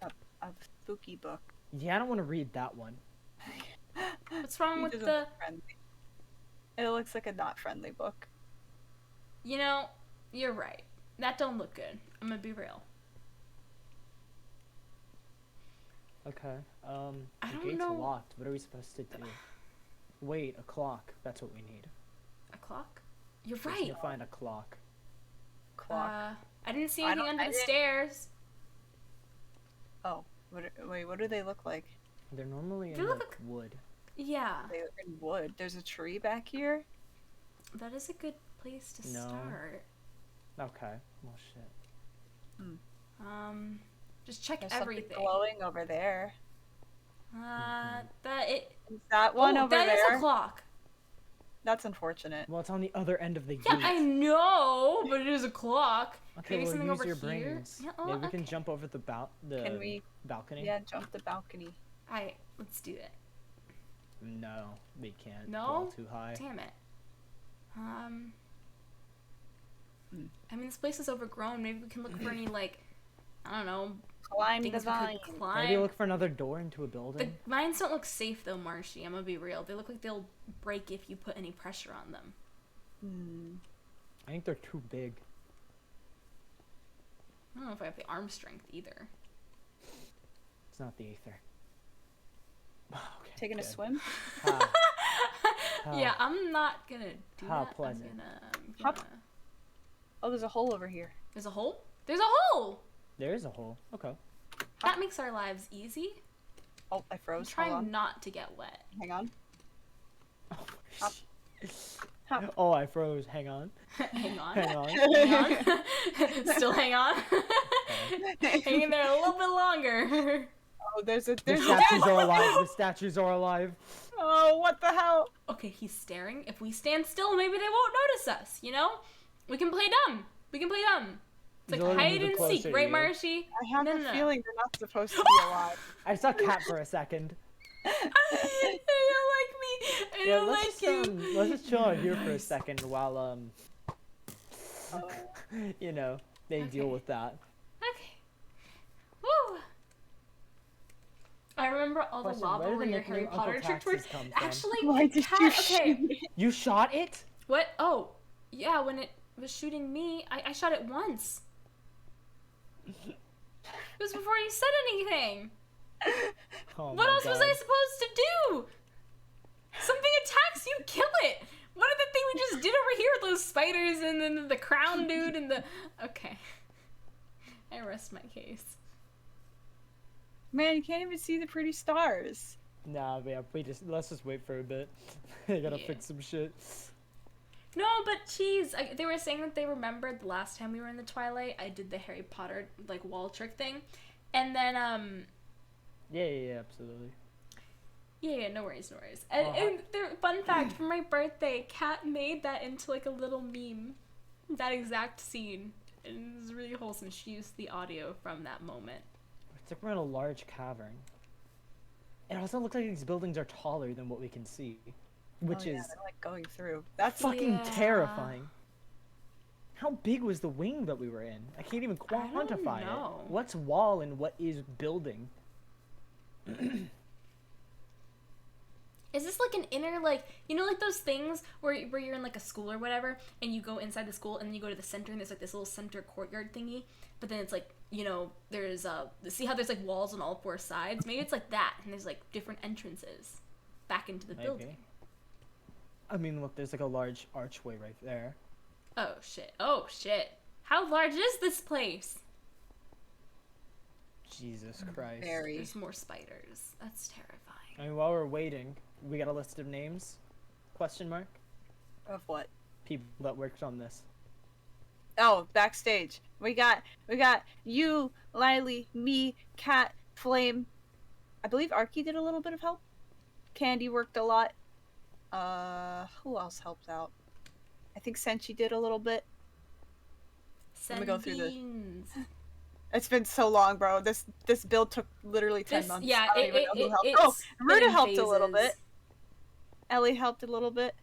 [SPEAKER 1] know.
[SPEAKER 2] A spooky book.
[SPEAKER 3] Yeah, I don't want to read that one.
[SPEAKER 1] What's wrong
[SPEAKER 2] It
[SPEAKER 1] with
[SPEAKER 2] doesn't
[SPEAKER 1] the?
[SPEAKER 2] look friendly. It looks like a not friendly book.
[SPEAKER 1] You know, you're right. That don't look good. I'm gonna be real.
[SPEAKER 3] Okay.
[SPEAKER 1] I
[SPEAKER 3] The
[SPEAKER 1] don't
[SPEAKER 3] gate's
[SPEAKER 1] know.
[SPEAKER 3] locked. What are we supposed to do? Wait, a clock. That's what we need.
[SPEAKER 1] A clock? You're
[SPEAKER 3] We need
[SPEAKER 1] right.
[SPEAKER 3] to find a clock.
[SPEAKER 2] Clock.
[SPEAKER 1] I didn't see
[SPEAKER 2] I
[SPEAKER 1] anything
[SPEAKER 2] don't-
[SPEAKER 1] under
[SPEAKER 2] I
[SPEAKER 1] the
[SPEAKER 2] didn't-
[SPEAKER 1] stairs.
[SPEAKER 2] Oh, wait, what do they look like?
[SPEAKER 3] They're normally
[SPEAKER 1] They
[SPEAKER 3] in
[SPEAKER 1] look
[SPEAKER 3] like wood.
[SPEAKER 1] Yeah,
[SPEAKER 2] They look in wood. There's a tree back here.
[SPEAKER 1] that is a good place to
[SPEAKER 3] No.
[SPEAKER 1] start.
[SPEAKER 3] Okay. Well, shit.
[SPEAKER 1] Just check
[SPEAKER 2] There's
[SPEAKER 1] everything.
[SPEAKER 2] something glowing over there.
[SPEAKER 1] That it.
[SPEAKER 2] Is that one over
[SPEAKER 1] that is
[SPEAKER 2] there?
[SPEAKER 1] a clock.
[SPEAKER 2] That's unfortunate.
[SPEAKER 3] Well, it's on the other end of the
[SPEAKER 1] Yeah,
[SPEAKER 3] gate.
[SPEAKER 1] I know, but it is a clock.
[SPEAKER 3] Okay,
[SPEAKER 1] Maybe
[SPEAKER 3] well,
[SPEAKER 1] something
[SPEAKER 3] use
[SPEAKER 1] over
[SPEAKER 3] your
[SPEAKER 1] here.
[SPEAKER 3] brains.
[SPEAKER 1] Yeah, oh,
[SPEAKER 3] Maybe we
[SPEAKER 1] okay.
[SPEAKER 3] can jump over the
[SPEAKER 2] Can we?
[SPEAKER 3] balcony.
[SPEAKER 2] Yeah, jump the balcony.
[SPEAKER 1] Let's do it.
[SPEAKER 3] No, we can't
[SPEAKER 1] No?
[SPEAKER 3] fall too high.
[SPEAKER 1] Damn it. I mean, this place is overgrown. Maybe we can look for any, like, I don't know,
[SPEAKER 2] Climb the
[SPEAKER 1] things we
[SPEAKER 2] vine.
[SPEAKER 1] could climb.
[SPEAKER 3] Maybe look for another door into a
[SPEAKER 1] The
[SPEAKER 3] building.
[SPEAKER 1] vines don't look safe, though, Marshy. I'm gonna be real. They look like they'll break if you put any pressure on them.
[SPEAKER 3] I think they're too big.
[SPEAKER 1] I don't know if I have the arm strength either.
[SPEAKER 3] It's not the ether. Okay,
[SPEAKER 2] Taking a
[SPEAKER 3] good.
[SPEAKER 2] swim?
[SPEAKER 3] Ha.
[SPEAKER 1] Yeah, I'm not gonna do
[SPEAKER 3] How
[SPEAKER 1] that.
[SPEAKER 3] pleasant.
[SPEAKER 1] I'm
[SPEAKER 2] Hop.
[SPEAKER 1] gonna...
[SPEAKER 2] Oh, there's a hole over here.
[SPEAKER 1] There's a hole? There's a hole!
[SPEAKER 3] There is a hole. Okay.
[SPEAKER 1] That makes our lives easy.
[SPEAKER 2] Oh, I
[SPEAKER 1] I'm
[SPEAKER 2] froze.
[SPEAKER 1] trying
[SPEAKER 2] Hold on.
[SPEAKER 1] not to get wet.
[SPEAKER 2] Hang on.
[SPEAKER 3] Oh,
[SPEAKER 2] Hop.
[SPEAKER 3] oh, I froze. Hang on.
[SPEAKER 1] Hang on.
[SPEAKER 3] Hang on.
[SPEAKER 1] Hang on. Still hang on. Hang in there a little bit longer.
[SPEAKER 2] Oh, there's a
[SPEAKER 3] The
[SPEAKER 2] there's
[SPEAKER 3] statues
[SPEAKER 2] a
[SPEAKER 3] are alive. The statues are alive.
[SPEAKER 2] Oh, what the hell?
[SPEAKER 1] Okay, he's staring. If we stand still, maybe they won't notice us, you know? We can play dumb. We can play dumb. It's like
[SPEAKER 3] They're
[SPEAKER 1] hide
[SPEAKER 3] moving
[SPEAKER 1] and
[SPEAKER 3] closer
[SPEAKER 1] seek,
[SPEAKER 3] to
[SPEAKER 1] right,
[SPEAKER 3] you.
[SPEAKER 1] Marshy?
[SPEAKER 2] I have
[SPEAKER 1] No,
[SPEAKER 2] a
[SPEAKER 1] no, no.
[SPEAKER 2] feeling they're not supposed to be alive.
[SPEAKER 3] I saw Cat for a second.
[SPEAKER 1] I don't like me. I
[SPEAKER 3] Yeah,
[SPEAKER 1] don't
[SPEAKER 3] let's
[SPEAKER 1] like
[SPEAKER 3] just
[SPEAKER 1] you.
[SPEAKER 3] let's just chill out here for a second while you know, they deal
[SPEAKER 1] Okay.
[SPEAKER 3] with that.
[SPEAKER 1] Okay. Woo. I remember all the
[SPEAKER 3] Question,
[SPEAKER 1] lava
[SPEAKER 3] where did
[SPEAKER 1] where
[SPEAKER 3] the
[SPEAKER 1] your Harry
[SPEAKER 3] nickname
[SPEAKER 1] Potter
[SPEAKER 3] Uncle
[SPEAKER 1] trick
[SPEAKER 3] Taxes
[SPEAKER 1] works.
[SPEAKER 3] come from?
[SPEAKER 1] Actually,
[SPEAKER 2] Why did
[SPEAKER 1] Cat,
[SPEAKER 2] you
[SPEAKER 1] okay.
[SPEAKER 2] shoot me?
[SPEAKER 3] You shot it?
[SPEAKER 1] What? Oh, yeah, when it was shooting me, I shot it once. It was before you said anything.
[SPEAKER 3] Oh
[SPEAKER 1] What
[SPEAKER 3] my
[SPEAKER 1] else was
[SPEAKER 3] God.
[SPEAKER 1] I supposed to do? Something attacks you, kill it. What are the thing we just did over here with those spiders and then the crown dude and the... Okay. I rest my case.
[SPEAKER 2] Man, you can't even see the pretty stars.
[SPEAKER 3] Nah, yeah, let's just wait for a bit. I gotta
[SPEAKER 1] Yeah.
[SPEAKER 3] fix some shit.
[SPEAKER 1] No, but geez, they were saying that they remembered the last time we were in the Twilight, I did the Harry Potter, like, wall trick thing. And then,
[SPEAKER 3] Yeah, absolutely.
[SPEAKER 1] yeah, no worries. And fun fact, for my birthday, Kat made that into, like, a little meme. That exact scene. And it was really wholesome. She used the audio from that moment.
[SPEAKER 3] It's like we're in a large cavern. It also looks like these buildings are taller than what we can see, which
[SPEAKER 2] Oh, yeah,
[SPEAKER 3] is
[SPEAKER 2] they're, like going through. That's
[SPEAKER 3] fucking
[SPEAKER 1] Yeah.
[SPEAKER 3] terrifying. How big was the wing that we were in? I can't even
[SPEAKER 1] I don't
[SPEAKER 3] quantify it.
[SPEAKER 1] know.
[SPEAKER 3] What's wall and what is building?
[SPEAKER 1] Is this like an inner, like, you know, like those things where you're in like a school or whatever, and you go inside the school and then you go to the center and there's like this little center courtyard thingy, but then it's like, you know, there's see how there's like walls on all four sides? Maybe it's like that, and there's like different entrances back into the building.
[SPEAKER 3] Maybe. I mean, look, there's like a large archway right there.
[SPEAKER 1] Oh shit. How large is this place?
[SPEAKER 3] Jesus Christ.
[SPEAKER 2] very.
[SPEAKER 1] There's more spiders. That's terrifying.
[SPEAKER 3] I mean, while we're waiting, we got a list of names? Question mark?
[SPEAKER 2] Of what?
[SPEAKER 3] People that worked on this.
[SPEAKER 2] Oh, backstage. We got you, Lilee, me, Kat, Flame. I believe Arky did a little bit of help. Candy worked a lot. Who else helped out? I think Senshi did a little bit. Let me go through the-
[SPEAKER 1] Beans.
[SPEAKER 2] It's been so long, bro. This build took literally 10
[SPEAKER 1] This,
[SPEAKER 2] months.
[SPEAKER 1] yeah,
[SPEAKER 2] I don't even know who helped. Oh, Ruta helped a little bit. Ellie helped a little bit.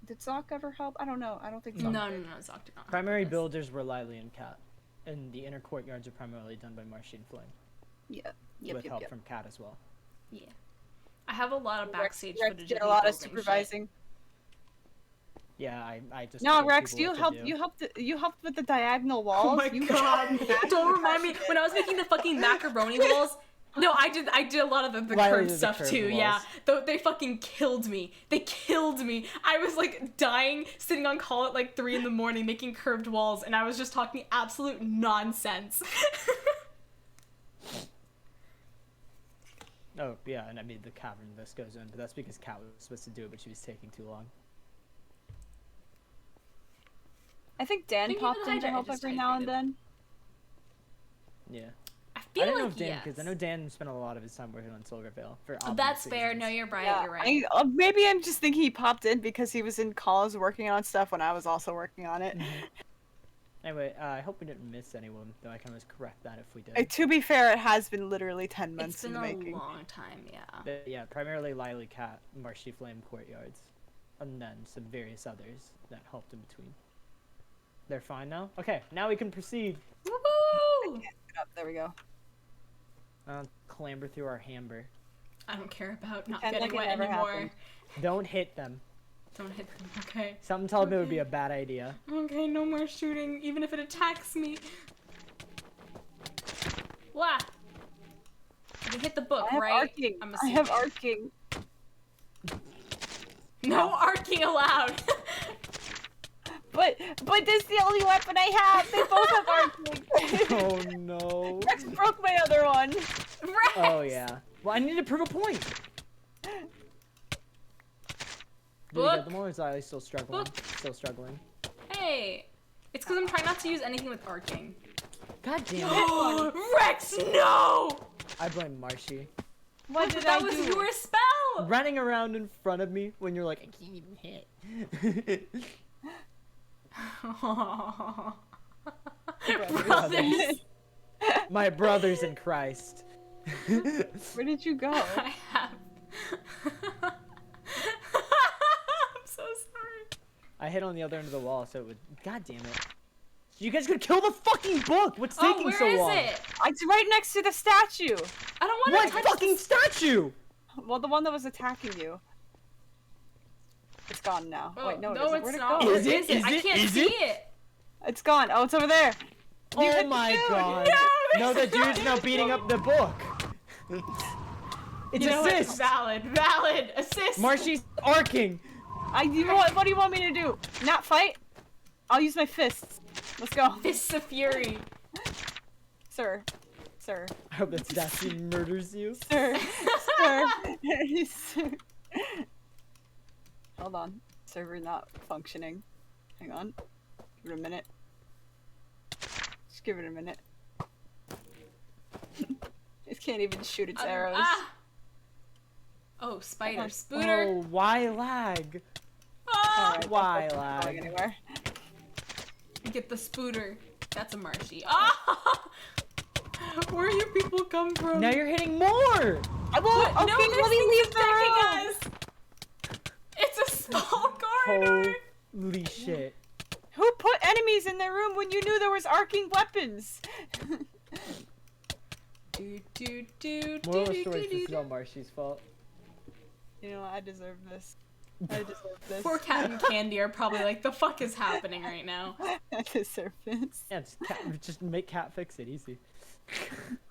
[SPEAKER 2] Did Zoc ever help? I don't know. I don't think
[SPEAKER 1] No,
[SPEAKER 2] Zoc
[SPEAKER 1] no,
[SPEAKER 2] did.
[SPEAKER 1] Zoc did not.
[SPEAKER 3] Primary
[SPEAKER 1] This.
[SPEAKER 3] builders were Lilee and Kat. And the inner courtyards are primarily done by Marshy and Flame.
[SPEAKER 2] Yeah.
[SPEAKER 3] with help
[SPEAKER 2] Yep.
[SPEAKER 3] from Kat as well.
[SPEAKER 1] Yeah. I have a lot of backstage
[SPEAKER 2] Rex
[SPEAKER 1] footage
[SPEAKER 2] did
[SPEAKER 1] of
[SPEAKER 2] a
[SPEAKER 1] me
[SPEAKER 2] lot of
[SPEAKER 1] building
[SPEAKER 2] supervising.
[SPEAKER 3] Yeah, I just
[SPEAKER 2] No,
[SPEAKER 3] told
[SPEAKER 2] Rex,
[SPEAKER 3] people
[SPEAKER 2] you
[SPEAKER 3] what to
[SPEAKER 2] helped.
[SPEAKER 3] do.
[SPEAKER 2] You helped with the diagonal walls.
[SPEAKER 1] Oh my
[SPEAKER 2] You-
[SPEAKER 1] god! Don't remind me. When I was making the fucking macaroni walls, no, I did a lot of the
[SPEAKER 3] Riley
[SPEAKER 1] curved
[SPEAKER 3] did the
[SPEAKER 1] stuff
[SPEAKER 3] curved
[SPEAKER 1] too.
[SPEAKER 3] walls.
[SPEAKER 1] Yeah, they fucking killed me. They killed me. I was like dying, sitting on call at like 3 a.m. making curved walls, and I was just talking absolute nonsense.
[SPEAKER 3] Oh, yeah, and I made the cavern this goes in, but that's because Kat was supposed to do it, but she was taking too long.
[SPEAKER 2] I think Dan
[SPEAKER 1] Think
[SPEAKER 2] popped
[SPEAKER 1] even
[SPEAKER 2] in to
[SPEAKER 1] I
[SPEAKER 2] help
[SPEAKER 1] just
[SPEAKER 2] every now and
[SPEAKER 1] hydrated.
[SPEAKER 2] then.
[SPEAKER 3] Yeah.
[SPEAKER 1] I
[SPEAKER 3] I
[SPEAKER 1] feel
[SPEAKER 3] don't know
[SPEAKER 1] like
[SPEAKER 3] if Dan,
[SPEAKER 1] yes.
[SPEAKER 3] because I know Dan spent a lot of his time working on Silvervale. For
[SPEAKER 1] Oh,
[SPEAKER 3] obvious
[SPEAKER 1] that's fair.
[SPEAKER 3] reasons.
[SPEAKER 1] No, you're right.
[SPEAKER 2] Yeah,
[SPEAKER 1] You're right.
[SPEAKER 2] maybe I'm just thinking he popped in because he was in calls working on stuff when I was also working on it.
[SPEAKER 3] Anyway, I hope we didn't miss anyone, though I can always correct that if we did.
[SPEAKER 2] To be fair, it has been literally 10 months
[SPEAKER 1] It's been
[SPEAKER 2] in the
[SPEAKER 1] a
[SPEAKER 2] making.
[SPEAKER 1] long time, yeah.
[SPEAKER 3] Yeah, primarily Lilee Cat, Marshy Flame Courtyards, and then some various others that helped in between. They're fine now? Okay, now we can proceed.
[SPEAKER 1] Woohoo!
[SPEAKER 2] Get up, there we go.
[SPEAKER 3] Clamber through our hamber.
[SPEAKER 1] I don't care about not
[SPEAKER 2] Pretend
[SPEAKER 1] getting
[SPEAKER 2] like it
[SPEAKER 1] wet
[SPEAKER 2] never
[SPEAKER 1] anymore.
[SPEAKER 2] happened.
[SPEAKER 3] Don't hit them.
[SPEAKER 1] Don't hit them, okay?
[SPEAKER 3] Something told me it would be a bad idea.
[SPEAKER 1] Okay, no more shooting, even if it attacks me. Wah! I can hit the book,
[SPEAKER 2] I have
[SPEAKER 1] right?
[SPEAKER 2] arcing.
[SPEAKER 1] I'm
[SPEAKER 2] I have
[SPEAKER 1] assuming.
[SPEAKER 2] arcing.
[SPEAKER 1] No arcing allowed!
[SPEAKER 2] But that's the only weapon I have. They both have arcing.
[SPEAKER 3] Oh no.
[SPEAKER 2] Rex broke my other one.
[SPEAKER 1] Rex!
[SPEAKER 3] Oh yeah. Well, I need to prove a point. Did you
[SPEAKER 1] Book.
[SPEAKER 3] get them all, or is Lilee still struggling?
[SPEAKER 1] Book.
[SPEAKER 3] Still struggling.
[SPEAKER 1] Hey! It's because I'm trying not to use anything with arcing.
[SPEAKER 3] God damn it.
[SPEAKER 1] Rex, no!
[SPEAKER 3] I blame Marshy.
[SPEAKER 2] What did
[SPEAKER 1] that
[SPEAKER 2] I
[SPEAKER 1] was
[SPEAKER 2] do?
[SPEAKER 1] your spell!
[SPEAKER 3] Running around in front of me when you're like, I can't even hit.
[SPEAKER 1] Brothers.
[SPEAKER 3] My brothers in Christ.
[SPEAKER 2] Where did you go?
[SPEAKER 1] I have. I'm so sorry.
[SPEAKER 3] I hit on the other end of the wall, so it would. God damn it! You guys could kill the fucking book. What's
[SPEAKER 1] Oh,
[SPEAKER 3] taking
[SPEAKER 1] where
[SPEAKER 3] so
[SPEAKER 1] is
[SPEAKER 3] long?
[SPEAKER 1] it?
[SPEAKER 2] It's right next to the statue.
[SPEAKER 1] I don't want
[SPEAKER 3] What
[SPEAKER 1] to touch
[SPEAKER 3] fucking
[SPEAKER 1] this.
[SPEAKER 3] statue?
[SPEAKER 2] Well, the one that was attacking you. It's gone now.
[SPEAKER 1] Oh,
[SPEAKER 2] Wait, no,
[SPEAKER 1] no,
[SPEAKER 2] it
[SPEAKER 1] it's
[SPEAKER 2] isn't. Where'd
[SPEAKER 1] not.
[SPEAKER 2] it go?
[SPEAKER 3] Is it?
[SPEAKER 1] Is
[SPEAKER 3] Is
[SPEAKER 1] I
[SPEAKER 3] it?
[SPEAKER 1] can't
[SPEAKER 3] Is
[SPEAKER 1] see
[SPEAKER 3] it?
[SPEAKER 1] it.
[SPEAKER 2] It's gone. Oh, it's over there. You
[SPEAKER 3] Oh
[SPEAKER 2] hit
[SPEAKER 3] my
[SPEAKER 2] the dude.
[SPEAKER 3] god!
[SPEAKER 1] No,
[SPEAKER 3] No, the
[SPEAKER 1] there's
[SPEAKER 3] dude's now beating up the book. It's
[SPEAKER 1] You know what?
[SPEAKER 3] assist.
[SPEAKER 1] Valid. Assist.
[SPEAKER 3] Marshy's arcing.
[SPEAKER 2] What do you want me to do? Not fight? I'll use my fists. Let's go.
[SPEAKER 1] Fists of Fury.
[SPEAKER 2] Sir. Sir.
[SPEAKER 3] I hope that statue murders you.
[SPEAKER 2] Sir. Sir. Sir. Hold on. Server not functioning. Hang on. Give it a minute. Just give it a minute. It can't even shoot its arrows.
[SPEAKER 1] Ah. Oh, spider. Spooter.
[SPEAKER 3] Oh, why lag?
[SPEAKER 1] Ah.
[SPEAKER 2] Alright,
[SPEAKER 3] Why
[SPEAKER 2] that's not going
[SPEAKER 3] lag?
[SPEAKER 2] anywhere.
[SPEAKER 1] Get the spooter. That's a Marshy. Ah! Where you people come from?
[SPEAKER 3] Now you're hitting more.
[SPEAKER 2] I won't.
[SPEAKER 1] What?
[SPEAKER 2] Okay,
[SPEAKER 1] No,
[SPEAKER 2] let
[SPEAKER 1] there's
[SPEAKER 2] me
[SPEAKER 1] things
[SPEAKER 2] leave the
[SPEAKER 1] attacking
[SPEAKER 2] room.
[SPEAKER 1] us. It's a small corridor.
[SPEAKER 3] Holy shit.
[SPEAKER 2] Who put enemies in their room when you knew there was arcing weapons?
[SPEAKER 3] Moral of the story is this is all Marshy's fault.
[SPEAKER 2] You know what? I deserve this. I deserve this.
[SPEAKER 1] Poor Cat and Candy are probably like, the fuck is happening right now?
[SPEAKER 2] I deserve this.
[SPEAKER 3] Yeah, just make Cat fix it easy.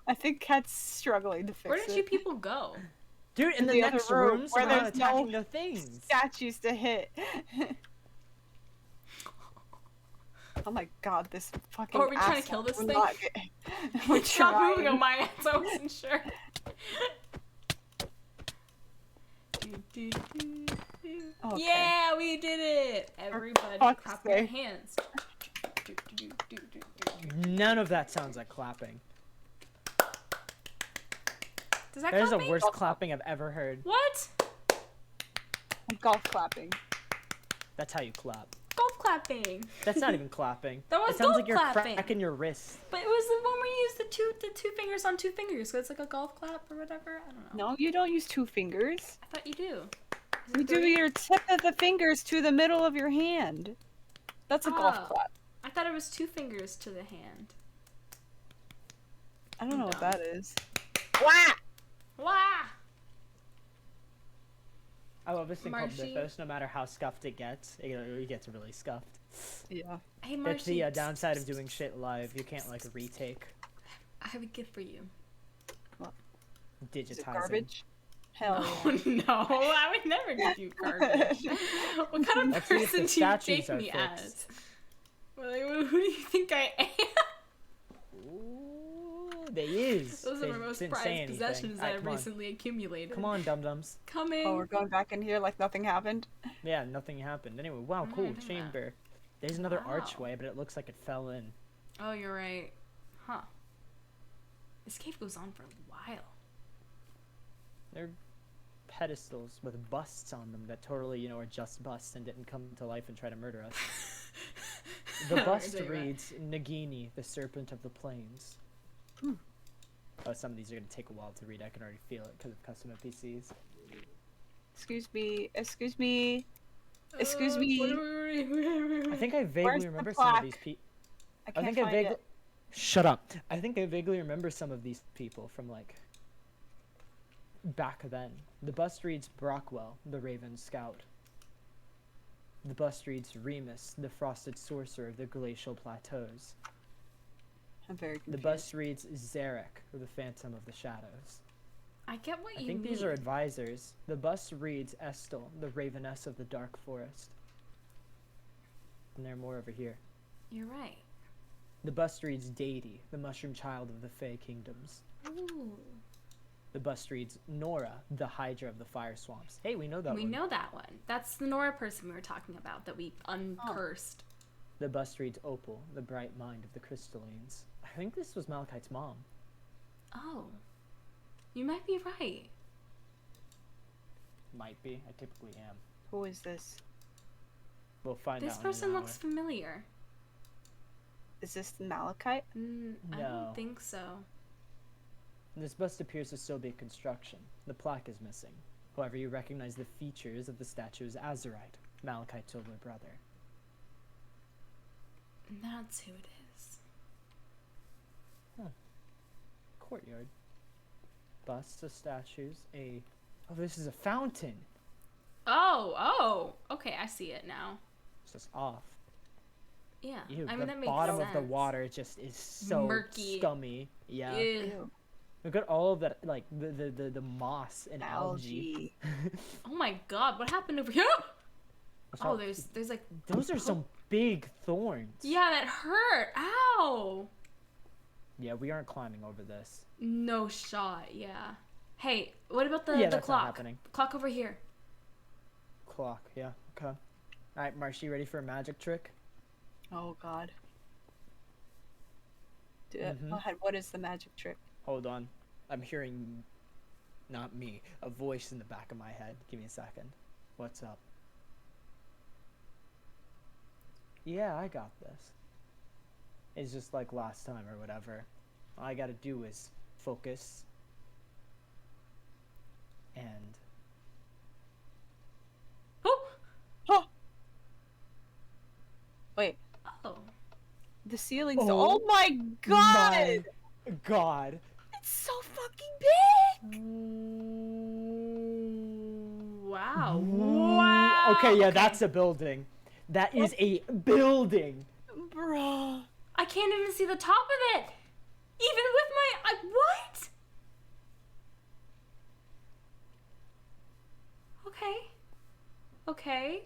[SPEAKER 2] I think Cat's struggling to fix
[SPEAKER 1] Where
[SPEAKER 2] it.
[SPEAKER 1] did you people go?
[SPEAKER 3] Dude, in the,
[SPEAKER 2] The other
[SPEAKER 3] next
[SPEAKER 2] room,
[SPEAKER 3] room,
[SPEAKER 2] where
[SPEAKER 3] where
[SPEAKER 2] there's
[SPEAKER 3] attacking
[SPEAKER 2] no
[SPEAKER 3] the things.
[SPEAKER 2] Statues to hit. Oh my god, this fucking
[SPEAKER 1] Oh, are we trying to
[SPEAKER 2] asshole.
[SPEAKER 1] kill this
[SPEAKER 2] We're
[SPEAKER 1] thing?
[SPEAKER 2] not We're
[SPEAKER 1] Stop moving on
[SPEAKER 2] trying.
[SPEAKER 1] my ass, I wasn't sure.
[SPEAKER 2] Okay.
[SPEAKER 1] Yeah, we did it! Everybody
[SPEAKER 2] fuck's
[SPEAKER 1] clap your
[SPEAKER 2] sake.
[SPEAKER 1] hands.
[SPEAKER 3] None of that sounds like clapping.
[SPEAKER 1] Does that
[SPEAKER 3] That is the
[SPEAKER 1] clapping?
[SPEAKER 3] worst clapping I've ever heard.
[SPEAKER 1] What?
[SPEAKER 2] Golf clapping.
[SPEAKER 3] That's how you clap.
[SPEAKER 1] Golf clapping.
[SPEAKER 3] That's not even clapping.
[SPEAKER 1] That was
[SPEAKER 3] it sounds
[SPEAKER 1] golf
[SPEAKER 3] like you're
[SPEAKER 1] clapping.
[SPEAKER 3] cracking your wrist.
[SPEAKER 1] But it was the one where you use the two fingers on two fingers, so it's like a golf clap or whatever. I don't know.
[SPEAKER 2] No, you don't use two fingers.
[SPEAKER 1] I thought you do. Is it
[SPEAKER 2] You do
[SPEAKER 1] three?
[SPEAKER 2] your tip of the fingers to the middle of your hand. That's a golf
[SPEAKER 1] Oh.
[SPEAKER 2] clap.
[SPEAKER 1] I thought it was two fingers to the hand.
[SPEAKER 2] I don't know what
[SPEAKER 1] dumb.
[SPEAKER 2] that is.
[SPEAKER 1] Wah!
[SPEAKER 3] I love this thing called
[SPEAKER 1] Marshy.
[SPEAKER 3] Mythos. No matter how scuffed it gets really scuffed.
[SPEAKER 2] Yeah.
[SPEAKER 1] Hey,
[SPEAKER 3] That's
[SPEAKER 1] Marshy.
[SPEAKER 3] the downside of doing shit live. You can't like retake
[SPEAKER 1] I have a gift for you.
[SPEAKER 3] digitizing.
[SPEAKER 2] Is it garbage? Hell
[SPEAKER 1] Oh
[SPEAKER 2] yeah.
[SPEAKER 1] no, I would never give you garbage. What kind of
[SPEAKER 3] Let's see if the
[SPEAKER 1] person do you
[SPEAKER 3] statues
[SPEAKER 1] take
[SPEAKER 3] are
[SPEAKER 1] me
[SPEAKER 3] fixed.
[SPEAKER 1] as? Well, like, who do you think I am?
[SPEAKER 3] Ooh, they is.
[SPEAKER 1] Those
[SPEAKER 3] They
[SPEAKER 1] are my most
[SPEAKER 3] didn't say
[SPEAKER 1] prized
[SPEAKER 3] anything.
[SPEAKER 1] possessions that
[SPEAKER 3] Alright,
[SPEAKER 1] I've
[SPEAKER 3] come on.
[SPEAKER 1] recently accumulated.
[SPEAKER 3] Come on, dum-dums.
[SPEAKER 1] Coming.
[SPEAKER 2] Oh, we're going back in here like nothing happened.
[SPEAKER 3] Yeah, nothing happened. Anyway, wow,
[SPEAKER 1] What am I
[SPEAKER 3] cool,
[SPEAKER 1] doing that?
[SPEAKER 3] chamber. There's another
[SPEAKER 1] Wow.
[SPEAKER 3] archway, but it looks like it fell in.
[SPEAKER 1] Oh, you're right. Huh. This cave goes on for a while.
[SPEAKER 3] They're pedestals with busts on them that totally, are just busts and didn't come to life and try to murder us. The bust
[SPEAKER 1] Sorry,
[SPEAKER 3] reads Nagini, the Serpent of the Plains. Oh, some of these are going to take a while to read. I can already feel it because of custom NPCs.
[SPEAKER 2] Excuse me. Excuse me. Excuse me.
[SPEAKER 3] I think I
[SPEAKER 2] Where's
[SPEAKER 3] vaguely
[SPEAKER 2] the
[SPEAKER 3] remember some of
[SPEAKER 2] plaque?
[SPEAKER 3] these people.
[SPEAKER 2] I
[SPEAKER 3] I
[SPEAKER 2] can't
[SPEAKER 3] think I
[SPEAKER 2] find
[SPEAKER 3] vaguely.
[SPEAKER 2] it.
[SPEAKER 3] Shut up. I think I vaguely remember some of these people from like back then. The bust reads Brockwell, the Raven Scout. The bust reads Remus, the Frosted Sorcerer of the Glacial Plateaus.
[SPEAKER 2] I'm very confused.
[SPEAKER 3] The bust reads Zarek, or the Phantom of the Shadows.
[SPEAKER 1] I get what
[SPEAKER 3] I
[SPEAKER 1] you
[SPEAKER 3] think
[SPEAKER 1] mean.
[SPEAKER 3] these are advisors. The bust reads Estel, the Raveness of the Dark Forest. And there are more over here.
[SPEAKER 1] You're right.
[SPEAKER 3] The bust reads Deity, the Mushroom Child of the Fey Kingdoms.
[SPEAKER 1] Ooh.
[SPEAKER 3] The bust reads Nora, the Hydra of the Fire Swamps. Hey, we know that
[SPEAKER 1] We
[SPEAKER 3] one.
[SPEAKER 1] know that one. That's the Nora person we were talking about that we uncursed.
[SPEAKER 3] The bust reads Opal, the Bright Mind of the Crystallines. I think this was Malachite's mom.
[SPEAKER 1] Oh. You might be right.
[SPEAKER 3] Might be. I typically am.
[SPEAKER 2] Who is this?
[SPEAKER 3] We'll find out.
[SPEAKER 1] This
[SPEAKER 3] in
[SPEAKER 1] person
[SPEAKER 3] an
[SPEAKER 1] looks
[SPEAKER 3] hour.
[SPEAKER 1] familiar.
[SPEAKER 2] Is this Malachite?
[SPEAKER 1] I
[SPEAKER 3] No.
[SPEAKER 1] don't think so.
[SPEAKER 3] This bust appears to still be construction. The plaque is missing. However, you recognize the features of the statue as Azurite, Malachite's older brother.
[SPEAKER 1] That's who it is.
[SPEAKER 3] Courtyard. Busts of statues. Oh, this is a fountain.
[SPEAKER 1] Oh. Okay, I see it now.
[SPEAKER 3] It's just off.
[SPEAKER 1] Yeah.
[SPEAKER 3] Ew,
[SPEAKER 1] I mean,
[SPEAKER 3] the
[SPEAKER 1] that makes
[SPEAKER 3] bottom
[SPEAKER 1] sense.
[SPEAKER 3] of the water just is so
[SPEAKER 1] Murky.
[SPEAKER 3] scummy. Yeah.
[SPEAKER 1] Ew.
[SPEAKER 2] Ew.
[SPEAKER 3] Look at all of that, like the moss and algae.
[SPEAKER 1] Oh my god, what happened over here? Oh, there's like...
[SPEAKER 3] Those are some big thorns.
[SPEAKER 1] Yeah, that hurt. Ow.
[SPEAKER 3] Yeah, we aren't climbing over this.
[SPEAKER 1] No shot, yeah. Hey, what about the
[SPEAKER 3] Yeah, that's not
[SPEAKER 1] clock?
[SPEAKER 3] happening.
[SPEAKER 1] Clock over here.
[SPEAKER 3] Clock, yeah, okay. Alright, Marshy, ready for a magic trick?
[SPEAKER 2] Oh god.
[SPEAKER 3] Mhm.
[SPEAKER 2] Go ahead. What is the magic trick?
[SPEAKER 3] Hold on. I'm hearing, not me, a voice in the back of my head. Give me a second. What's up? Yeah, I got this. It's just like last time or whatever. All I gotta do is focus. And...
[SPEAKER 1] Oh!
[SPEAKER 2] Oh! Wait.
[SPEAKER 1] Oh.
[SPEAKER 2] The ceiling's...
[SPEAKER 3] Oh
[SPEAKER 2] Oh my god!
[SPEAKER 3] My God.
[SPEAKER 2] It's so fucking big!
[SPEAKER 1] Wow. Wow.
[SPEAKER 3] Okay, yeah, that's a building. That is a building.
[SPEAKER 2] Bruh.
[SPEAKER 1] I can't even see the top of it. Even with my... what? Okay. Okay.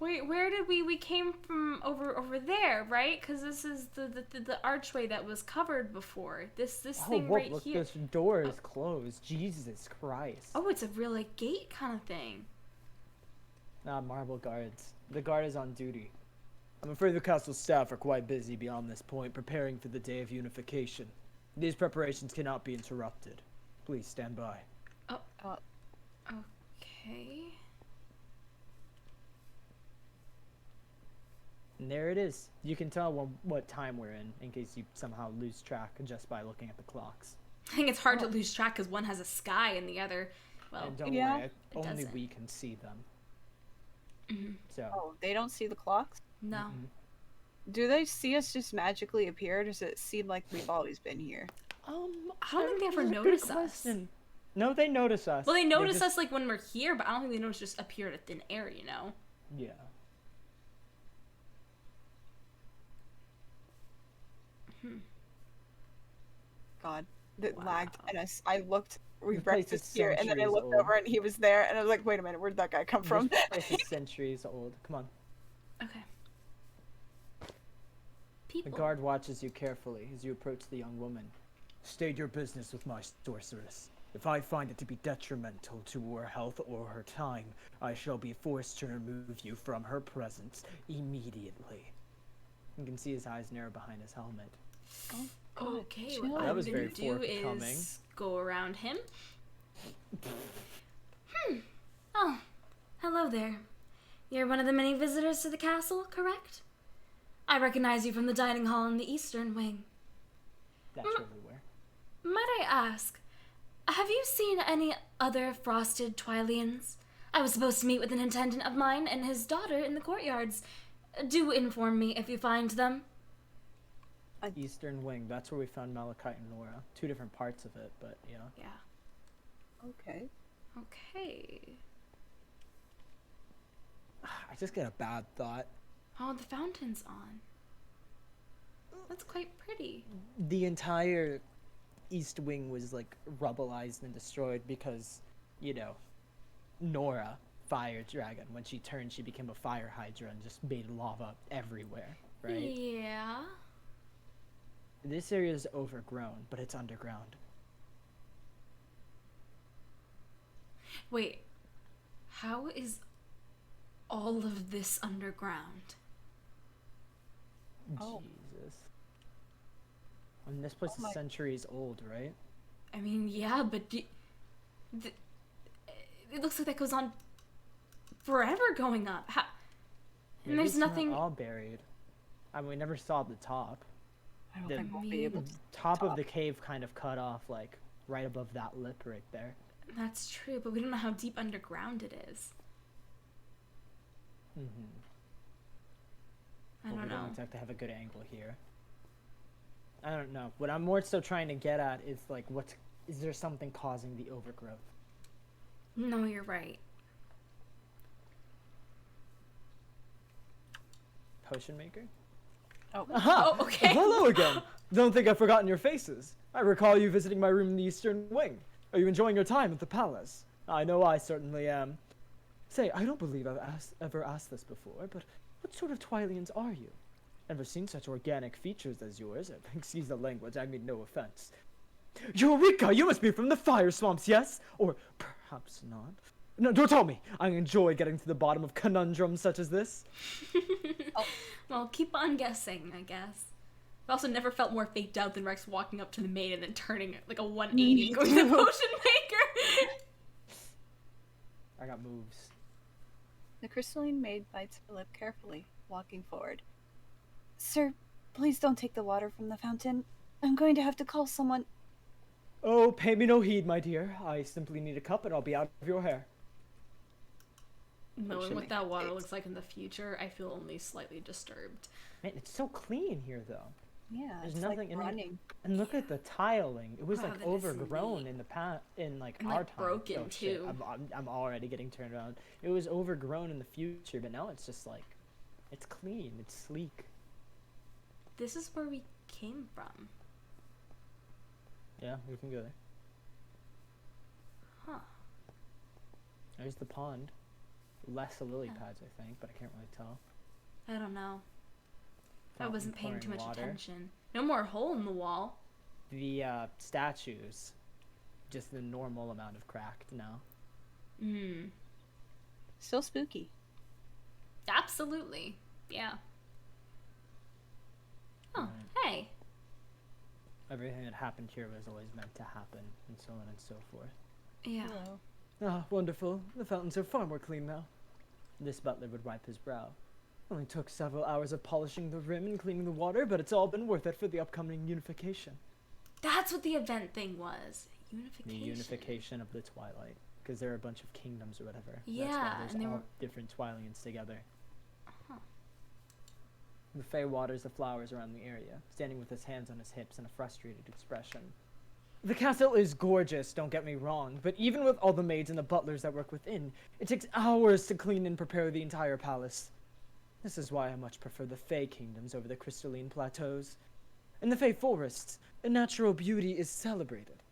[SPEAKER 1] Wait, where did we came from over there, right? Because this is the archway that was covered before. This thing
[SPEAKER 3] whoa,
[SPEAKER 1] right
[SPEAKER 3] look,
[SPEAKER 1] here.
[SPEAKER 3] this door is closed. Jesus Christ.
[SPEAKER 1] Oh, it's a real like gate kind of thing.
[SPEAKER 3] Nah, marble guards. The guard is on duty. I'm afraid the castle staff are quite busy beyond this point, preparing for the day of unification. These preparations cannot be interrupted. Please stand by.
[SPEAKER 1] Okay.
[SPEAKER 3] And there it is. You can tell what time we're in case you somehow lose track just by looking at the clocks.
[SPEAKER 1] I think it's hard to lose track because one has a sky and the other, well,
[SPEAKER 3] And don't
[SPEAKER 2] yeah.
[SPEAKER 3] worry, only
[SPEAKER 1] doesn't.
[SPEAKER 3] we can see them. So,
[SPEAKER 2] Oh, they don't see the clocks?
[SPEAKER 1] no.
[SPEAKER 2] Do they see us just magically appear, or does it seem like we've always been here?
[SPEAKER 1] I don't think they ever
[SPEAKER 3] that's a good
[SPEAKER 1] notice us.
[SPEAKER 3] question. No, they notice us.
[SPEAKER 1] Well, they notice
[SPEAKER 3] just-
[SPEAKER 1] us like when we're here, but I don't think they notice just appear out of thin air, you know?
[SPEAKER 3] Yeah.
[SPEAKER 2] God, that
[SPEAKER 1] Wow.
[SPEAKER 2] lagged, and I looked. We
[SPEAKER 3] This place
[SPEAKER 2] breakfast
[SPEAKER 3] is
[SPEAKER 2] here, and then I
[SPEAKER 3] centuries
[SPEAKER 2] looked
[SPEAKER 3] old.
[SPEAKER 2] over, and he was there, and I was like, "Wait a minute, where'd that guy come from?"
[SPEAKER 3] This place is centuries old. Come on.
[SPEAKER 1] Okay.
[SPEAKER 3] The
[SPEAKER 1] People.
[SPEAKER 3] guard watches you carefully as you approach the young woman. State your business with my sorceress. If I find it to be detrimental to her health or her time, I shall be forced to remove you from her presence immediately. You can see his eyes narrow behind his helmet.
[SPEAKER 1] Okay,
[SPEAKER 2] chill.
[SPEAKER 1] what
[SPEAKER 3] That
[SPEAKER 1] I'm
[SPEAKER 3] was
[SPEAKER 1] gonna
[SPEAKER 3] very
[SPEAKER 1] do
[SPEAKER 3] forthcoming.
[SPEAKER 1] is go around him. Oh, hello there. You're one of the many visitors to the castle, correct? I recognize you from the dining hall in the eastern wing.
[SPEAKER 3] That's where we were.
[SPEAKER 1] Might I ask, have you seen any other frosted Twylians? I was supposed to meet with an attendant of mine and his daughter in the courtyards. Do inform me if you find them.
[SPEAKER 3] Eastern wing. That's where we found Malachite and Nora. 2 different parts of it, but yeah.
[SPEAKER 1] Yeah.
[SPEAKER 2] Okay.
[SPEAKER 1] Okay.
[SPEAKER 3] I just get a bad thought.
[SPEAKER 1] Oh, the fountain's on. That's quite pretty.
[SPEAKER 3] The entire east wing was like rubbleized and destroyed because, you know, Nora, fire dragon, when she turned, she became a fire hydra and just made lava everywhere, right?
[SPEAKER 1] Yeah.
[SPEAKER 3] This area is overgrown, but it's underground.
[SPEAKER 1] Wait, how is all of this underground?
[SPEAKER 2] Oh.
[SPEAKER 3] Jesus. And this place
[SPEAKER 2] Oh my-
[SPEAKER 3] is centuries old, right?
[SPEAKER 1] I mean, yeah, but it looks like that goes on forever going up. And
[SPEAKER 3] Maybe
[SPEAKER 1] there's
[SPEAKER 3] it's not
[SPEAKER 1] nothing.
[SPEAKER 3] all buried. I mean, we never saw the top.
[SPEAKER 2] I don't
[SPEAKER 3] The
[SPEAKER 2] think we'll be able
[SPEAKER 3] The
[SPEAKER 2] to.
[SPEAKER 3] top of the cave kind of cut off, like, right above that lip right there.
[SPEAKER 1] That's true, but we don't know how deep underground it is.
[SPEAKER 3] Mm-hmm.
[SPEAKER 1] I don't
[SPEAKER 3] We
[SPEAKER 1] know.
[SPEAKER 3] don't exactly have a good angle here. I don't know. What I'm more so trying to get at is, like, is there something causing the overgrowth?
[SPEAKER 1] No, you're right.
[SPEAKER 3] Potion maker?
[SPEAKER 2] Oh.
[SPEAKER 3] Aha!
[SPEAKER 1] Oh, okay.
[SPEAKER 3] Hello again! Don't think I've forgotten your faces. I recall you visiting my room in the Eastern Wing. Are you enjoying your time at the palace? I know I certainly am. Say, I don't believe I've ever asked this before, but what sort of Twylians are you? Never seen such organic features as yours. Excuse the language, I mean no offense. Eureka! You must be from the fire swamps, yes? Or perhaps not. No, don't tell me! I enjoy getting to the bottom of conundrums such as this.
[SPEAKER 1] Well, keep on guessing, I guess. I also never felt more faked out than Rex walking up to the maid and then turning like a 180 and going to the potion maker.
[SPEAKER 3] I got moves.
[SPEAKER 2] The crystalline maid bites her lip carefully, walking forward. Sir, please don't take the water from the fountain. I'm going to have to call someone.
[SPEAKER 3] Oh, pay me no heed, my dear. I simply need a cup and I'll be out of your hair.
[SPEAKER 1] Knowing
[SPEAKER 2] Potion
[SPEAKER 1] what that water
[SPEAKER 2] maker.
[SPEAKER 1] looks like in the future, I feel only slightly disturbed.
[SPEAKER 3] Man, it's so clean here, though.
[SPEAKER 2] Yeah,
[SPEAKER 3] There's
[SPEAKER 2] it's
[SPEAKER 3] nothing
[SPEAKER 2] like
[SPEAKER 3] in it.
[SPEAKER 2] running.
[SPEAKER 3] And look at the tiling. It was
[SPEAKER 1] Wow,
[SPEAKER 3] like
[SPEAKER 1] that is
[SPEAKER 3] overgrown
[SPEAKER 1] neat.
[SPEAKER 3] in in like
[SPEAKER 1] And,
[SPEAKER 3] our
[SPEAKER 1] like,
[SPEAKER 3] time.
[SPEAKER 1] broken,
[SPEAKER 3] Oh, shit.
[SPEAKER 1] too.
[SPEAKER 3] I'm already getting turned around. It was overgrown in the future, but now it's just like, it's clean. It's sleek.
[SPEAKER 1] This is where we came from.
[SPEAKER 3] Yeah, we can go there.
[SPEAKER 1] Huh.
[SPEAKER 3] There's the pond. Less the lily pads, I think, but I can't really tell.
[SPEAKER 1] I don't know. I
[SPEAKER 3] Fountain
[SPEAKER 1] wasn't paying too
[SPEAKER 3] pouring
[SPEAKER 1] much
[SPEAKER 3] water.
[SPEAKER 1] attention. No more hole in the wall.
[SPEAKER 3] The statues, just the normal amount of cracked now.
[SPEAKER 1] Hmm.
[SPEAKER 2] Still spooky.
[SPEAKER 1] Absolutely. Yeah. Oh, hey.
[SPEAKER 3] Everything that happened here was always meant to happen, and so on and so forth.
[SPEAKER 1] Yeah.
[SPEAKER 2] Hello.
[SPEAKER 3] Ah, wonderful. The fountains are far more clean now. This butler would wipe his brow. Only took several hours of polishing the rim and cleaning the water, but it's all been worth it for the upcoming unification.
[SPEAKER 1] That's what the event thing was.
[SPEAKER 3] The
[SPEAKER 1] Unification.
[SPEAKER 3] unification of the Twilight. Because there are a bunch of kingdoms or whatever. That's
[SPEAKER 1] Yeah,
[SPEAKER 3] why there's
[SPEAKER 1] and they
[SPEAKER 3] all
[SPEAKER 1] were-
[SPEAKER 3] different Twylians together.
[SPEAKER 1] Uh-huh.
[SPEAKER 3] The Fae waters the flowers around the area, standing with his hands on his hips in a frustrated expression. The castle is gorgeous, don't get me wrong, but even with all the maids and the butlers that work within, it takes hours to clean and prepare the entire palace. This is why I much prefer the Fae kingdoms over the crystalline plateaus. In the Fae forests, a natural beauty is celebrated.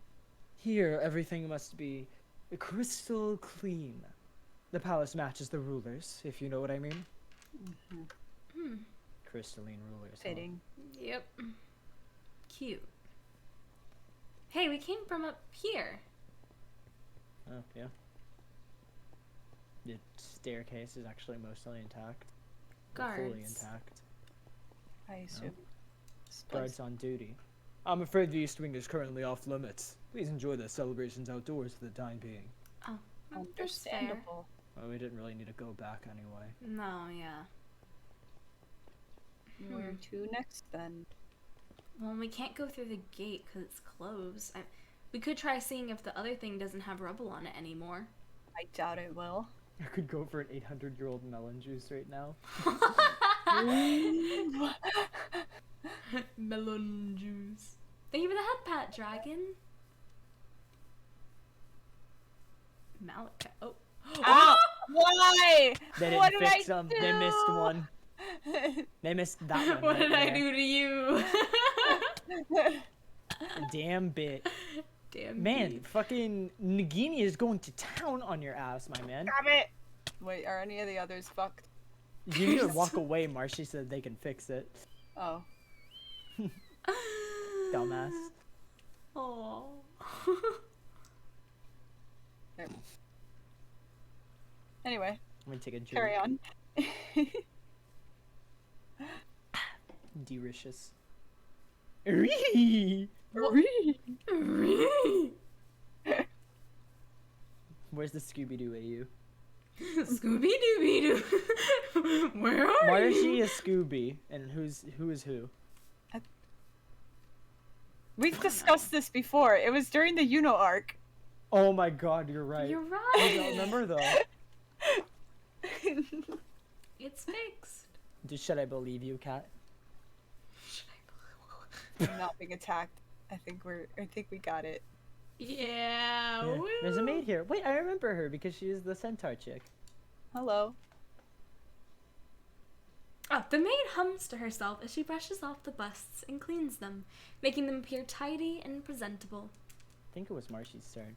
[SPEAKER 3] Here, everything must be crystal clean. The palace matches the rulers, if you know what I mean.
[SPEAKER 1] Hmm.
[SPEAKER 3] Crystalline rulers. huh?
[SPEAKER 2] Fitting.
[SPEAKER 1] Yep. Cute. Hey, we came from up here.
[SPEAKER 3] Oh, yeah. The staircase is actually mostly intact. Or fully
[SPEAKER 1] Guards.
[SPEAKER 3] intact.
[SPEAKER 2] I assume.
[SPEAKER 3] Guards on duty. I'm afraid the East Wing is currently off limits. Please enjoy the celebrations outdoors for the time being.
[SPEAKER 1] Oh, that's fair.
[SPEAKER 2] Understandable.
[SPEAKER 3] Well, we didn't really need to go back anyway.
[SPEAKER 1] No, yeah.
[SPEAKER 2] Where to next then?
[SPEAKER 1] Well, we can't go through the gate because it's closed. We could try seeing if the other thing doesn't have rubble on it anymore.
[SPEAKER 2] I doubt it will.
[SPEAKER 3] I could go for an 800-year-old melon juice right now.
[SPEAKER 1] Melon juice. Thank you for the head pat, dragon. Malachi. Oh.
[SPEAKER 2] Ow! Why?
[SPEAKER 3] They
[SPEAKER 2] What
[SPEAKER 3] didn't
[SPEAKER 2] did
[SPEAKER 3] fix
[SPEAKER 2] I
[SPEAKER 3] them.
[SPEAKER 2] do?
[SPEAKER 3] They missed one. They missed that one.
[SPEAKER 1] What
[SPEAKER 3] right
[SPEAKER 1] did I
[SPEAKER 3] there.
[SPEAKER 1] do to you?
[SPEAKER 3] Damn bit.
[SPEAKER 1] Damn.
[SPEAKER 3] Man,
[SPEAKER 1] beat.
[SPEAKER 3] fucking Nagini is going to town on your ass, my man.
[SPEAKER 2] Damn it! Wait, are any of the others fucked?
[SPEAKER 3] You need to walk away, Marshy said they can fix it.
[SPEAKER 2] Oh.
[SPEAKER 3] Dumbass.
[SPEAKER 1] Oh.
[SPEAKER 2] There. Anyway,
[SPEAKER 3] I'm gonna take a drink.
[SPEAKER 2] carry on.
[SPEAKER 3] Delicious. Where's the Scooby-Doo AU?
[SPEAKER 1] Scooby Dooby Doo. Where are
[SPEAKER 3] Why
[SPEAKER 1] you?
[SPEAKER 3] is she a Scooby? And who is who?
[SPEAKER 2] We've discussed this before. It was during the Uno arc.
[SPEAKER 3] Oh my god, you're right.
[SPEAKER 1] You're
[SPEAKER 3] I
[SPEAKER 1] right.
[SPEAKER 3] don't remember though.
[SPEAKER 1] It's fixed.
[SPEAKER 3] Should I believe you, Kat?
[SPEAKER 2] I'm not being attacked. I think we got it.
[SPEAKER 1] Yeah.
[SPEAKER 3] Yeah. There's a
[SPEAKER 1] woo.
[SPEAKER 3] maid here. Wait, I remember her because she is the centaur chick.
[SPEAKER 2] Hello.
[SPEAKER 1] Oh, the maid hums to herself as she brushes off the busts and cleans them, making them appear tidy and presentable.
[SPEAKER 3] I think it was Marshy's turn.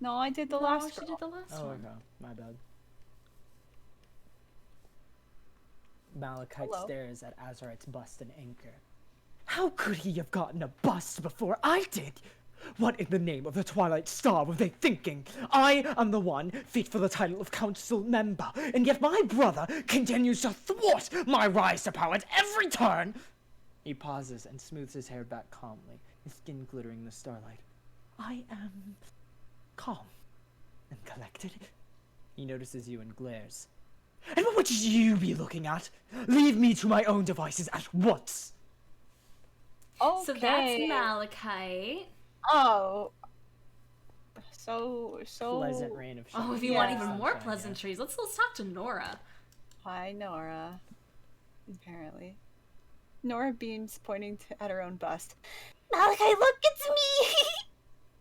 [SPEAKER 2] No, I did the
[SPEAKER 1] No,
[SPEAKER 2] last
[SPEAKER 1] she
[SPEAKER 2] girl.
[SPEAKER 1] did the last
[SPEAKER 3] Oh,
[SPEAKER 1] one.
[SPEAKER 3] okay. My bad. Malachite
[SPEAKER 2] Hello.
[SPEAKER 3] stares at Azarite's bust and anchor. How could he have gotten a bust before I did? What in the name of the Twilight Star were they thinking? I am the one fit for the title of council member, and yet my brother continues to thwart my rise to power at every turn! He pauses and smooths his hair back calmly, his skin glittering in the starlight. I am calm and collected. He notices you and glares. And what would you be looking at? Leave me to my own devices at once!
[SPEAKER 2] Okay.
[SPEAKER 1] So that's Malachite.
[SPEAKER 2] Oh. So.
[SPEAKER 3] Pleasant rain of
[SPEAKER 1] Oh, if you want even more pleasantries, let's talk to Nora.
[SPEAKER 2] Hi, Nora. Apparently. Nora beams, pointing at her own bust. Malachi, look, it's me!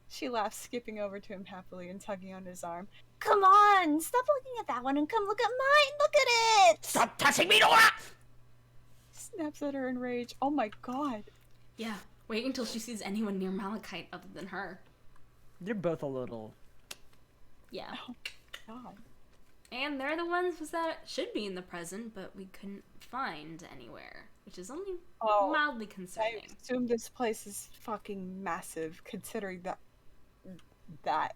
[SPEAKER 2] She laughs, skipping over to him happily and tugging on his arm. Come on, stop looking at that one and come look at mine. Look at it!
[SPEAKER 3] Stop touching me, Nora!
[SPEAKER 2] Snaps at her in rage. Oh my god.
[SPEAKER 1] Yeah, wait until she sees anyone near Malachite other than her.
[SPEAKER 3] They're both a little...
[SPEAKER 1] Yeah.
[SPEAKER 2] Oh god.
[SPEAKER 1] And they're the ones that should be in the present, but we couldn't find anywhere, which is only
[SPEAKER 2] Oh,
[SPEAKER 1] mildly
[SPEAKER 2] I
[SPEAKER 1] concerning.
[SPEAKER 2] assume this place is fucking massive, considering that.
[SPEAKER 3] Well,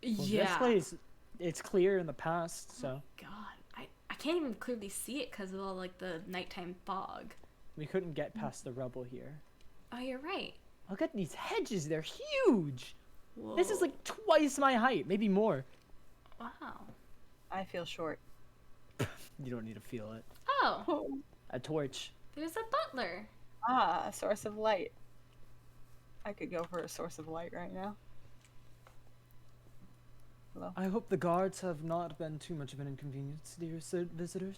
[SPEAKER 1] Yeah.
[SPEAKER 3] This place, it's clear in the past, so...
[SPEAKER 1] God, I can't even clearly see it because of all like the nighttime fog.
[SPEAKER 3] We couldn't get past the rubble here.
[SPEAKER 1] Oh, you're right.
[SPEAKER 3] Look at these hedges, they're huge!
[SPEAKER 1] Whoa.
[SPEAKER 3] This is like twice my height, maybe more.
[SPEAKER 1] Wow.
[SPEAKER 2] I feel short.
[SPEAKER 3] You don't need to feel it.
[SPEAKER 1] Oh,
[SPEAKER 3] A torch.
[SPEAKER 1] there's a butler.
[SPEAKER 2] Ah, a source of light. I could go for a source of light right now. Hello?
[SPEAKER 3] I hope the guards have not been too much of an inconvenience, dear visitors.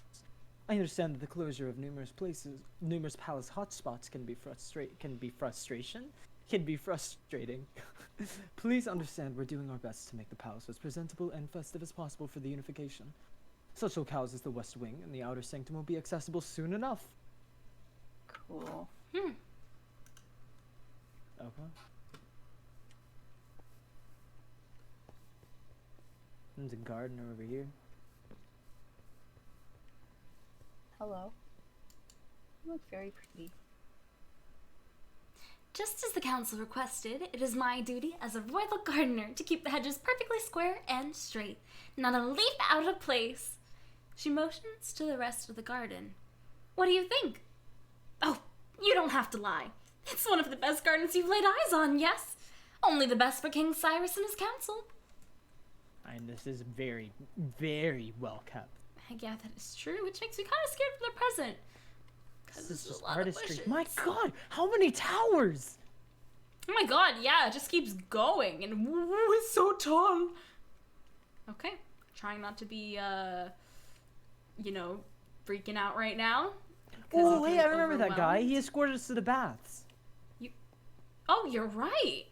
[SPEAKER 3] I understand that the closure of numerous palace hotspots can be frustrating. Please understand we're doing our best to make the palace as presentable and festive as possible for the unification. Such locales as the West Wing and the Outer Sanctum will be accessible soon enough.
[SPEAKER 2] Cool.
[SPEAKER 3] Okay. There's a gardener over here.
[SPEAKER 2] Hello. You look very pretty.
[SPEAKER 1] Just as the council requested, it is my duty as a royal gardener to keep the hedges perfectly square and straight, not a leaf out of place. She motions to the rest of the garden. What do you think? Oh, you don't have to lie. It's one of the best gardens you've laid eyes on, yes? Only the best for King Cyrus and his council.
[SPEAKER 3] And this is very, very well kept.
[SPEAKER 1] Yeah, that is true, which makes me kind of scared for the present.
[SPEAKER 3] This is
[SPEAKER 1] There's
[SPEAKER 3] just
[SPEAKER 1] a lot of
[SPEAKER 3] artistry.
[SPEAKER 1] bushes.
[SPEAKER 3] My god, how many towers?
[SPEAKER 1] Oh my god, yeah, it just keeps going, and woo, it's so tall. Okay, trying not to be, you know, freaking out right now.
[SPEAKER 3] Oh,
[SPEAKER 1] I'm
[SPEAKER 3] hey, I remember that guy.
[SPEAKER 1] overwhelmed.
[SPEAKER 3] He escorted us to the baths.
[SPEAKER 1] Oh, you're right.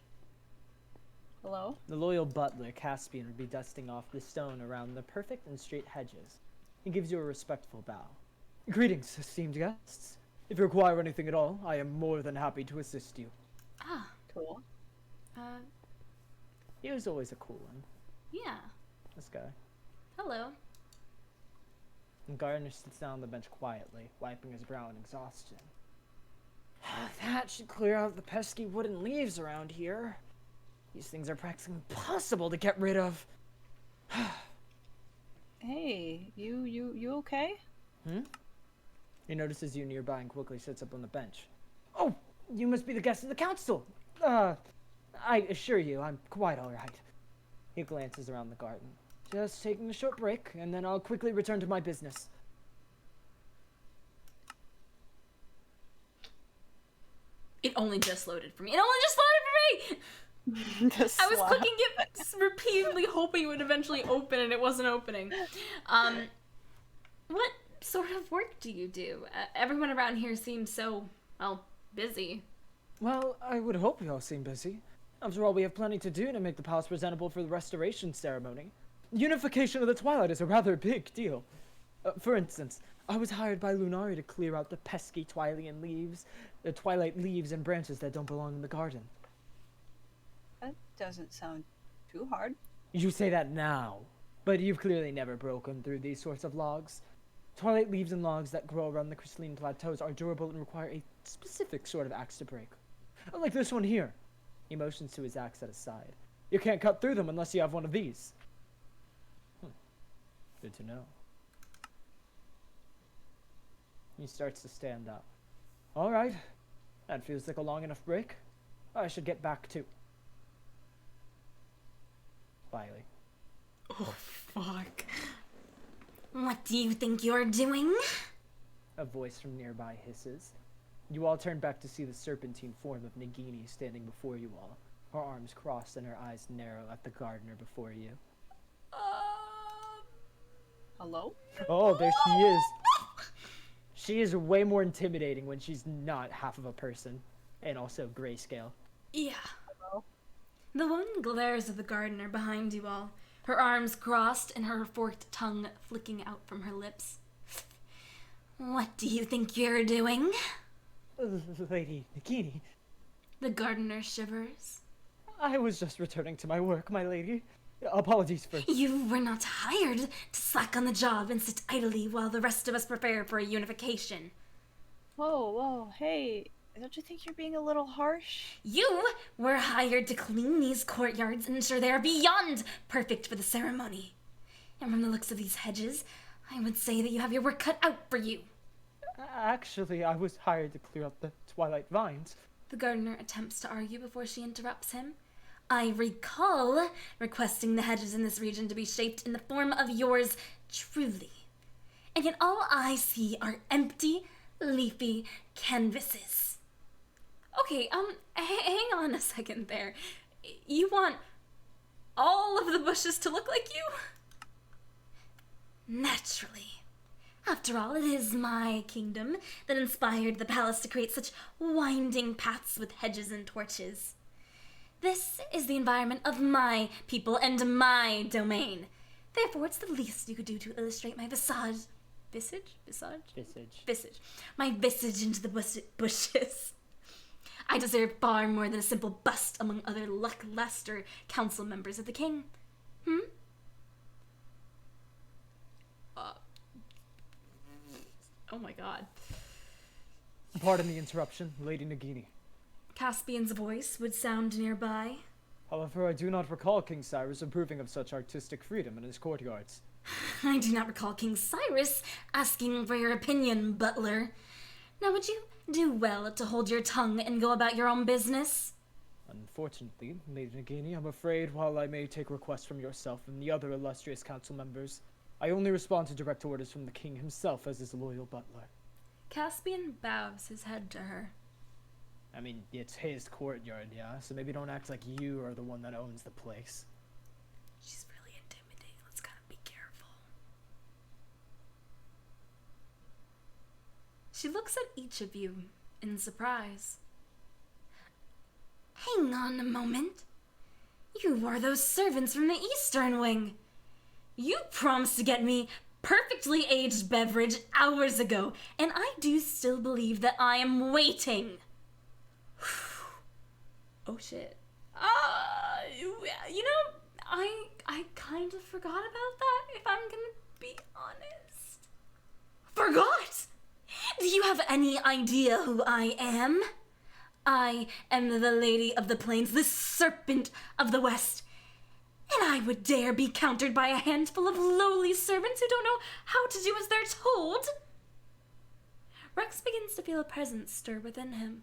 [SPEAKER 2] Hello?
[SPEAKER 3] The loyal butler, Caspian, would be dusting off the stone around the perfect and straight hedges. He gives you a respectful bow. Greetings, esteemed guests. If you require anything at all, I am more than happy to assist you.
[SPEAKER 1] Ah,
[SPEAKER 2] Cool.
[SPEAKER 3] He was always a cool one,
[SPEAKER 1] yeah.
[SPEAKER 3] this guy.
[SPEAKER 1] Hello.
[SPEAKER 3] And Gardner sits down on the bench quietly, wiping his brow in exhaustion. That should clear out the pesky wooden leaves around here. These things are practically impossible to get rid of.
[SPEAKER 2] Hey, you okay?
[SPEAKER 3] He notices you nearby and quickly sits up on the bench. Oh, you must be the guest of the council. I assure you, I'm quite alright. He glances around the garden. Just taking a short break, and then I'll quickly return to my business.
[SPEAKER 1] It only just loaded for me. It only just loaded for me! I was clicking it repeatedly, hoping it would eventually open, and it wasn't opening. What sort of work do you do? Everyone around here seems so, well, busy.
[SPEAKER 3] Well, I would hope you all seem busy. After all, we have plenty to do to make the palace presentable for the restoration ceremony. Unification of the Twilight is a rather big deal. For instance, I was hired by Lunari to clear out the pesky Twilight leaves and branches that don't belong in the garden.
[SPEAKER 2] That doesn't sound too hard.
[SPEAKER 3] You say that now, but you've clearly never broken through these sorts of logs. Twilight leaves and logs that grow around the crystalline plateaus are durable and require a specific sort of axe to break. Like this one here. He motions to his axe at his side. You can't cut through them unless you have one of these. Good to know. He starts to stand up. Alright. That feels like a long enough break. I should get back to... Quietly.
[SPEAKER 1] Oh, fuck. What do you think you're doing?
[SPEAKER 3] A voice from nearby hisses. You all turn back to see the serpentine form of Nagini standing before you all, her arms crossed and her eyes narrow at the gardener before you.
[SPEAKER 2] Hello?
[SPEAKER 3] Oh, there she is. She is way more intimidating when she's not half of a person, and also grayscale.
[SPEAKER 1] Yeah.
[SPEAKER 2] Hello?
[SPEAKER 1] The woman glares at the gardener behind you all, her arms crossed and her forked tongue flicking out from her lips. What do you think you're doing?
[SPEAKER 3] Lady Nagini,
[SPEAKER 1] The gardener shivers.
[SPEAKER 3] I was just returning to my work, my lady. Apologies for...
[SPEAKER 1] You were not hired to slack on the job and sit idly while the rest of us prepare for a unification.
[SPEAKER 2] Whoa, hey, don't you think you're being a little harsh?
[SPEAKER 1] You were hired to clean these courtyards and ensure they are beyond perfect for the ceremony. And from the looks of these hedges, I would say that you have your work cut out for you.
[SPEAKER 3] Actually, I was hired to clear up the Twilight vines.
[SPEAKER 1] The gardener attempts to argue before she interrupts him. I recall requesting the hedges in this region to be shaped in the form of yours truly. And yet all I see are empty, leafy canvases. Okay, hang on a second there. You want all of the bushes to look like you? Naturally. After all, it is my kingdom that inspired the palace to create such winding paths with hedges and torches. This is the environment of my people and my domain. Therefore, it's the least you could do to illustrate my visage. Visage? My visage into the bushes. I deserve far more than a simple bust among other lackluster council members of the king. Oh my god.
[SPEAKER 3] Pardon the interruption, Lady Nagini.
[SPEAKER 1] Caspian's voice would sound nearby.
[SPEAKER 3] However, I do not recall King Cyrus approving of such artistic freedom in his courtyards.
[SPEAKER 1] I do not recall King Cyrus asking for your opinion, butler. Now would you do well to hold your tongue and go about your own business?
[SPEAKER 3] Unfortunately, Lady Nagini, I'm afraid while I may take requests from yourself and the other illustrious council members, I only respond to direct orders from the king himself as his loyal butler.
[SPEAKER 1] Caspian bows his head to her.
[SPEAKER 3] I mean, it's his courtyard, yeah? So maybe don't act like you are the one that owns the place.
[SPEAKER 1] She's really intimidating. Let's kind of be careful. She looks at each of you in surprise. Hang on a moment. You are those servants from the Eastern Wing. You promised to get me perfectly aged beverage hours ago, and I do still believe that I am waiting. Oh shit. You know, I kind of forgot about that, if I'm gonna be honest. Forgot? Do you have any idea who I am? I am the Lady of the Plains, the Serpent of the West. And I would dare be countered by a handful of lowly servants who don't know how to do as they're told. Rex begins to feel a presence stir within him.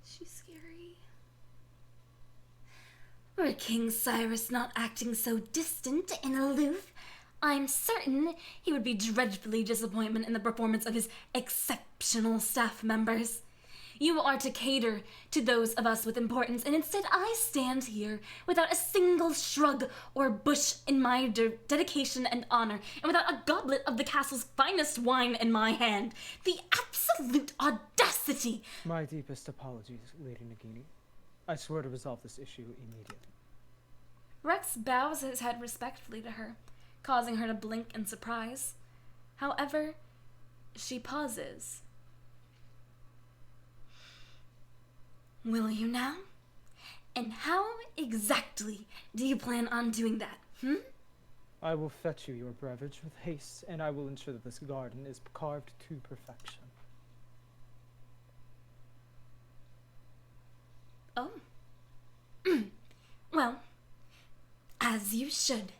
[SPEAKER 1] She's scary. Were King Cyrus not acting so distant and aloof, I'm certain he would be dreadfully disappointed in the performance of his exceptional staff members. You are to cater to those of us with importance, and instead I stand here without a single shrug or bush in my dedication and honor, and without a goblet of the castle's finest wine in my hand. The absolute audacity!
[SPEAKER 3] My deepest apologies, Lady Nagini. I swear to resolve this issue immediately.
[SPEAKER 1] Rex bows his head respectfully to her, causing her to blink in surprise. However, she pauses. Will you now? And how exactly do you plan on doing that,
[SPEAKER 3] I will fetch you your beverage with haste, and I will ensure that this garden is carved to perfection.
[SPEAKER 1] Oh. Well, as you should.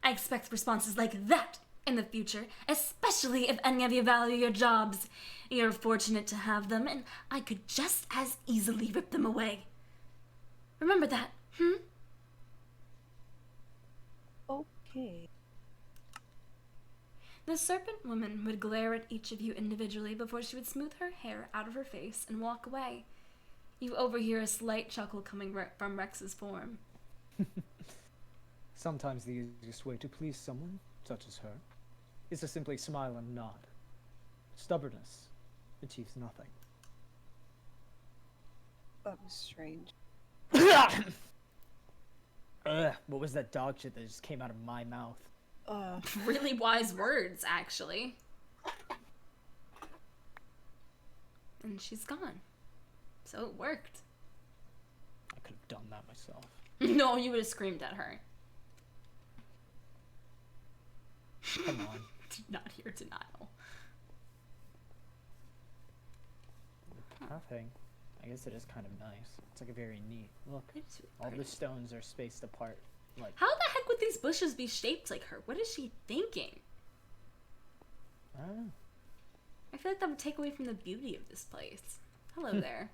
[SPEAKER 1] I expect responses like that in the future, especially if any of you value your jobs. You're fortunate to have them, and I could just as easily rip them away. Remember that,
[SPEAKER 2] Okay.
[SPEAKER 1] The serpent woman would glare at each of you individually before she would smooth her hair out of her face and walk away. You overhear a slight chuckle coming from Rex's form.
[SPEAKER 3] Sometimes the easiest way to please someone, such as her, is to simply smile and nod. Stubbornness achieves nothing.
[SPEAKER 2] That was strange.
[SPEAKER 3] Ugh, what was that dog shit that just came out of my mouth?
[SPEAKER 1] Really wise words, actually. And she's gone. So it worked.
[SPEAKER 3] I could have done that myself.
[SPEAKER 1] No, you would have screamed at her.
[SPEAKER 3] Come on.
[SPEAKER 1] Did not hear denial.
[SPEAKER 3] The pathing. I guess it is kind of nice. It's like a very neat look.
[SPEAKER 1] It's really
[SPEAKER 3] All
[SPEAKER 1] pretty.
[SPEAKER 3] the stones are spaced apart. Like,
[SPEAKER 1] How the heck would these bushes be shaped like her? What is she thinking?
[SPEAKER 3] I don't know.
[SPEAKER 1] I feel like that would take away from the beauty of this place. Hello there.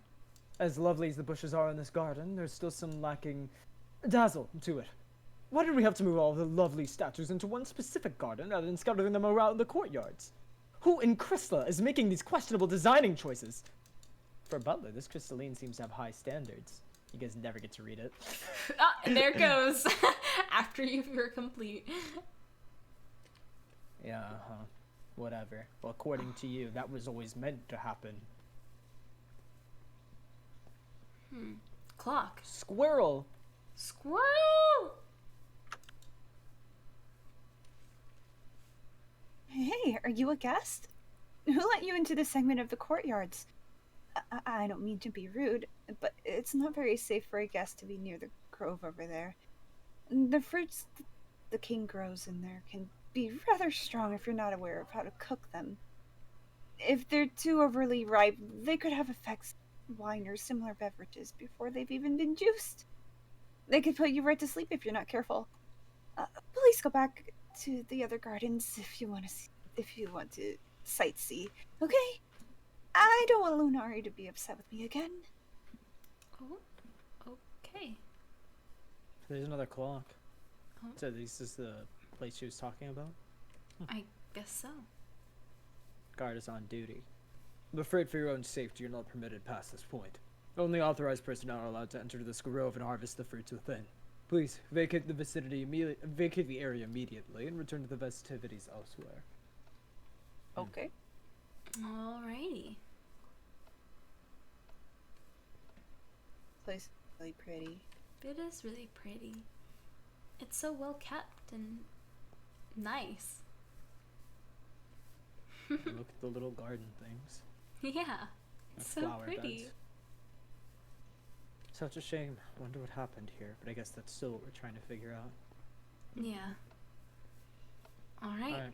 [SPEAKER 3] As lovely as the bushes are in this garden, there's still some lacking dazzle to it. Why did we have to move all the lovely statues into one specific garden rather than scattering them around the courtyards? Who in Crystal is making these questionable designing choices? For a butler, this crystalline seems to have high standards. You guys never get to read it.
[SPEAKER 1] And there goes. After you're complete.
[SPEAKER 3] Yeah, whatever. Well, according to you, that was always meant to happen.
[SPEAKER 1] Clock.
[SPEAKER 3] Squirrel!
[SPEAKER 1] Squirrel!
[SPEAKER 2] Hey, are you a guest? Who let you into this segment of the courtyards? I don't mean to be rude, but it's not very safe for a guest to be near the grove over there. The fruits the king grows in there can be rather strong if you're not aware of how to cook them. If they're too overly ripe, they could have effects on wine or similar beverages before they've even been juiced. They could put you right to sleep if you're not careful. Please go back to the other gardens if you want to sightsee. Okay? I don't want Lunari to be upset with me again.
[SPEAKER 1] Oh, okay.
[SPEAKER 3] There's another clock.
[SPEAKER 1] Oh.
[SPEAKER 3] So this is the place she was talking about?
[SPEAKER 1] I guess so.
[SPEAKER 3] Guard is on duty. I'm afraid for your own safety you're not permitted past this point. Only authorized personnel are allowed to enter this grove and harvest the fruits within. Please, vacate the area immediately and return to the festivities elsewhere.
[SPEAKER 2] Okay.
[SPEAKER 1] Alrighty.
[SPEAKER 2] Place is really pretty.
[SPEAKER 1] It is really pretty. It's so well kept and nice.
[SPEAKER 3] Look at the little garden things.
[SPEAKER 1] Yeah, it's so
[SPEAKER 3] Flower
[SPEAKER 1] pretty.
[SPEAKER 3] beds. Such a shame. Wonder what happened here, but I guess that's still what we're trying to figure out.
[SPEAKER 1] Yeah. Alright.
[SPEAKER 3] Alright.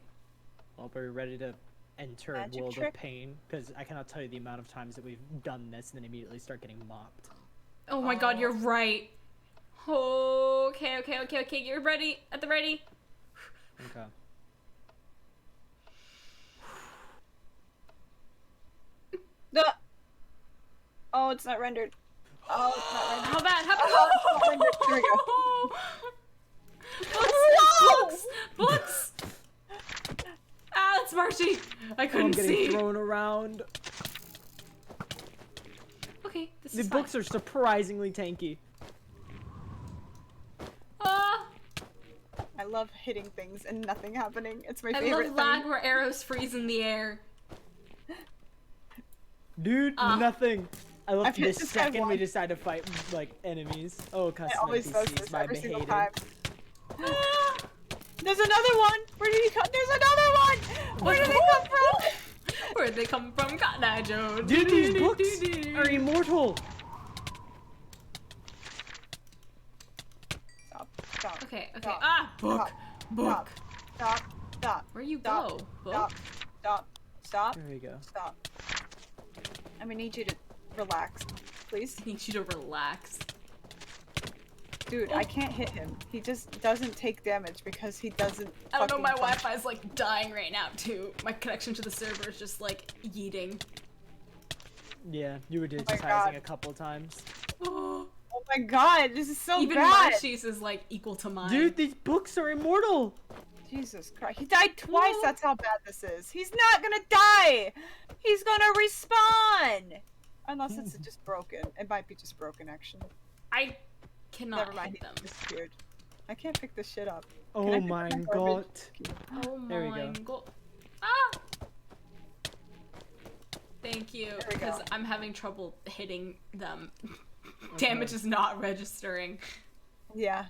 [SPEAKER 3] Well, we're ready to enter a
[SPEAKER 2] Magic
[SPEAKER 3] world
[SPEAKER 2] trick.
[SPEAKER 3] of pain, because I cannot tell you the amount of times that we've done this and then immediately start getting mopped.
[SPEAKER 1] Oh my god, you're right. Okay, you're ready. At the ready.
[SPEAKER 3] Okay.
[SPEAKER 2] Oh, it's not rendered. Oh, it's not rendered.
[SPEAKER 1] How bad?
[SPEAKER 2] Here we go.
[SPEAKER 1] Books! Ah, that's Marshy. I couldn't
[SPEAKER 3] I'm getting
[SPEAKER 1] see.
[SPEAKER 3] thrown around.
[SPEAKER 1] Okay, this
[SPEAKER 3] The
[SPEAKER 1] is
[SPEAKER 3] books
[SPEAKER 1] fine.
[SPEAKER 3] are surprisingly tanky.
[SPEAKER 1] Ah,
[SPEAKER 2] I love hitting things and nothing happening. It's my
[SPEAKER 1] I
[SPEAKER 2] favorite
[SPEAKER 1] love lag
[SPEAKER 2] thing.
[SPEAKER 1] where arrows freeze in the air.
[SPEAKER 3] Dude, nothing. I love
[SPEAKER 2] I've hit
[SPEAKER 3] the
[SPEAKER 2] this guy
[SPEAKER 3] second we
[SPEAKER 2] once.
[SPEAKER 3] decide to fight, like, enemies. Oh, custom
[SPEAKER 2] It always does
[SPEAKER 3] NPCs,
[SPEAKER 2] this
[SPEAKER 3] my
[SPEAKER 2] every single
[SPEAKER 3] hated.
[SPEAKER 2] time.
[SPEAKER 1] Ah,
[SPEAKER 2] There's another one! Where did he come? There's another one! Where did they come from?
[SPEAKER 1] where'd they come from, Cotton Eye Joe?
[SPEAKER 3] Dude, these books are immortal.
[SPEAKER 2] Stop. Stop.
[SPEAKER 1] Okay.
[SPEAKER 2] Stop.
[SPEAKER 1] Ah, book.
[SPEAKER 2] Stop. Stop. Stop.
[SPEAKER 1] Where you
[SPEAKER 2] Stop.
[SPEAKER 1] go? Book?
[SPEAKER 2] Stop. Stop. Stop.
[SPEAKER 3] There we go.
[SPEAKER 2] Stop. I'm gonna need you to relax, please.
[SPEAKER 1] I need you to relax.
[SPEAKER 2] Dude, I can't hit him. He just doesn't take damage because he doesn't.
[SPEAKER 1] I don't know, my
[SPEAKER 2] fucking punch.
[SPEAKER 1] Wi-Fi is like dying right now too. My connection to the server is just like yeeting.
[SPEAKER 3] Yeah, you were
[SPEAKER 2] my
[SPEAKER 3] digitizing
[SPEAKER 2] God.
[SPEAKER 3] a couple times.
[SPEAKER 2] Oh my god, this is so
[SPEAKER 1] Even
[SPEAKER 2] bad.
[SPEAKER 1] Marshy's is like equal to mine.
[SPEAKER 3] Dude, these books are immortal.
[SPEAKER 2] Jesus Christ. He died twice,
[SPEAKER 1] No.
[SPEAKER 2] that's how bad this is. He's not gonna die! He's gonna respawn! Unless it's just broken. It might be just broken, actually.
[SPEAKER 1] I cannot
[SPEAKER 2] Never mind,
[SPEAKER 1] hit them.
[SPEAKER 2] he disappeared. I can't pick this shit up. Can I
[SPEAKER 3] Oh
[SPEAKER 2] pick
[SPEAKER 3] my
[SPEAKER 2] up my
[SPEAKER 3] god.
[SPEAKER 2] garbage?
[SPEAKER 1] Oh
[SPEAKER 3] There we
[SPEAKER 1] my
[SPEAKER 3] go.
[SPEAKER 1] god. Ah! Thank you,
[SPEAKER 2] There we
[SPEAKER 1] because
[SPEAKER 2] go.
[SPEAKER 1] I'm having trouble hitting them. Damage is not registering.
[SPEAKER 2] Yeah.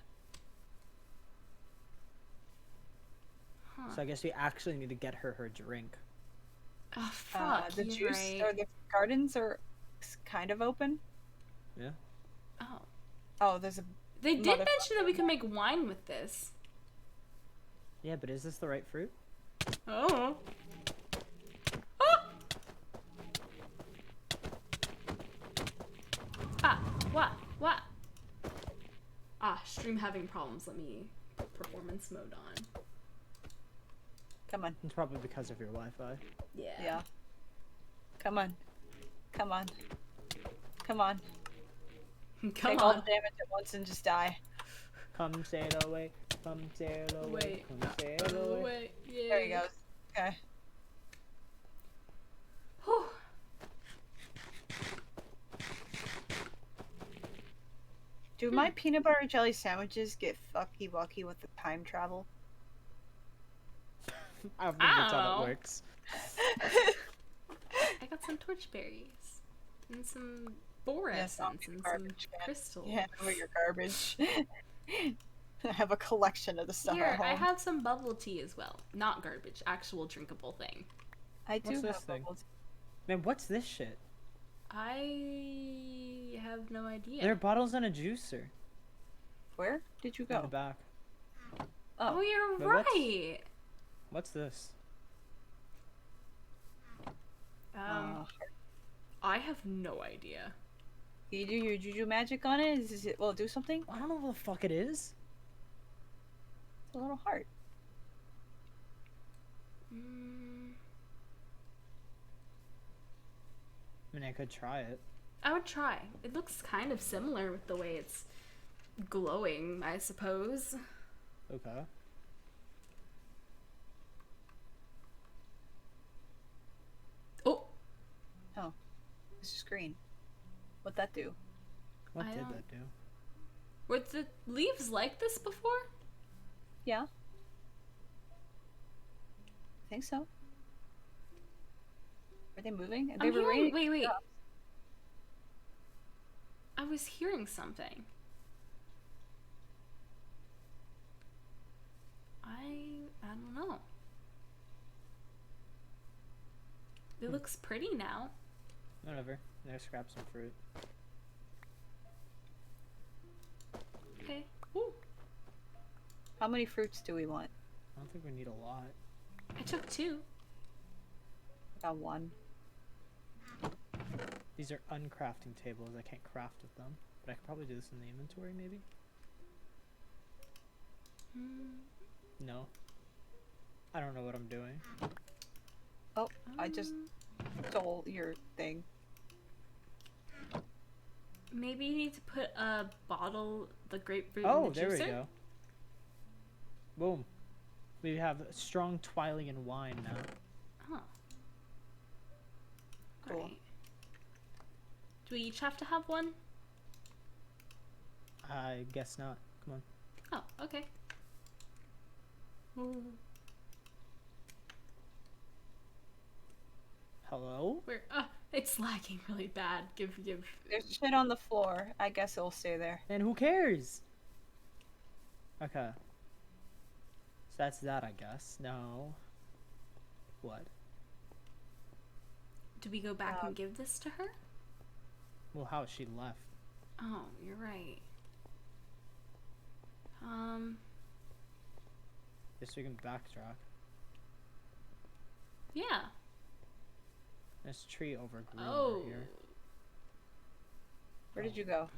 [SPEAKER 1] Huh.
[SPEAKER 3] So I guess we actually need to get her drink.
[SPEAKER 1] Oh, fuck,
[SPEAKER 2] The
[SPEAKER 1] you're
[SPEAKER 2] juice
[SPEAKER 1] right.
[SPEAKER 2] or the gardens are kind of open.
[SPEAKER 3] Yeah.
[SPEAKER 1] Oh.
[SPEAKER 2] Oh, there's a.
[SPEAKER 1] They did
[SPEAKER 2] Motherfucker.
[SPEAKER 1] mention that we can make wine with this.
[SPEAKER 3] Yeah, but is this the right fruit?
[SPEAKER 1] Oh. Ah! Ah, what? Ah, stream having problems. Let me put performance mode on.
[SPEAKER 2] Come on.
[SPEAKER 3] It's probably because of your Wi-Fi.
[SPEAKER 1] Yeah.
[SPEAKER 2] Yeah. Come on. Come on. Come on.
[SPEAKER 1] Come
[SPEAKER 2] Take all the
[SPEAKER 1] on.
[SPEAKER 2] damage at once and just die.
[SPEAKER 3] Come sail away, come sail away,
[SPEAKER 1] Wait.
[SPEAKER 3] come sail away.
[SPEAKER 1] Wait. Yeah.
[SPEAKER 2] There he goes. Okay.
[SPEAKER 1] Whew.
[SPEAKER 2] Do my peanut butter jelly sandwiches get fucky wucky with the time travel?
[SPEAKER 3] I don't think that's how
[SPEAKER 1] Ow.
[SPEAKER 3] that works.
[SPEAKER 1] I got some torchberries and some boar
[SPEAKER 2] Yes, I'll
[SPEAKER 1] essence
[SPEAKER 2] be
[SPEAKER 1] and some
[SPEAKER 2] garbage can.
[SPEAKER 1] crystals.
[SPEAKER 2] Yeah, over your garbage. I have a collection of the stuff
[SPEAKER 1] Here,
[SPEAKER 2] at home.
[SPEAKER 1] I have some bubble tea as well. Not garbage, actual drinkable thing.
[SPEAKER 2] I do
[SPEAKER 3] What's
[SPEAKER 2] have
[SPEAKER 3] this thing?
[SPEAKER 2] bubbles.
[SPEAKER 3] Man, what's this shit?
[SPEAKER 1] I have no idea.
[SPEAKER 3] There are bottles and a juicer
[SPEAKER 2] Where did you
[SPEAKER 3] in the
[SPEAKER 2] go?
[SPEAKER 3] back.
[SPEAKER 1] Oh, you're
[SPEAKER 3] But what's-
[SPEAKER 1] right.
[SPEAKER 3] What's this?
[SPEAKER 1] I have no idea.
[SPEAKER 2] Can you do your juju magic on it? Will it do something?
[SPEAKER 3] I don't know what the fuck it is.
[SPEAKER 2] It's a little heart.
[SPEAKER 3] I mean, I could try it.
[SPEAKER 1] I would try. It looks kind of similar with the way it's glowing, I suppose.
[SPEAKER 3] Okay.
[SPEAKER 1] Oh!
[SPEAKER 2] Oh. This is green. What'd that do?
[SPEAKER 3] What
[SPEAKER 1] I
[SPEAKER 3] did
[SPEAKER 1] don't-
[SPEAKER 3] that do?
[SPEAKER 1] Were the leaves like this before?
[SPEAKER 2] Yeah. I think so. Are they moving? They
[SPEAKER 1] I'm
[SPEAKER 2] were
[SPEAKER 1] hearing,
[SPEAKER 2] raining.
[SPEAKER 1] wait.
[SPEAKER 2] Yeah.
[SPEAKER 1] I was hearing something. I don't know. It looks pretty now.
[SPEAKER 3] Whatever. I'm gonna scrap some fruit.
[SPEAKER 1] Okay. Ooh.
[SPEAKER 2] How many fruits do we want?
[SPEAKER 3] I don't think we need a lot.
[SPEAKER 1] I took 2.
[SPEAKER 2] I got 1.
[SPEAKER 3] These are uncrafting tables. I can't craft with them. But I could probably do this in the inventory, maybe? No. I don't know what I'm doing.
[SPEAKER 2] Oh, I just stole your thing.
[SPEAKER 1] Maybe you need to put a bottle, the grapefruit
[SPEAKER 3] Oh,
[SPEAKER 1] in the
[SPEAKER 3] there
[SPEAKER 1] juicer.
[SPEAKER 3] we go. Boom. We have strong Twilian wine now.
[SPEAKER 1] Oh.
[SPEAKER 2] Cool.
[SPEAKER 1] Alright. Do we each have to have one?
[SPEAKER 3] I guess not. Come on.
[SPEAKER 1] Oh, okay. Ooh.
[SPEAKER 3] Hello?
[SPEAKER 1] Where? It's lagging really bad. Give.
[SPEAKER 2] There's shit on the floor. I guess it'll stay there.
[SPEAKER 3] And who cares? Okay. So that's that, I guess. No. What?
[SPEAKER 1] Do we go back and give this to her?
[SPEAKER 3] Well, how is she left?
[SPEAKER 1] Oh, you're right.
[SPEAKER 3] Guess we can backtrack.
[SPEAKER 1] Yeah.
[SPEAKER 3] This tree overgrew
[SPEAKER 1] Oh.
[SPEAKER 3] over here.
[SPEAKER 2] Where did you go?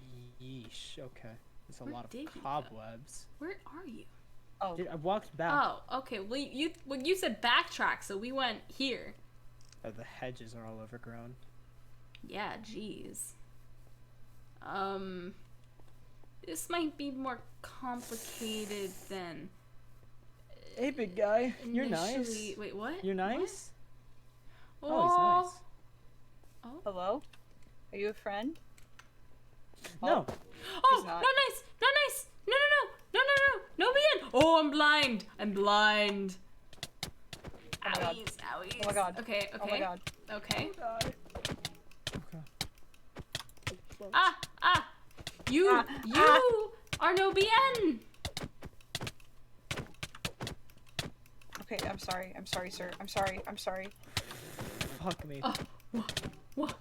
[SPEAKER 3] Yeesh. Okay. There's a
[SPEAKER 1] Where
[SPEAKER 3] lot
[SPEAKER 1] did you
[SPEAKER 3] of
[SPEAKER 1] go?
[SPEAKER 3] cobwebs.
[SPEAKER 1] Where are you?
[SPEAKER 2] Oh,
[SPEAKER 3] Dude, I walked back.
[SPEAKER 1] Oh, okay. Well, you said backtrack, so we went here.
[SPEAKER 3] Oh, the hedges are all overgrown.
[SPEAKER 1] Yeah, jeez. This might be more complicated than
[SPEAKER 3] Hey, big guy. You're nice.
[SPEAKER 1] initially- Wait, what?
[SPEAKER 3] You're nice?
[SPEAKER 1] What?
[SPEAKER 3] Oh, he's nice.
[SPEAKER 2] hello? Are you a friend?
[SPEAKER 3] No.
[SPEAKER 1] Oh,
[SPEAKER 2] He's not.
[SPEAKER 1] not nice! Not nice! No, no, no! No, no, no! No, me in! Oh, I'm blind! I'm blind!
[SPEAKER 2] Oh my god.
[SPEAKER 1] Owies, owies.
[SPEAKER 2] Oh my god.
[SPEAKER 1] Okay, okay.
[SPEAKER 2] Oh my god.
[SPEAKER 1] Okay.
[SPEAKER 3] Okay.
[SPEAKER 1] Ah! Ah! You!
[SPEAKER 2] Ah,
[SPEAKER 1] You are no BN!
[SPEAKER 2] Okay, I'm sorry. I'm sorry, sir. I'm sorry. I'm sorry.
[SPEAKER 3] Fuck me.
[SPEAKER 1] Oh, what?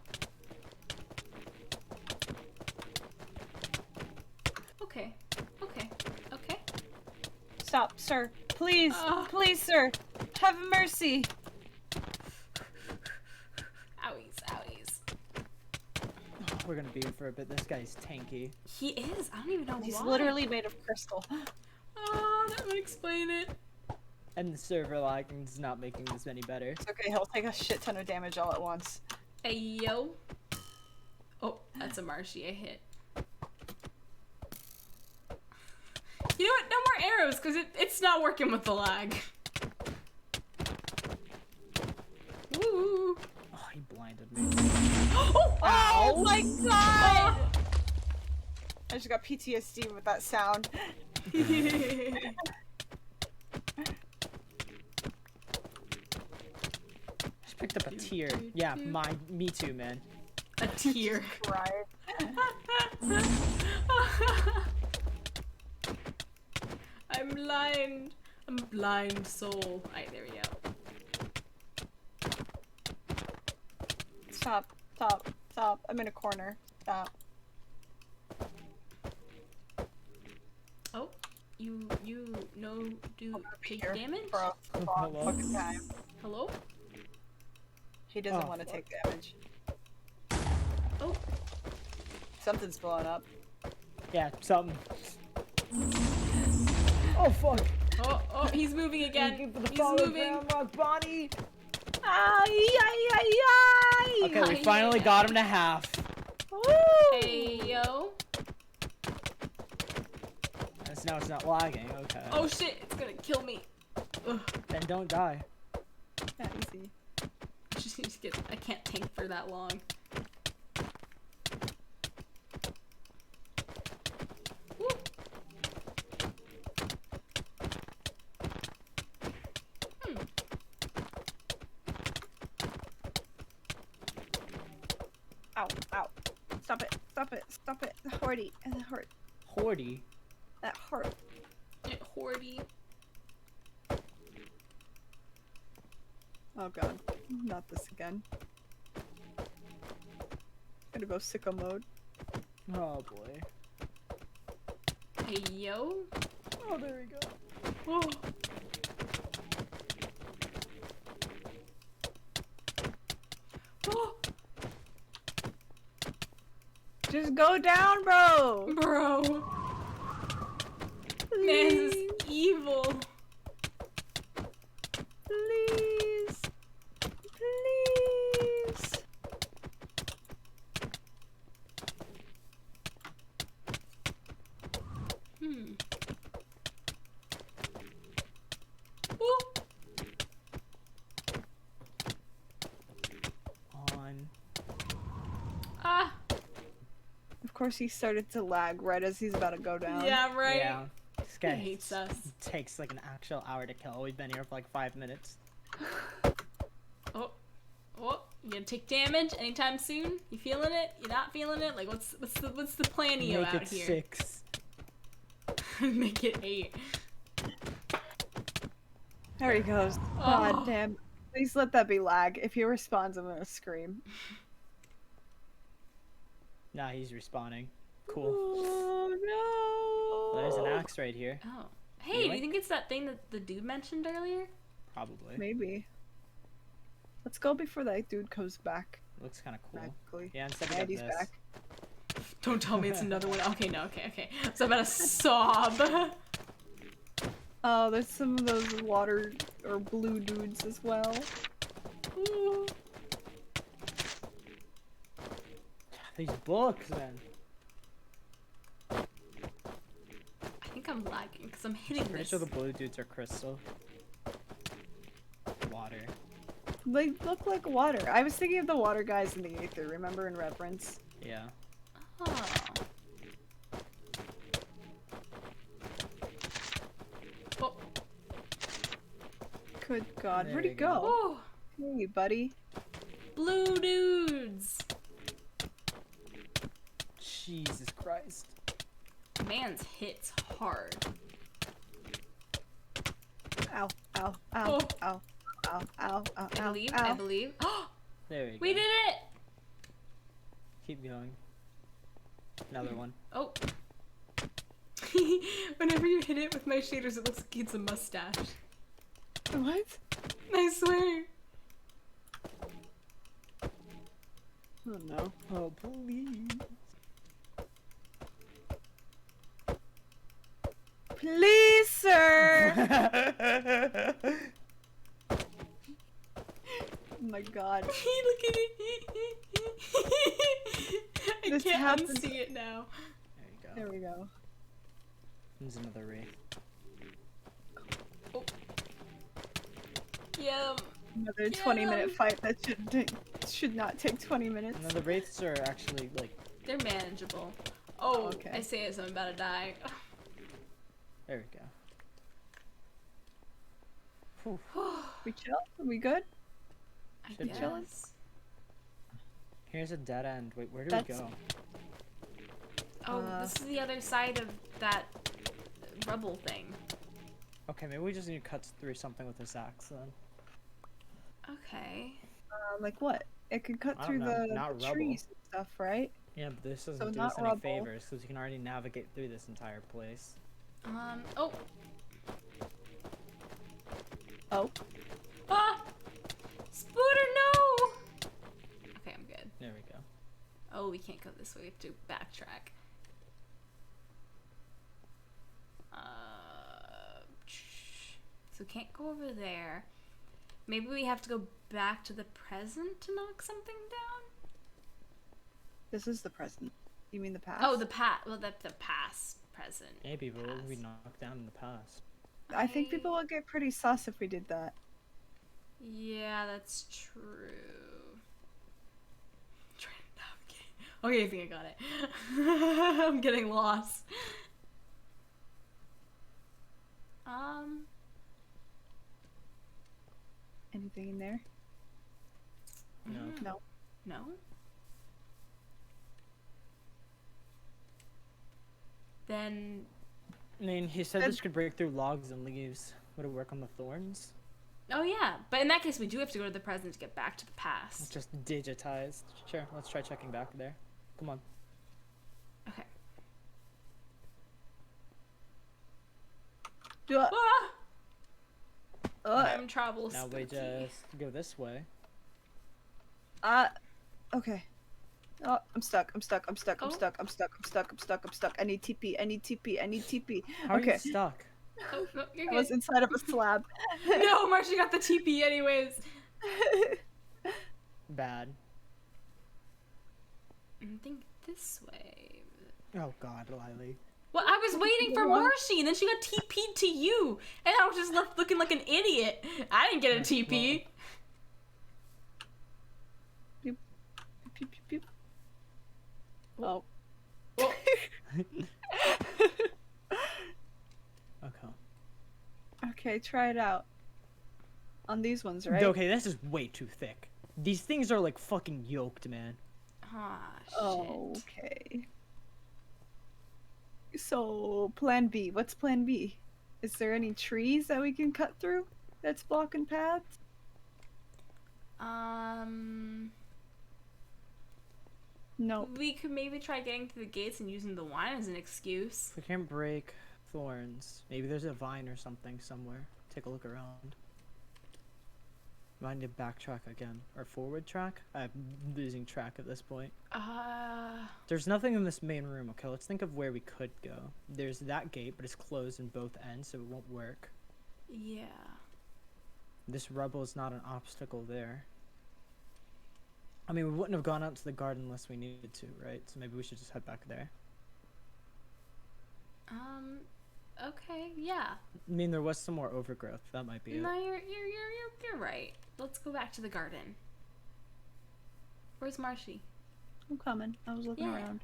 [SPEAKER 1] Okay. Okay. Okay.
[SPEAKER 2] Stop, sir. Please.
[SPEAKER 1] Ah.
[SPEAKER 2] Please, sir. Have mercy.
[SPEAKER 1] Owies, owies.
[SPEAKER 3] We're gonna be here for a bit. This guy's tanky.
[SPEAKER 1] He is. I don't even know
[SPEAKER 2] He's
[SPEAKER 1] why.
[SPEAKER 2] literally made of crystal.
[SPEAKER 1] Oh, that would explain it.
[SPEAKER 3] And the server lagging is not making this any better.
[SPEAKER 2] It's okay, he'll take a shit ton of damage all at once.
[SPEAKER 1] Hey, yo. Oh, that's a Marshy I hit. You know what? No more arrows, because it's not working with the lag. Woo.
[SPEAKER 3] Oh, he blinded me.
[SPEAKER 1] Oh!
[SPEAKER 2] Oh my god!
[SPEAKER 1] Oh.
[SPEAKER 2] I just got PTSD with that sound.
[SPEAKER 3] Just picked up a tear. Yeah, me too, man.
[SPEAKER 1] A tear.
[SPEAKER 2] Right.
[SPEAKER 1] I'm blind. I'm a blind soul. Alright, there we go.
[SPEAKER 2] Stop. Stop. Stop. I'm in a corner. Stop.
[SPEAKER 1] Oh, you know do
[SPEAKER 2] I'm gonna be
[SPEAKER 1] take
[SPEAKER 2] here
[SPEAKER 1] damage?
[SPEAKER 2] for a long
[SPEAKER 3] Hello?
[SPEAKER 2] fucking time.
[SPEAKER 1] Hello?
[SPEAKER 2] He doesn't
[SPEAKER 3] Oh,
[SPEAKER 2] want to
[SPEAKER 3] fuck.
[SPEAKER 2] take damage.
[SPEAKER 1] Oh,
[SPEAKER 2] Something's blowing up.
[SPEAKER 3] Yeah, something. Oh fuck!
[SPEAKER 1] Oh, he's moving again.
[SPEAKER 3] Looking for the
[SPEAKER 1] He's
[SPEAKER 3] fallen
[SPEAKER 1] moving.
[SPEAKER 3] ground rock Bonnie.
[SPEAKER 2] Ay.
[SPEAKER 3] Okay, we finally got him to half.
[SPEAKER 2] Woo!
[SPEAKER 1] Hey, yo.
[SPEAKER 3] So now it's not lagging. Okay.
[SPEAKER 1] Oh shit, it's gonna kill me. Ugh.
[SPEAKER 3] Then don't die.
[SPEAKER 2] Yeah, easy.
[SPEAKER 1] I can't tank for that long. Woo.
[SPEAKER 2] Ow, ow. Stop it, stop it, stop it. The horty, and the heart.
[SPEAKER 3] Hordy.
[SPEAKER 2] That heart.
[SPEAKER 1] Hordy.
[SPEAKER 2] Oh god, not this again. Gotta go sicko mode.
[SPEAKER 3] Oh boy.
[SPEAKER 1] Hey, yo.
[SPEAKER 3] Oh, there we go.
[SPEAKER 1] Oh. Oh,
[SPEAKER 2] Just go down, bro!
[SPEAKER 1] bro. Man, this is evil.
[SPEAKER 2] Please! Please!
[SPEAKER 1] Ooh.
[SPEAKER 3] On.
[SPEAKER 1] Ah.
[SPEAKER 2] Of course he started to lag right as he's about to go down.
[SPEAKER 1] Yeah, right.
[SPEAKER 3] Yeah. This guy
[SPEAKER 1] He hates us.
[SPEAKER 3] takes like an actual hour to kill. We've been here for like 5 minutes.
[SPEAKER 1] Oh. Oh, you gonna take damage anytime soon? You feeling it? You not feeling it? Like, what's the plan-io
[SPEAKER 3] Make
[SPEAKER 1] out
[SPEAKER 3] it
[SPEAKER 1] here?
[SPEAKER 3] 6.
[SPEAKER 1] Make it 8.
[SPEAKER 2] There he goes.
[SPEAKER 1] Oh.
[SPEAKER 2] God damn. Please let that be lag. If he responds, I'm gonna scream.
[SPEAKER 3] Nah, he's respawning. Cool.
[SPEAKER 2] Oh no!
[SPEAKER 3] There's an axe right here.
[SPEAKER 1] Oh. Hey, do you
[SPEAKER 3] Really?
[SPEAKER 1] think it's that thing that the dude mentioned earlier?
[SPEAKER 3] Probably.
[SPEAKER 2] Maybe. Let's go before that dude comes back.
[SPEAKER 3] Looks kind of cool.
[SPEAKER 2] Magically.
[SPEAKER 3] Yeah, instead we
[SPEAKER 2] And
[SPEAKER 3] got
[SPEAKER 2] he's
[SPEAKER 3] this.
[SPEAKER 2] back.
[SPEAKER 1] Don't tell me it's another one. Okay, no, okay. So I'm about to sob.
[SPEAKER 2] Oh, there's some of those water or blue dudes as well.
[SPEAKER 1] Ooh.
[SPEAKER 3] These books, man.
[SPEAKER 1] I think I'm lagging because I'm hitting
[SPEAKER 3] Pretty
[SPEAKER 1] this.
[SPEAKER 3] sure the blue dudes are crystal. Water.
[SPEAKER 2] They look like water. I was thinking of the water guys in the Aether, remember in Reverence?
[SPEAKER 3] Yeah.
[SPEAKER 1] Oh. Oh.
[SPEAKER 2] Good god,
[SPEAKER 3] There
[SPEAKER 2] where'd he
[SPEAKER 3] we go.
[SPEAKER 2] go?
[SPEAKER 1] Oh.
[SPEAKER 2] Hey, buddy.
[SPEAKER 1] Blue dudes.
[SPEAKER 3] Jesus Christ.
[SPEAKER 1] Man's hits hard.
[SPEAKER 2] Ow, ow, ow,
[SPEAKER 1] Oh.
[SPEAKER 2] ow, ow, ow, ow,
[SPEAKER 1] I
[SPEAKER 2] ow,
[SPEAKER 1] believe.
[SPEAKER 2] ow.
[SPEAKER 1] I believe.
[SPEAKER 3] There we go.
[SPEAKER 1] We did it.
[SPEAKER 3] Keep going. Another one.
[SPEAKER 1] Oh. Whenever you hit it with my shaders, it looks like it's a mustache.
[SPEAKER 2] What?
[SPEAKER 1] I swear.
[SPEAKER 2] Oh no.
[SPEAKER 3] Oh, please.
[SPEAKER 2] Please, sir! Oh my god.
[SPEAKER 1] Look at it. I
[SPEAKER 2] This
[SPEAKER 1] can't
[SPEAKER 2] happens-
[SPEAKER 1] unsee it now.
[SPEAKER 3] There you go.
[SPEAKER 2] There we go.
[SPEAKER 3] There's another wraith.
[SPEAKER 1] Yeah.
[SPEAKER 2] Another
[SPEAKER 1] Yeah.
[SPEAKER 2] 20-minute fight that should not take 20 minutes.
[SPEAKER 3] No, the wraiths are actually like.
[SPEAKER 1] They're manageable. Oh,
[SPEAKER 2] Okay.
[SPEAKER 1] I say it, so I'm about to die.
[SPEAKER 3] There we go. Whew.
[SPEAKER 2] We chill? Are we good?
[SPEAKER 1] I
[SPEAKER 3] Should be.
[SPEAKER 1] guess.
[SPEAKER 3] Here's a dead end. Wait, where do we
[SPEAKER 2] That's-
[SPEAKER 3] go?
[SPEAKER 1] Oh, this is the other side of that rubble thing.
[SPEAKER 3] Okay, maybe we just need to cut through something with this axe then.
[SPEAKER 1] Okay.
[SPEAKER 2] Like what? It could cut
[SPEAKER 3] I
[SPEAKER 2] through
[SPEAKER 3] don't know,
[SPEAKER 2] the
[SPEAKER 3] not rubble.
[SPEAKER 2] trees and stuff, right?
[SPEAKER 3] Yeah, but this doesn't
[SPEAKER 2] So
[SPEAKER 3] do
[SPEAKER 2] not
[SPEAKER 3] us any
[SPEAKER 2] rubble.
[SPEAKER 3] favors because you can already navigate through this entire place.
[SPEAKER 1] Oh.
[SPEAKER 2] Oh.
[SPEAKER 1] Ah! Spooter, no! Okay, I'm good.
[SPEAKER 3] There we go.
[SPEAKER 1] Oh, we can't go this way. We have to backtrack. So can't go over there. Maybe we have to go back to the present to knock something down?
[SPEAKER 2] This is the present. You mean the past?
[SPEAKER 1] Oh, the past. Well, that's the past, present.
[SPEAKER 3] Maybe, but what would we
[SPEAKER 1] past.
[SPEAKER 3] knock down in the past?
[SPEAKER 2] I think people would get pretty sus if we did that.
[SPEAKER 1] Yeah, that's true. Trying to navigate. Okay, I think I got it. I'm getting lost.
[SPEAKER 2] Anything in there?
[SPEAKER 3] No.
[SPEAKER 2] No.
[SPEAKER 1] No? Then
[SPEAKER 3] I mean, he said this could break through logs and leaves. Would it work on the thorns?
[SPEAKER 1] oh yeah, but in that case we do have to go to the present to get back to the
[SPEAKER 3] It's
[SPEAKER 1] past.
[SPEAKER 3] just digitized. Sure, let's try checking back there. Come on.
[SPEAKER 1] Okay. Ah! I'm trouble.
[SPEAKER 3] Now we just go this way.
[SPEAKER 2] Okay. Oh, I'm stuck. I'm stuck. I'm stuck. I'm
[SPEAKER 1] Oh.
[SPEAKER 2] stuck. I'm stuck. I'm stuck. I'm stuck. I'm stuck. I need TP. I need TP. I need TP.
[SPEAKER 3] How are
[SPEAKER 2] Okay.
[SPEAKER 3] you stuck?
[SPEAKER 1] Oh, no, you're
[SPEAKER 2] I was
[SPEAKER 1] good.
[SPEAKER 2] inside of a slab.
[SPEAKER 1] No, Marcia got the TP anyways.
[SPEAKER 3] Bad.
[SPEAKER 1] I think this way.
[SPEAKER 3] Oh god, Lilee.
[SPEAKER 1] Well, I was waiting for
[SPEAKER 2] What?
[SPEAKER 1] Marcy, and then she got TP'd to you, and I was just left looking like an idiot. I didn't get a TP.
[SPEAKER 2] Pew, pew, pew. Oh.
[SPEAKER 3] Okay.
[SPEAKER 2] Okay, try it out. On these ones, right?
[SPEAKER 3] Okay, this is way too thick. These things are like fucking yoked, man.
[SPEAKER 1] Ah, shit.
[SPEAKER 2] Oh, okay. So, plan B. What's plan B? Is there any trees that we can cut through that's blocking paths? No.
[SPEAKER 1] We could maybe try getting to the gates and using the wine as an excuse.
[SPEAKER 3] We can't break thorns. Maybe there's a vine or something somewhere. Take a look around. Might need to backtrack again. Or forward track? I'm losing track at this point. There's nothing in this main room, okay? Let's think of where we could go. There's that gate, but it's closed in both ends, so it won't work.
[SPEAKER 1] Yeah.
[SPEAKER 3] This rubble is not an obstacle there. I mean, we wouldn't have gone out to the garden unless we needed to, right? So maybe we should just head back there.
[SPEAKER 1] Okay, yeah.
[SPEAKER 3] I mean, there was some more overgrowth. That might be it.
[SPEAKER 1] No, you're right. Let's go back to the garden. Where's Marshy?
[SPEAKER 2] I'm coming. I was looking
[SPEAKER 1] Yeah.
[SPEAKER 2] around.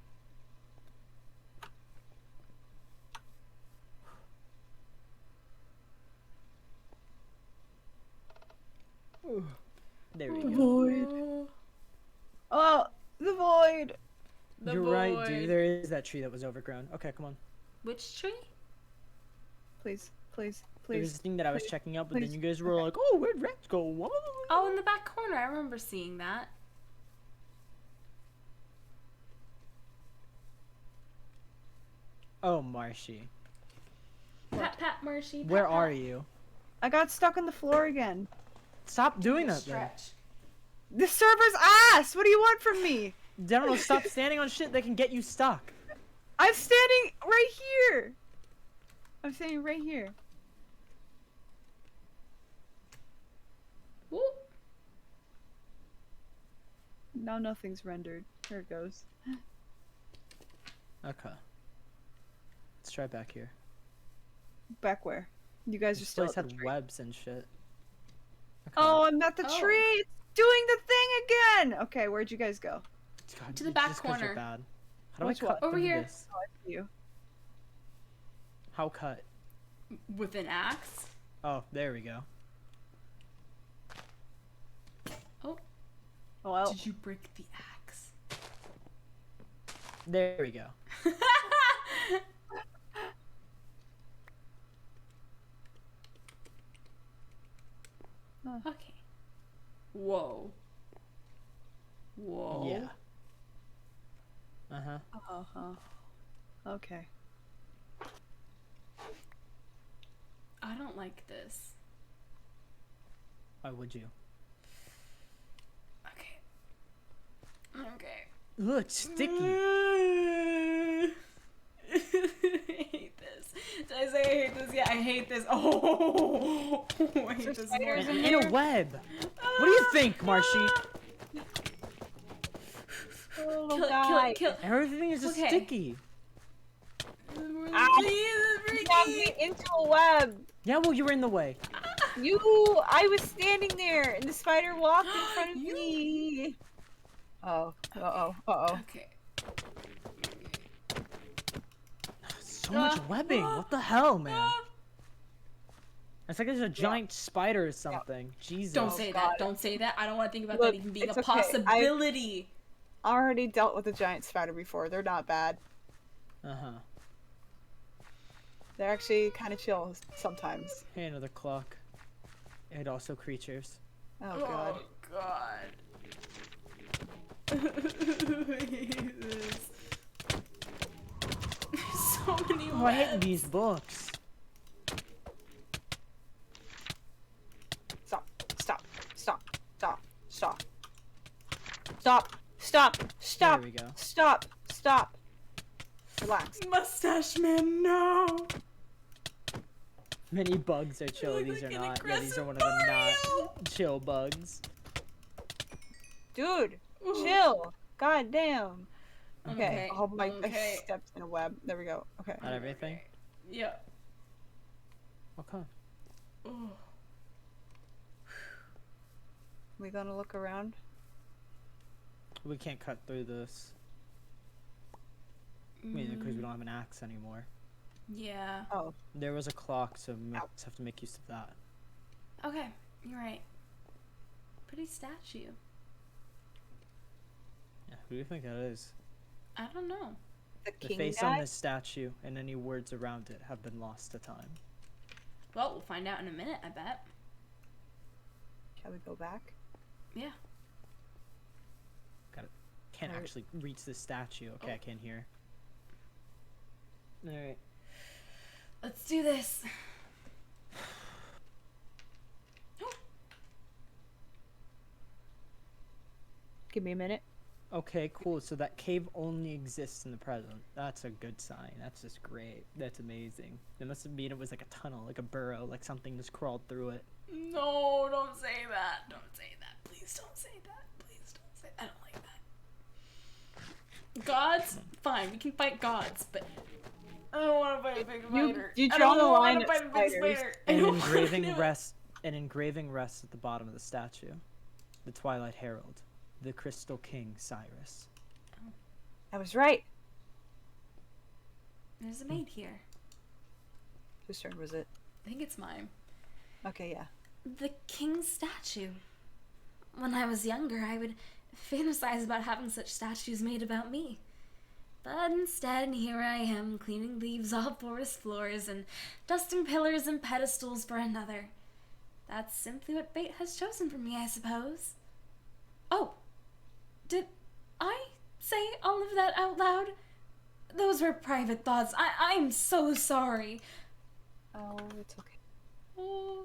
[SPEAKER 3] There we
[SPEAKER 2] The
[SPEAKER 3] go.
[SPEAKER 2] void. Oh, the void.
[SPEAKER 1] The
[SPEAKER 3] You're right,
[SPEAKER 1] void.
[SPEAKER 3] dude. There is that tree that was overgrown. Okay, come on.
[SPEAKER 1] Which tree?
[SPEAKER 2] Please, please,
[SPEAKER 3] There was
[SPEAKER 2] please.
[SPEAKER 3] this thing that I was
[SPEAKER 2] please,
[SPEAKER 3] checking out, but
[SPEAKER 2] please.
[SPEAKER 3] then you guys were like, "Oh, where'd Rex go?" Whoa.
[SPEAKER 1] Oh, in the back corner. I remember seeing that.
[SPEAKER 3] Oh, Marshy.
[SPEAKER 1] Pat, pat, Marshy. Pat,
[SPEAKER 3] Where
[SPEAKER 1] pat.
[SPEAKER 3] are you?
[SPEAKER 2] I got stuck on the floor again.
[SPEAKER 3] Stop doing that, then.
[SPEAKER 1] Stretch.
[SPEAKER 2] The server's ass! What do you want from me?
[SPEAKER 3] General, stop standing on shit that can get you stuck.
[SPEAKER 2] I'm standing right here! I'm standing right here.
[SPEAKER 1] Whoop.
[SPEAKER 2] Now nothing's rendered. There it goes.
[SPEAKER 3] Okay. Let's try back here.
[SPEAKER 2] Back where? You guys are
[SPEAKER 3] This
[SPEAKER 2] still
[SPEAKER 3] place
[SPEAKER 2] at the
[SPEAKER 3] had
[SPEAKER 2] tree.
[SPEAKER 3] webs and shit. Okay.
[SPEAKER 2] Oh, I'm at the
[SPEAKER 1] Oh.
[SPEAKER 2] tree! It's doing the thing again! Okay, where'd you guys go?
[SPEAKER 3] God,
[SPEAKER 1] To the
[SPEAKER 3] it's
[SPEAKER 1] back
[SPEAKER 3] just 'cause you're
[SPEAKER 1] corner.
[SPEAKER 3] bad. How do
[SPEAKER 2] Which
[SPEAKER 3] I cut
[SPEAKER 1] one? Over
[SPEAKER 3] through
[SPEAKER 1] here.
[SPEAKER 3] this?
[SPEAKER 2] Oh, I see you.
[SPEAKER 3] How cut?
[SPEAKER 1] With an axe?
[SPEAKER 3] Oh, there we go.
[SPEAKER 1] Oh,
[SPEAKER 2] Oh, well.
[SPEAKER 1] did you break the axe?
[SPEAKER 3] There we go.
[SPEAKER 1] Okay. Whoa. Whoa.
[SPEAKER 3] Yeah. Uh-huh.
[SPEAKER 2] Uh-huh. Okay.
[SPEAKER 1] I don't like this.
[SPEAKER 3] Why would you?
[SPEAKER 1] Okay. Okay.
[SPEAKER 3] Ugh, it's sticky.
[SPEAKER 1] I hate this. Did I say I hate this? Yeah, I hate this. Oh, I hate this more.
[SPEAKER 2] spiders
[SPEAKER 3] In a web. What do you think, Marshy?
[SPEAKER 2] Oh,
[SPEAKER 1] Kill.
[SPEAKER 3] Everything is just
[SPEAKER 1] Okay.
[SPEAKER 3] sticky.
[SPEAKER 2] You got me into a web.
[SPEAKER 3] Yeah, well, you were in the way.
[SPEAKER 2] I was standing there, and the spider walked in front of me. Oh,
[SPEAKER 1] Okay.
[SPEAKER 3] So much webbing. What the hell, man? It's like there's a giant spider or something. Jesus.
[SPEAKER 1] Don't say
[SPEAKER 2] God.
[SPEAKER 1] that. Don't say that. I don't want to think about
[SPEAKER 2] Look,
[SPEAKER 1] that even being a
[SPEAKER 2] it's okay.
[SPEAKER 1] possibility.
[SPEAKER 2] I already dealt with a giant spider before. They're not bad.
[SPEAKER 3] Uh-huh.
[SPEAKER 2] They're actually kind of chill sometimes.
[SPEAKER 3] Hey, another clock. And also creatures.
[SPEAKER 2] Oh god.
[SPEAKER 1] Oh god. I hate this. There's so many
[SPEAKER 3] Oh, I hate
[SPEAKER 1] webs.
[SPEAKER 3] these books.
[SPEAKER 2] Stop. Stop. Stop. Stop. Stop. Stop. Stop. Stop.
[SPEAKER 3] There we go.
[SPEAKER 2] Stop. Stop. Relax.
[SPEAKER 1] Mustache man, no.
[SPEAKER 3] Many bugs are chill,
[SPEAKER 1] look
[SPEAKER 3] these
[SPEAKER 1] like
[SPEAKER 3] are
[SPEAKER 1] an
[SPEAKER 3] not. Yeah, these are one of
[SPEAKER 1] aggressive
[SPEAKER 3] the
[SPEAKER 1] Mario.
[SPEAKER 3] not chill bugs.
[SPEAKER 2] Dude.
[SPEAKER 1] Ooh.
[SPEAKER 2] Chill. God damn. Okay.
[SPEAKER 1] Okay,
[SPEAKER 2] Oh my
[SPEAKER 1] okay.
[SPEAKER 2] I stepped in a web. There we go. Okay.
[SPEAKER 3] Not everything?
[SPEAKER 1] Yeah.
[SPEAKER 3] Okay.
[SPEAKER 1] Oh.
[SPEAKER 2] We gonna look around?
[SPEAKER 3] We can't cut through this. I mean, because we don't have an axe anymore.
[SPEAKER 1] Yeah.
[SPEAKER 2] Oh.
[SPEAKER 3] There was a clock, so we might have to make use of that.
[SPEAKER 1] Okay, you're right. Pretty statue.
[SPEAKER 3] Yeah, who do you think that is?
[SPEAKER 1] I don't know.
[SPEAKER 2] The
[SPEAKER 3] The
[SPEAKER 2] king
[SPEAKER 3] face
[SPEAKER 2] guy?
[SPEAKER 3] on this statue and any words around it have been lost to time.
[SPEAKER 1] Well, we'll find out in a minute, I bet.
[SPEAKER 2] Shall we go back?
[SPEAKER 1] Yeah.
[SPEAKER 3] Can't
[SPEAKER 2] Alright.
[SPEAKER 3] actually reach the statue. Okay, I can hear. Alright.
[SPEAKER 1] Let's do this.
[SPEAKER 2] Give me a minute.
[SPEAKER 3] Okay, cool. So that cave only exists in the present. That's a good sign. That's just great. That's amazing. It must have been it was like a tunnel, like a burrow, like something just crawled through it.
[SPEAKER 1] No, don't say that. Don't say that. Please don't say that. Please don't say that. I don't like that. Gods? Fine, we can fight gods, but I don't want to fight a big spider.
[SPEAKER 2] you
[SPEAKER 1] I
[SPEAKER 2] draw
[SPEAKER 1] don't
[SPEAKER 2] the
[SPEAKER 1] wanna
[SPEAKER 2] line at
[SPEAKER 1] fight a big
[SPEAKER 2] spiders.
[SPEAKER 1] spider. I
[SPEAKER 3] An
[SPEAKER 1] don't wanna
[SPEAKER 3] engraving
[SPEAKER 1] do it.
[SPEAKER 3] rests. An engraving rests at the bottom of the statue. The Twilight Herald, the Crystal King Cyrus.
[SPEAKER 2] I was right.
[SPEAKER 1] There's a maid here.
[SPEAKER 2] Whose turn was it?
[SPEAKER 1] I think it's mine.
[SPEAKER 2] Okay, yeah.
[SPEAKER 1] The king's statue. When I was younger, I would fantasize about having such statues made about me. But instead, here I am, cleaning leaves off forest floors and dusting pillars and pedestals for another. That's simply what fate has chosen for me, I suppose. Oh, did I say all of that out loud? Those were private thoughts. I'm so sorry.
[SPEAKER 2] Oh, it's okay.
[SPEAKER 1] Oh,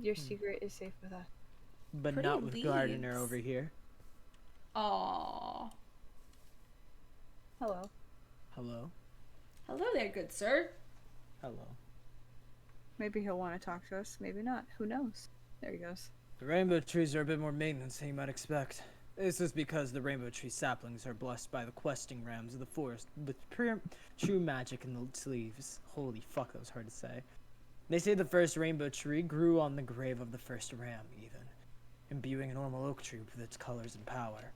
[SPEAKER 2] Your secret is safe with us.
[SPEAKER 3] But
[SPEAKER 1] Pretty
[SPEAKER 3] not with Gardener
[SPEAKER 1] leaves.
[SPEAKER 3] over here.
[SPEAKER 1] aw.
[SPEAKER 2] Hello.
[SPEAKER 3] Hello?
[SPEAKER 1] Hello there, good sir.
[SPEAKER 3] Hello.
[SPEAKER 2] Maybe he'll want to talk to us. Maybe not. Who knows? There he goes.
[SPEAKER 3] The rainbow trees are a bit more maintenance than you might expect. This is because the rainbow tree saplings are blessed by the questing rams of the forest with true magic in the sleeves. Holy fuck, that was hard to say. They say the first rainbow tree grew on the grave of the first ram, even, imbuing a normal oak tree with its colors and power.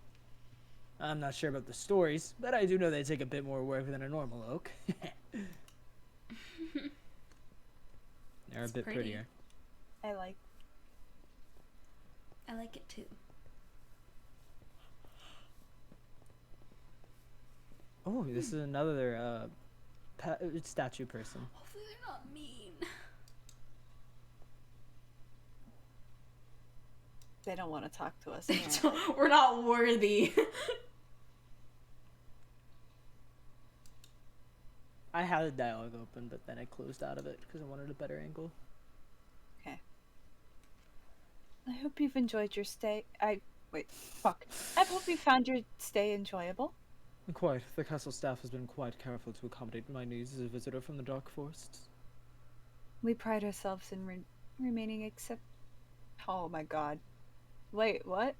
[SPEAKER 3] I'm not sure about the stories, but I do know they take a bit more work than a normal oak. They're
[SPEAKER 1] It's
[SPEAKER 3] a bit
[SPEAKER 1] pretty.
[SPEAKER 3] prettier.
[SPEAKER 2] I like.
[SPEAKER 1] I like it too.
[SPEAKER 3] Oh, this is another statue person.
[SPEAKER 1] Hopefully they're not mean.
[SPEAKER 2] They don't want to talk to us.
[SPEAKER 1] They
[SPEAKER 2] yeah.
[SPEAKER 1] don't- We're not worthy.
[SPEAKER 3] I had a dialogue open, but then I closed out of it because I wanted a better angle.
[SPEAKER 2] Okay. I hope you've enjoyed your stay. Wait, fuck. I hope you found your stay enjoyable.
[SPEAKER 3] Quite. The castle staff has been quite careful to accommodate my needs as a visitor from the Dark Forests.
[SPEAKER 2] We pride ourselves in remaining accept. Oh my god. Wait, what?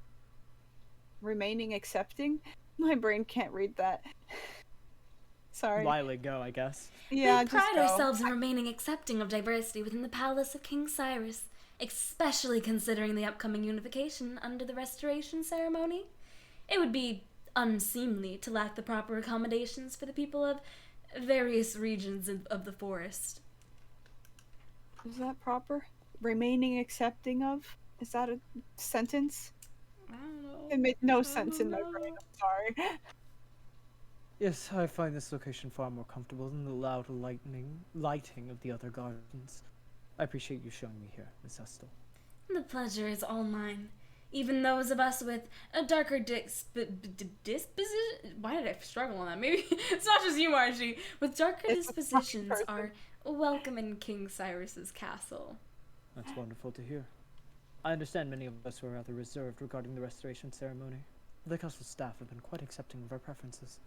[SPEAKER 2] Remaining accepting? My brain can't read that. Sorry.
[SPEAKER 3] Lilee, go, I guess.
[SPEAKER 2] Yeah,
[SPEAKER 1] We
[SPEAKER 2] just
[SPEAKER 1] pride
[SPEAKER 2] go.
[SPEAKER 1] ourselves in remaining accepting of diversity within the palace of King Cyrus, especially considering the upcoming unification under the restoration ceremony. It would be unseemly to lack the proper accommodations for the people of various regions of the forest.
[SPEAKER 2] Is that proper? Remaining accepting of? Is that a sentence?
[SPEAKER 1] I don't know.
[SPEAKER 2] It made no sense in my brain. I'm sorry.
[SPEAKER 3] Yes, I find this location far more comfortable than the loud lighting of the other gardens. I appreciate you showing me here, Miss Estel.
[SPEAKER 1] The pleasure is all mine. Even those of us with a darker disposition. Why did I struggle on that? Maybe it's not just you, Margie. With darker
[SPEAKER 2] It's a fucking
[SPEAKER 1] dispositions
[SPEAKER 2] person.
[SPEAKER 1] are welcome in King Cyrus's castle.
[SPEAKER 3] That's wonderful to hear. I understand many of us were rather reserved regarding the restoration ceremony. The castle staff have been quite accepting of our preferences.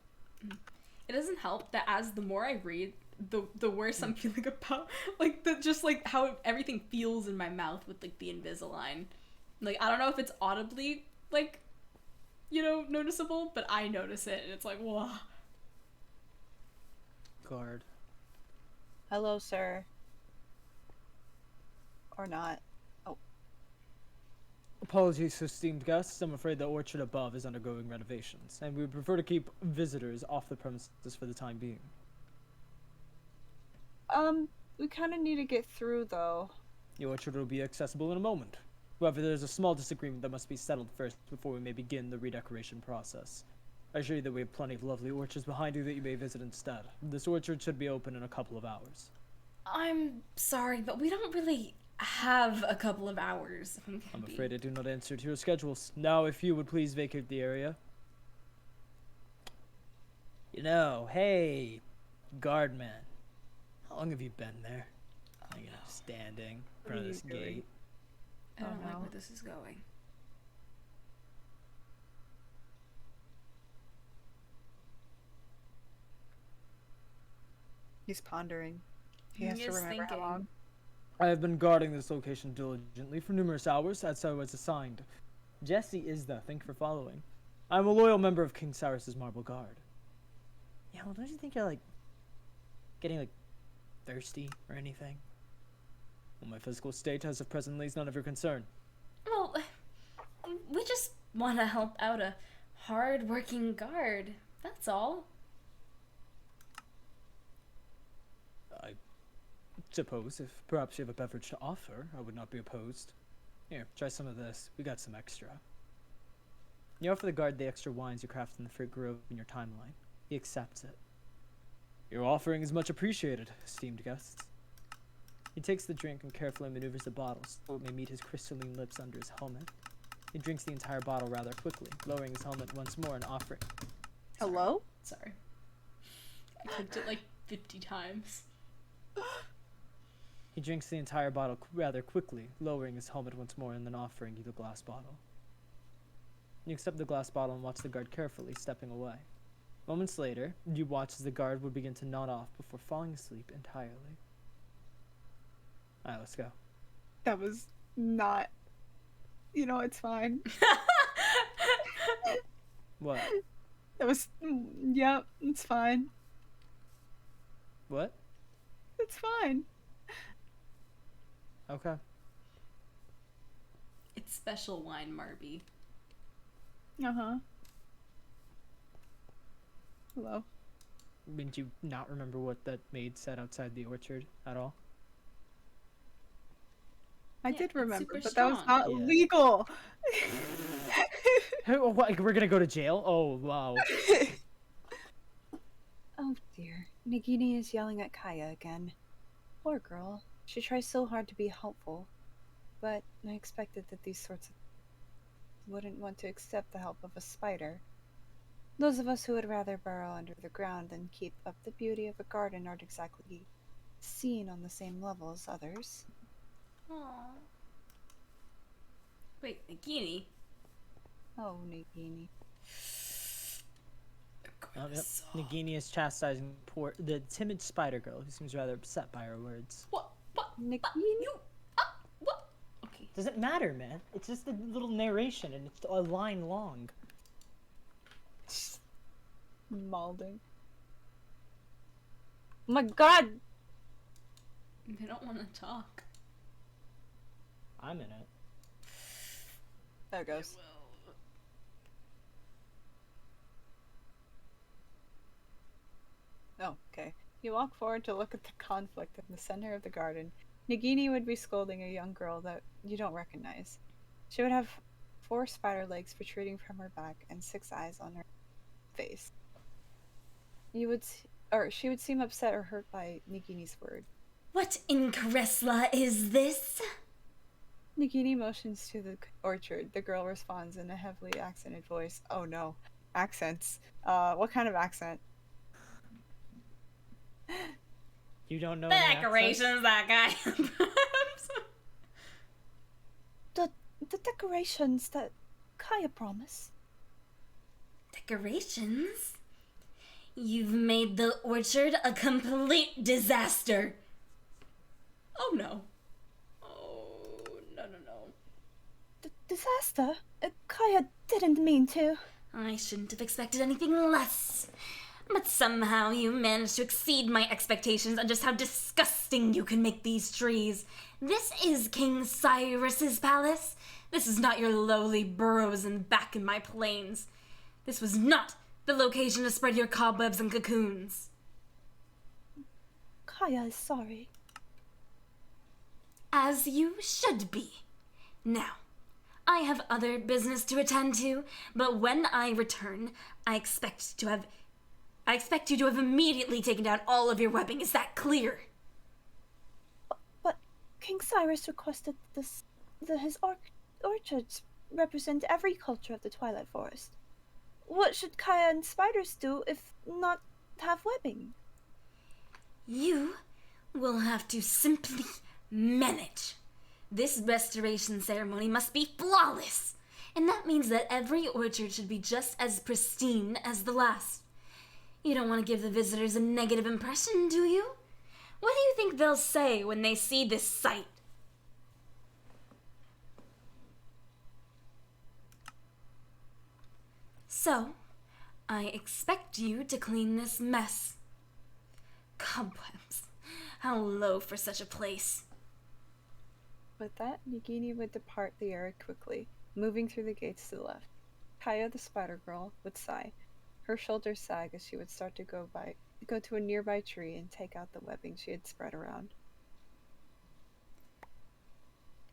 [SPEAKER 1] It doesn't help that as the more I read, the worse I'm feeling about like just like how everything feels in my mouth with like the Invisalign. Like I don't know if it's audibly like, you know, noticeable, but I notice it and it's like, whoa.
[SPEAKER 3] Guard.
[SPEAKER 2] Hello, sir. Or not.
[SPEAKER 3] Apologies, esteemed guests. I'm afraid the orchard above is undergoing renovations, and we would prefer to keep visitors off the premises for the time being.
[SPEAKER 2] We kind of need to get through, though.
[SPEAKER 3] The orchard will be accessible in a moment. However, there's a small disagreement that must be settled first before we may begin the redecoration process. I assure you that we have plenty of lovely orchards behind you that you may visit instead. This orchard should be open in a couple of hours.
[SPEAKER 1] I'm sorry, but we don't really have a couple of hours.
[SPEAKER 3] I'm afraid I do not answer to your schedules. Now, if you would please vacate the area. You know, hey, guardman. How long have you been there? You know, standing in front of this gate.
[SPEAKER 1] I don't like
[SPEAKER 2] no.
[SPEAKER 1] where this is going.
[SPEAKER 2] He's pondering. He has
[SPEAKER 1] He
[SPEAKER 2] to
[SPEAKER 1] is
[SPEAKER 2] remember how
[SPEAKER 1] thinking.
[SPEAKER 2] long.
[SPEAKER 3] I have been guarding this location diligently for numerous hours, as I was assigned. Jesse is the, thank you for following. I'm a loyal member of King Cyrus's Marble Guard. Yeah, well, don't you think you're, like, getting, like, thirsty or anything? Well, my physical state as of presently is none of your concern.
[SPEAKER 1] Well, we just want to help out a hard-working guard. That's all.
[SPEAKER 3] I suppose if perhaps you have a beverage to offer, I would not be opposed. Here, try some of this. We got some extra. You offer the guard the extra wines you craft in the fruit grove in your timeline. He accepts it. Your offering is much appreciated, esteemed guests. He takes the drink and carefully maneuvers the bottle so it may meet his crystalline lips under his helmet. He drinks the entire bottle rather quickly, lowering his helmet once more and offering.
[SPEAKER 2] Hello?
[SPEAKER 1] Sorry. I clicked it like 50 times.
[SPEAKER 3] He drinks the entire bottle rather quickly, lowering his helmet once more and then offering you the glass bottle. You accept the glass bottle and watch the guard carefully, stepping away. Moments later, you watch as the guard would begin to nod off before falling asleep entirely. Alright, let's go.
[SPEAKER 2] That was not. You know, it's fine.
[SPEAKER 3] What?
[SPEAKER 2] That was. Yep, it's fine.
[SPEAKER 3] What?
[SPEAKER 2] It's fine.
[SPEAKER 3] Okay.
[SPEAKER 1] It's special wine, Marby.
[SPEAKER 2] Uh-huh. Hello.
[SPEAKER 3] Didn't you not remember what that maid said outside the orchard at all?
[SPEAKER 2] I
[SPEAKER 1] Yeah,
[SPEAKER 2] did
[SPEAKER 1] it's
[SPEAKER 2] remember,
[SPEAKER 1] super
[SPEAKER 2] but that was
[SPEAKER 1] strong.
[SPEAKER 2] not
[SPEAKER 3] Yeah.
[SPEAKER 2] legal.
[SPEAKER 3] Hey, what, we're gonna go to jail? Oh, wow.
[SPEAKER 2] Oh dear. Nagini is yelling at Kaya again. Poor girl. She tries so hard to be helpful, but I expected that these sorts of wouldn't want to accept the help of a spider. Those of us who would rather burrow under the ground than keep up the beauty of a garden aren't exactly seen on the same level as others.
[SPEAKER 1] Aww. Wait, Nagini?
[SPEAKER 2] Oh, Nagini.
[SPEAKER 3] Yep. Nagini is chastising the timid spider girl who seems rather upset by her words.
[SPEAKER 1] What?
[SPEAKER 2] Nagini?
[SPEAKER 1] You? What? Okay.
[SPEAKER 3] Doesn't matter, man. It's just a little narration and it's a line long.
[SPEAKER 2] Malding. Oh my god!
[SPEAKER 1] They don't want to talk.
[SPEAKER 3] I'm in it.
[SPEAKER 2] There it goes. Oh, okay. You walk forward to look at the conflict in the center of the garden. Nagini would be scolding a young girl that you don't recognize. She would have 4 spider legs protruding from her back and 6 eyes on her face. She would seem upset or hurt by Nagini's word.
[SPEAKER 1] What in Karesla is this?
[SPEAKER 2] Nagini motions to the orchard. The girl responds in a heavily accented voice. Oh no. Accents. What kind of accent?
[SPEAKER 3] You don't know
[SPEAKER 1] The
[SPEAKER 3] any
[SPEAKER 1] decorations, that guy.
[SPEAKER 2] The decorations that Kaya promised.
[SPEAKER 1] Decorations? You've made the orchard a complete disaster. Oh no. Oh, no.
[SPEAKER 2] Disaster? Kaya didn't mean to.
[SPEAKER 1] I shouldn't have expected anything less. But somehow you managed to exceed my expectations on just how disgusting you can make these trees. This is King Cyrus's palace. This is not your lowly burrows back in my plains. This was not the location to spread your cobwebs and cocoons.
[SPEAKER 2] Kaya is sorry.
[SPEAKER 1] As you should be. Now, I have other business to attend to, but when I return, I expect you to have immediately taken down all of your webbing. Is that clear?
[SPEAKER 2] But King Cyrus requested his orchards represent every culture of the Twilight Forest. What should Kaya and spiders do if not have webbing?
[SPEAKER 1] You will have to simply manage. This restoration ceremony must be flawless, and that means that every orchard should be just as pristine as the last. You don't want to give the visitors a negative impression, do you? What do you think they'll say when they see this sight? So, I expect you to clean this mess. Cobwebs. How low for such a place.
[SPEAKER 2] With that, Nagini would depart the area quickly, moving through the gates to the left. Kaya, the spider girl, would sigh. Her shoulders sag as she would start to go to a nearby tree and take out the webbing she had spread around.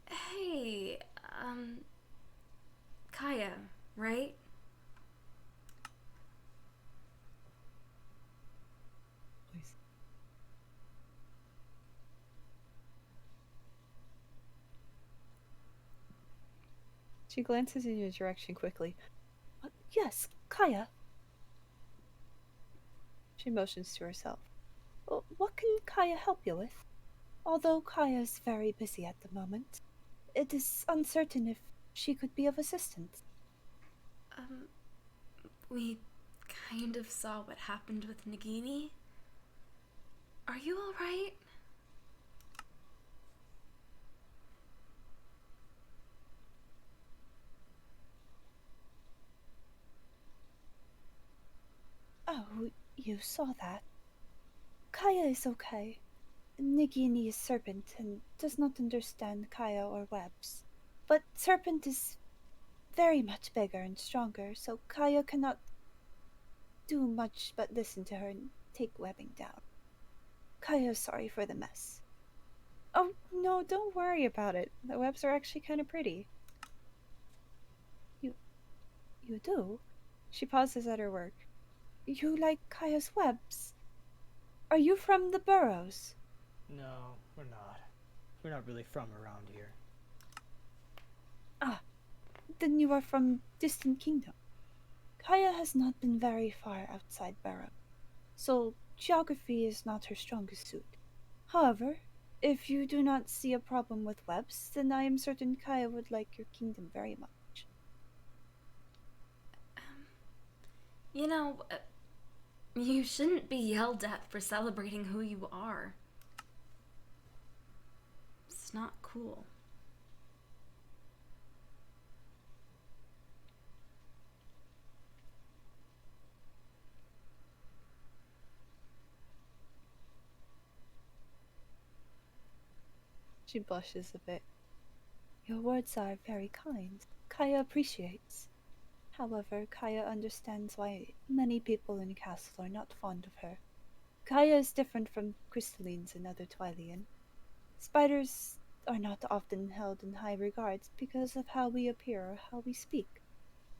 [SPEAKER 1] Hey, Kaya, right?
[SPEAKER 2] Please. She glances in your direction quickly. Yes, Kaya. She motions to herself. What can Kaya help you with? Although Kaya is very busy at the moment, it is uncertain if she could be of assistance.
[SPEAKER 1] We kind of saw what happened with Nagini. Are you alright?
[SPEAKER 2] Oh, you saw that. Kaya is okay. Nagini is Serpent and does not understand Kaya or webs. But Serpent is very much bigger and stronger, so Kaya cannot do much but listen to her and take webbing down. Kaya is sorry for the mess. Oh, no, don't worry about it. The webs are actually kind of pretty. You do? She pauses at her work. You like Kaya's webs? Are you from the burrows?
[SPEAKER 3] No, we're not. We're not really from around here.
[SPEAKER 2] Ah, then you are from distant kingdom. Kaya has not been very far outside Burrow, so geography is not her strongest suit. However, if you do not see a problem with webs, then I am certain Kaya would like your kingdom very much.
[SPEAKER 1] You know, you shouldn't be yelled at for celebrating who you are. It's not cool.
[SPEAKER 2] She blushes a bit. Your words are very kind. Kaya appreciates. However, Kaya understands why many people in Castle are not fond of her. Kaya is different from crystallines and other Twylian. Spiders are not often held in high regards because of how we appear or how we speak.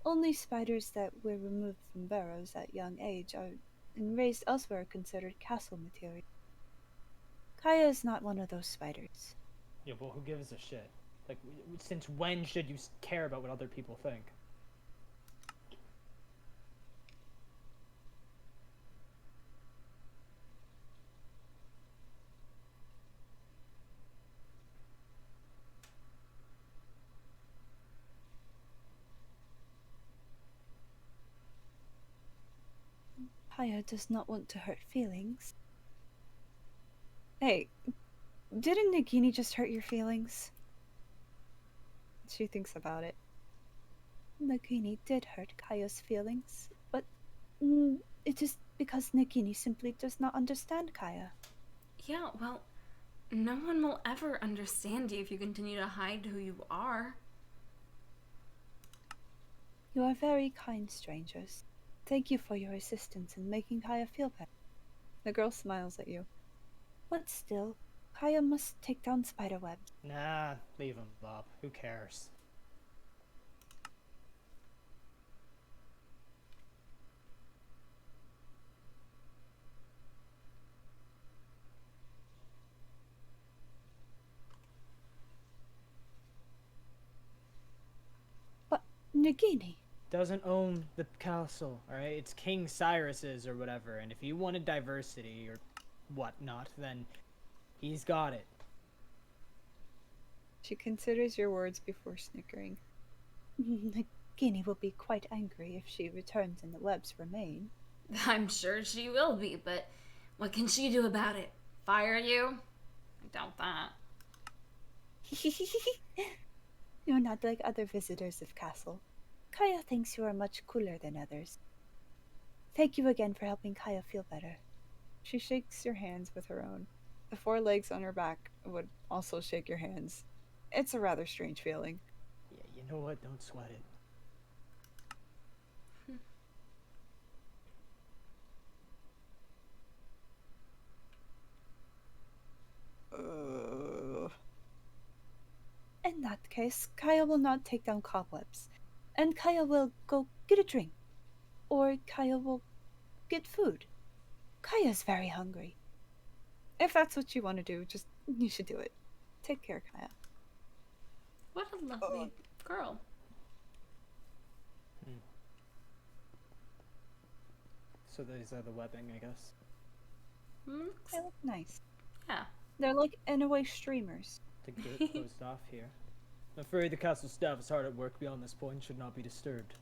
[SPEAKER 2] Only spiders that were removed from burrows at young age are and raised elsewhere are considered castle material. Kaya is not one of those spiders.
[SPEAKER 3] Yeah, well, who gives a shit? Like, since when should you care about what other people think?
[SPEAKER 2] Kaya does not want to hurt feelings. Hey, didn't Nagini just hurt your feelings? She thinks about it. Nagini did hurt Kaya's feelings, but it is because Nagini simply does not understand Kaya.
[SPEAKER 1] Yeah, well, no one will ever understand you if you continue to hide who you are.
[SPEAKER 2] You are very kind, strangers. Thank you for your assistance in making Kaya feel better. The girl smiles at you. But still, Kaya must take down spiderwebs.
[SPEAKER 3] Nah, leave him, Bob. Who cares?
[SPEAKER 2] But Nagini,
[SPEAKER 3] Doesn't own the castle, alright? It's King Cyrus's or whatever, and if you wanted diversity or whatnot, then he's got it.
[SPEAKER 2] she considers your words before snickering. Nagini will be quite angry if she returns and the webs remain.
[SPEAKER 1] I'm sure she will be, but what can she do about it? Fire you? I doubt that.
[SPEAKER 2] You're not like other visitors of Castle. Kaya thinks you are much cooler than others. Thank you again for helping Kaya feel better. She shakes your hands with her own. The four legs on her back would also shake your hands. It's a rather strange feeling.
[SPEAKER 3] Yeah, you know what? Don't sweat it.
[SPEAKER 2] In that case, Kaya will not take down cobwebs. And Kaya will go get a drink. Or Kaya will get food. Kaya's very hungry. If that's what you want to do, you should do it. Take care, Kaya.
[SPEAKER 1] What a lovely girl.
[SPEAKER 3] So these are the webbing, I guess.
[SPEAKER 2] They look nice.
[SPEAKER 1] Yeah.
[SPEAKER 2] They're like, in a way, streamers.
[SPEAKER 3] The gate closed off here. I'm afraid the castle staff is hard at work beyond this point, should not be disturbed.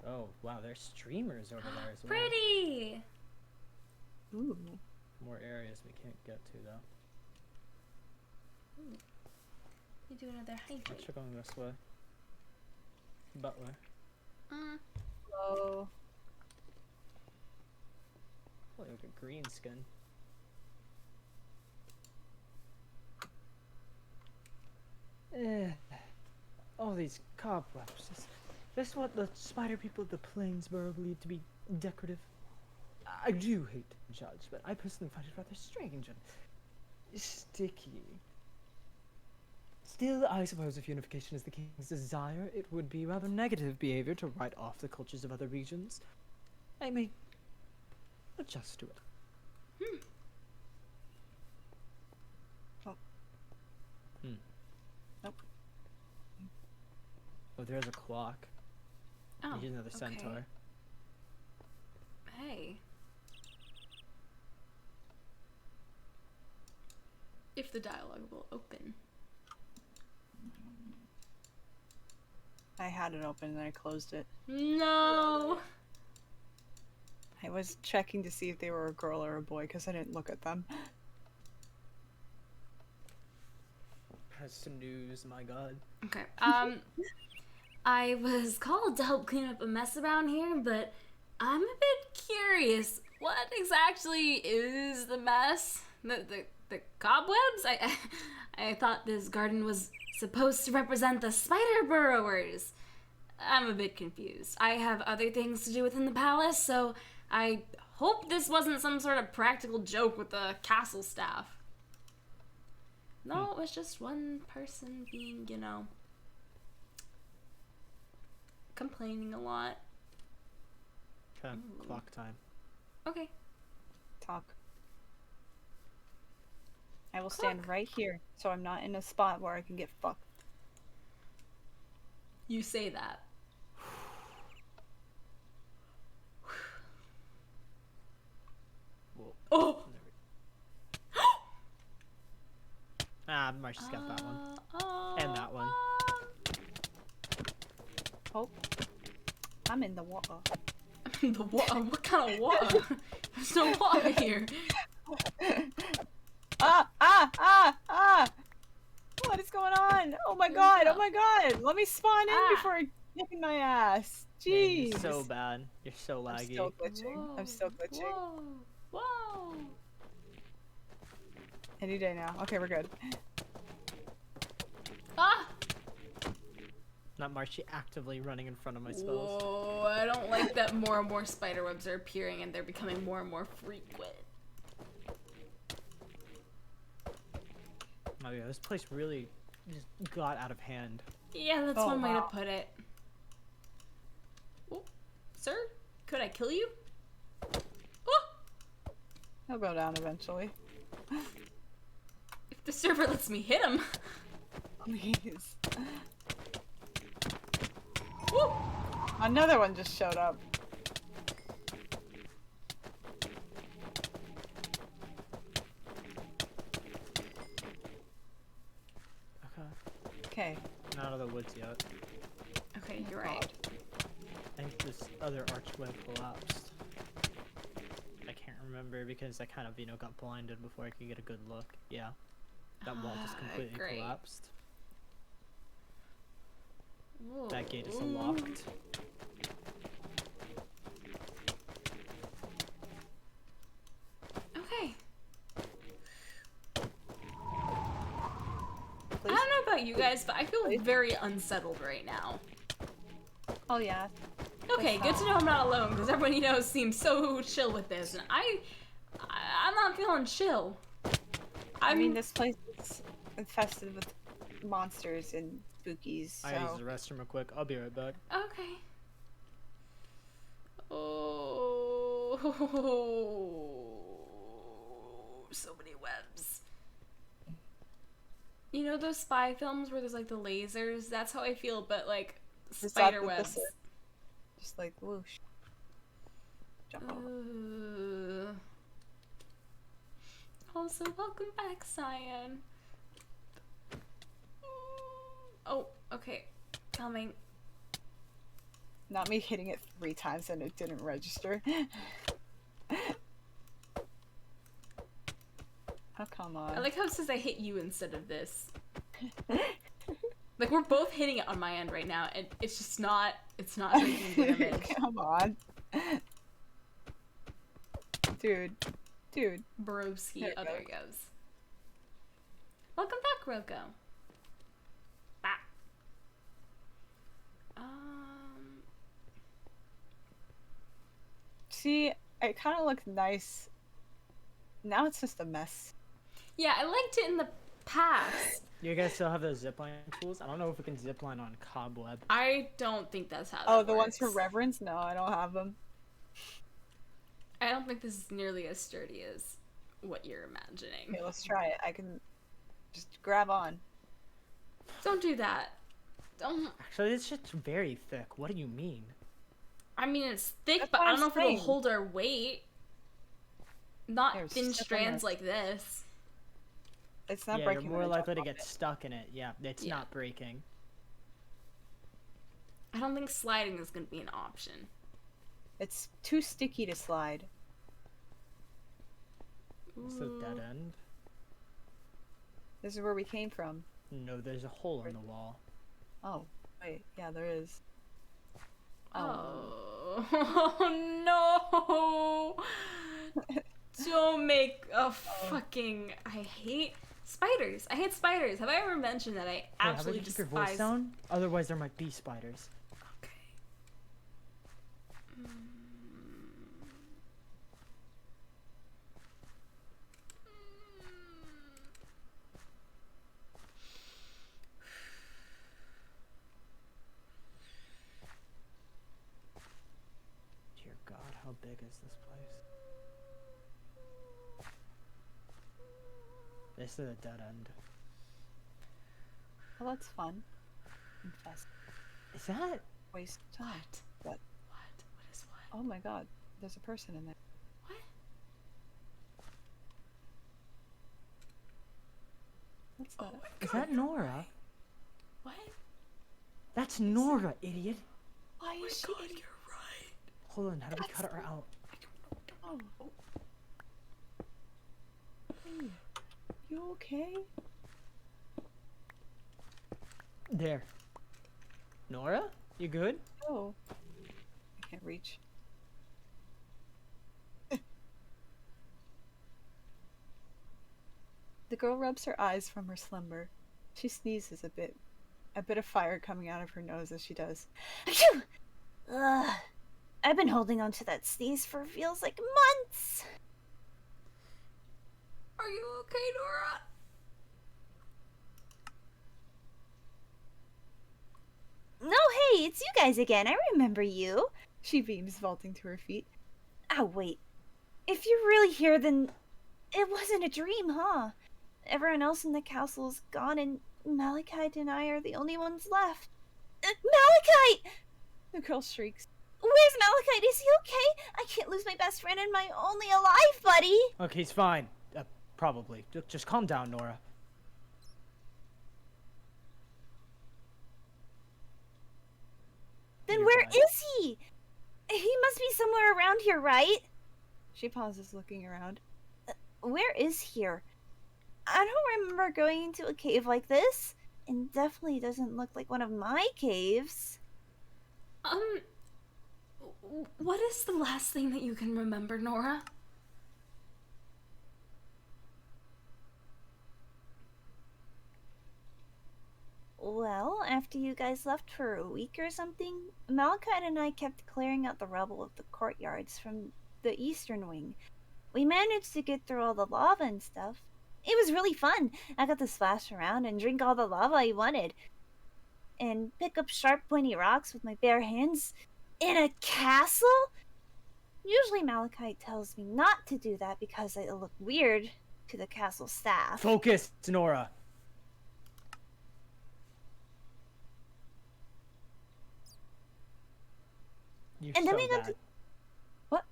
[SPEAKER 3] Oh, wow, there's streamers over there as well.
[SPEAKER 1] Pretty!
[SPEAKER 2] Ooh.
[SPEAKER 3] More areas we can't get to, though.
[SPEAKER 1] You do another hydrate.
[SPEAKER 3] Let's going this way. Butler.
[SPEAKER 2] Oh.
[SPEAKER 3] Oh, look at green skin. All these cobwebs. Is this what the spider people of the Plainsboro believe to be decorative? I do hate to judge, but I personally find it rather strange and sticky. Still, I suppose if unification is the king's desire, it would be rather negative behavior to write off the cultures of other regions. I may adjust to it.
[SPEAKER 2] Nope.
[SPEAKER 3] Oh, there's a clock.
[SPEAKER 1] Oh,
[SPEAKER 3] Here's another
[SPEAKER 1] okay.
[SPEAKER 3] centaur.
[SPEAKER 1] Hey. If the dialogue will open.
[SPEAKER 2] I had it open and I closed it.
[SPEAKER 1] No.
[SPEAKER 2] I was checking to see if they were a girl or a boy because I didn't look at them.
[SPEAKER 3] Snooze, my god.
[SPEAKER 1] Okay. I was called to help clean up a mess around here, but I'm a bit curious. What exactly is the mess? The cobwebs? I thought this garden was supposed to represent the spider burrowers. I'm a bit confused. I have other things to do within the palace, so I hope this wasn't some sort of practical joke with the castle staff. No, it was just one person being, you know, complaining a lot.
[SPEAKER 3] Okay, clock time.
[SPEAKER 1] Okay.
[SPEAKER 2] Talk. I will stand right here so I'm not in a spot where I can get fucked.
[SPEAKER 1] You say that.
[SPEAKER 3] Whoa.
[SPEAKER 1] Oh!
[SPEAKER 3] Ah, Marcy's got that one. And that one.
[SPEAKER 2] Oh. I'm in the water.
[SPEAKER 1] The water? What kind of water? There's no water here.
[SPEAKER 2] What is going on? Oh my god, oh my god. Let me spawn in before I kick my ass. Jeez.
[SPEAKER 3] Man, you're so bad. You're so laggy.
[SPEAKER 2] I'm still glitching. I'm still glitching.
[SPEAKER 1] Whoa. Whoa.
[SPEAKER 2] Any day now. Okay, we're good.
[SPEAKER 1] Ah!
[SPEAKER 3] Not Marcy actively running in front of my spells.
[SPEAKER 1] Whoa, I don't like that more and more spider webs are appearing and they're becoming more and more frequent.
[SPEAKER 3] Oh yeah, this place really just got out of hand.
[SPEAKER 1] Yeah, that's one way to put it. Oh, sir, could I kill you? Oh!
[SPEAKER 2] He'll go down eventually.
[SPEAKER 1] If the server lets me hit him.
[SPEAKER 2] Please.
[SPEAKER 1] Woo!
[SPEAKER 2] Another one just showed up. Okay.
[SPEAKER 3] Not out of the woods yet.
[SPEAKER 1] Okay, you're right.
[SPEAKER 3] I think this other archway collapsed. I can't remember because I kind of, you know, got blinded before I could get a good look. Yeah. That wall just completely
[SPEAKER 1] great.
[SPEAKER 3] collapsed.
[SPEAKER 1] Whoa.
[SPEAKER 3] That gate is unlocked.
[SPEAKER 1] Okay.
[SPEAKER 2] Please?
[SPEAKER 1] I don't know about you guys, but I feel very unsettled right now.
[SPEAKER 2] Oh yeah.
[SPEAKER 1] Okay, good to know I'm not alone, because everyone you know seems so chill with this, and I'm not feeling chill.
[SPEAKER 2] I mean, this place is infested with monsters and spookies, so...
[SPEAKER 3] I use the restroom real quick. I'll be right back.
[SPEAKER 1] Okay. Oh, so many webs. You know those spy films where there's like the lasers? That's how I feel, but like spider webs.
[SPEAKER 2] Just like whoosh. Jump over.
[SPEAKER 1] Also, welcome back, Cyan. Oh, okay. Coming.
[SPEAKER 2] Not me hitting it 3 times and it didn't register. Oh, come on.
[SPEAKER 1] I like how it says I hit you instead of this. Like, we're both hitting it on my end right now, and it's just not, it's not taking damage.
[SPEAKER 2] Come on. Dude.
[SPEAKER 1] Broski.
[SPEAKER 2] There it
[SPEAKER 1] Oh, there
[SPEAKER 2] goes.
[SPEAKER 1] he goes. Welcome back, Roko. Ah.
[SPEAKER 2] See, it kind of looked nice. Now it's just a mess.
[SPEAKER 1] Yeah, I liked it in the past.
[SPEAKER 3] You guys still have those zipline tools? I don't know if we can zipline on cobweb.
[SPEAKER 1] I don't think that's how that
[SPEAKER 2] Oh, the ones
[SPEAKER 1] works.
[SPEAKER 2] for reverence? No, I don't have them.
[SPEAKER 1] I don't think this is nearly as sturdy as what you're imagining.
[SPEAKER 2] Okay, let's try it. I can just grab on.
[SPEAKER 1] Don't do that. Don't.
[SPEAKER 3] Actually, this shit's very thick. What do you mean?
[SPEAKER 1] I mean, it's thick,
[SPEAKER 2] That's
[SPEAKER 1] but
[SPEAKER 2] what
[SPEAKER 1] I
[SPEAKER 2] I'm
[SPEAKER 1] don't know if it'll
[SPEAKER 2] saying.
[SPEAKER 1] hold our weight. Not
[SPEAKER 2] Here,
[SPEAKER 1] thin
[SPEAKER 2] step on
[SPEAKER 1] strands
[SPEAKER 2] this.
[SPEAKER 1] like this.
[SPEAKER 2] It's not
[SPEAKER 3] Yeah,
[SPEAKER 2] breaking.
[SPEAKER 3] you're more
[SPEAKER 2] when I
[SPEAKER 3] likely to
[SPEAKER 2] jump
[SPEAKER 3] get
[SPEAKER 2] off it.
[SPEAKER 3] stuck in it. Yeah, it's
[SPEAKER 1] Yeah.
[SPEAKER 3] not breaking.
[SPEAKER 1] I don't think sliding is gonna be an option.
[SPEAKER 2] It's too sticky to slide.
[SPEAKER 3] It's a dead end.
[SPEAKER 2] This is where we came from.
[SPEAKER 3] No, there's a hole in the wall.
[SPEAKER 2] Oh, wait. Yeah, there is.
[SPEAKER 1] Oh, no! Don't make a fucking. I hate spiders. I hate spiders. Have I ever mentioned that I
[SPEAKER 3] Hey, how about
[SPEAKER 1] absolutely
[SPEAKER 3] you keep your
[SPEAKER 1] despise?
[SPEAKER 3] voice down? Otherwise, there might be spiders.
[SPEAKER 1] Okay.
[SPEAKER 3] Dear God, how big is this place? This is a dead end.
[SPEAKER 2] Well, that's fun. Infest.
[SPEAKER 3] Is that?
[SPEAKER 2] Waste of time.
[SPEAKER 1] What?
[SPEAKER 2] What?
[SPEAKER 1] What is what?
[SPEAKER 2] Oh my god. There's a person in there.
[SPEAKER 1] What?
[SPEAKER 2] What's
[SPEAKER 1] Oh
[SPEAKER 2] that?
[SPEAKER 1] my
[SPEAKER 3] Is
[SPEAKER 1] god.
[SPEAKER 3] that Nora?
[SPEAKER 1] What?
[SPEAKER 3] That's Nora, idiot!
[SPEAKER 2] Why
[SPEAKER 1] Oh my
[SPEAKER 2] is she
[SPEAKER 1] god,
[SPEAKER 2] in
[SPEAKER 1] you're right.
[SPEAKER 3] Hold on, how do we cut her out?
[SPEAKER 2] Oh. Hey, you okay?
[SPEAKER 3] There. Nora? You good?
[SPEAKER 2] Oh. I can't reach. The girl rubs her eyes from her slumber. She sneezes a bit of fire coming out of her nose as she does.
[SPEAKER 5] Achoo! Ugh. I've been holding on to that sneeze for feels like months.
[SPEAKER 1] Are you okay, Nora?
[SPEAKER 5] No, hey, it's you guys again. I remember you.
[SPEAKER 2] She beams, vaulting to her feet.
[SPEAKER 5] Oh, wait. If you're really here, then it wasn't a dream, huh? Everyone else in the castle is gone, and Malachite and I are the only ones left. Malachite!
[SPEAKER 2] The girl shrieks.
[SPEAKER 5] Where's Malachite? Is he okay? I can't lose my best friend and my only alive buddy.
[SPEAKER 3] Okay, he's fine. Probably. Just calm down, Nora.
[SPEAKER 5] Then
[SPEAKER 3] You're
[SPEAKER 5] where
[SPEAKER 3] fine.
[SPEAKER 5] is he? He must be somewhere around here, right?
[SPEAKER 2] She pauses, looking around.
[SPEAKER 5] Where is here? I don't remember going into a cave like this. And definitely doesn't look like one of my caves.
[SPEAKER 1] What is the last thing that you can remember, Nora?
[SPEAKER 5] Well, after you guys left for a week or something, Malachite and I kept clearing out the rubble of the courtyards from the eastern wing. We managed to get through all the lava and stuff. It was really fun. I got to splash around and drink all the lava I wanted. And pick up sharp, pointy rocks with my bare hands. In a castle? Usually Malachite tells me not to do that because it'll look weird to the castle staff.
[SPEAKER 3] Focus, Nora. You're
[SPEAKER 5] And then
[SPEAKER 3] so
[SPEAKER 5] we got
[SPEAKER 3] bad.
[SPEAKER 5] to... What?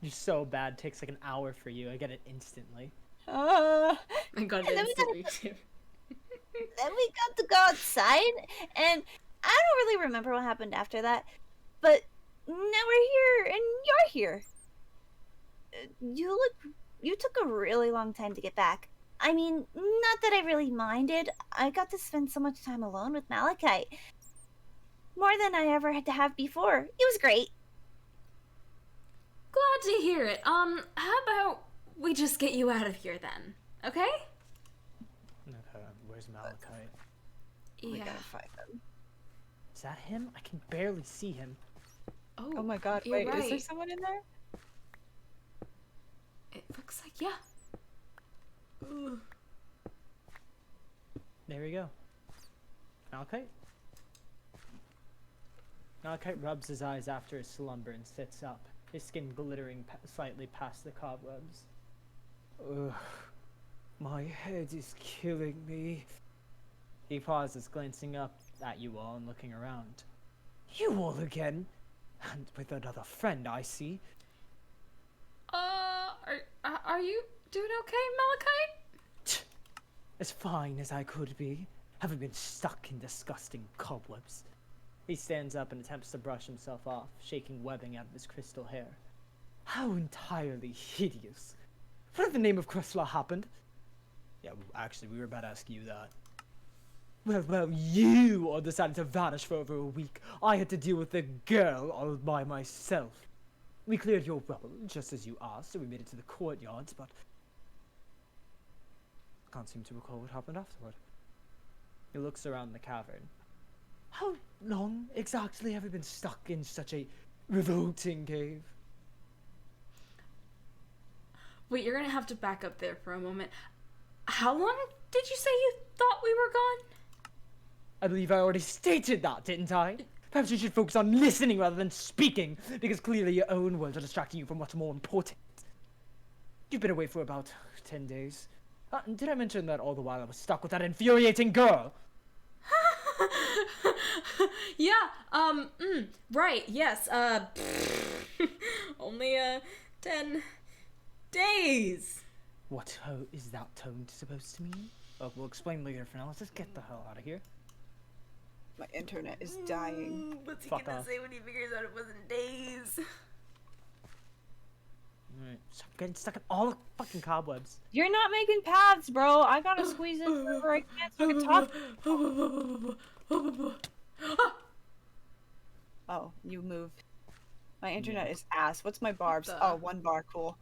[SPEAKER 3] You're so bad. Takes like an hour for you. I get it instantly.
[SPEAKER 2] Ah!
[SPEAKER 1] I got
[SPEAKER 5] And
[SPEAKER 1] it
[SPEAKER 5] then we
[SPEAKER 1] instantly too.
[SPEAKER 5] Then we got to go outside, and I don't really remember what happened after that, but now we're here, and you're here. You took a really long time to get back. I mean, not that I really minded. I got to spend so much time alone with Malachite. More than I ever had to have before. It was great.
[SPEAKER 1] Glad to hear it. How about we just get you out of here then? Okay?
[SPEAKER 3] Okay, where's Malachite?
[SPEAKER 2] We
[SPEAKER 1] Yeah.
[SPEAKER 2] gotta find them.
[SPEAKER 3] Is that him? I can barely see him.
[SPEAKER 2] Oh my god,
[SPEAKER 1] you're
[SPEAKER 2] wait, is there
[SPEAKER 1] right.
[SPEAKER 2] someone in there?
[SPEAKER 1] It looks like, yeah. Ooh.
[SPEAKER 3] There we go. Malachite? Malachite rubs his eyes after his slumber and sits up, his skin glittering slightly past the cobwebs. Ugh, my head is killing me. He pauses, glancing up at you all and looking around. You all again? And with another friend, I see.
[SPEAKER 1] Are you doing okay, Malachite?
[SPEAKER 3] As fine as I could be, having been stuck in disgusting cobwebs. He stands up and attempts to brush himself off, shaking webbing out of his crystal hair. How entirely hideous. What in the name of Crystal happened? Yeah, actually, we were about to ask you that. Well, you all decided to vanish for over a week. I had to deal with the girl all by myself. We cleared your rubble, just as you asked, so we made it to the courtyards, but... I can't seem to recall what happened afterward. He looks around the cavern. How long exactly have you been stuck in such a revolting cave?
[SPEAKER 1] Wait, you're gonna have to back up there for a moment. How long did you say you thought we were gone?
[SPEAKER 3] I believe I already stated that, didn't I? Perhaps you should focus on listening rather than speaking, because clearly your own words are distracting you from what's more important. You've been away for about 10 days. Did I mention that all the while I was stuck with that infuriating girl?
[SPEAKER 1] Yeah, right, yes, only, 10 days.
[SPEAKER 3] What is that tone supposed to mean? Oh, we'll explain later for now. Let's just get the hell out of here.
[SPEAKER 2] My internet is dying.
[SPEAKER 1] What's he
[SPEAKER 3] Fuck
[SPEAKER 1] gonna
[SPEAKER 3] off.
[SPEAKER 1] say when he figures out it wasn't days?
[SPEAKER 3] Alright, stop getting stuck in all the fucking cobwebs.
[SPEAKER 2] You're not making paths, bro. I gotta squeeze in wherever I can so I can talk. Oh, you moved. My internet is ass. What's my barbs?
[SPEAKER 1] the-
[SPEAKER 2] Oh, 1 bar. Cool.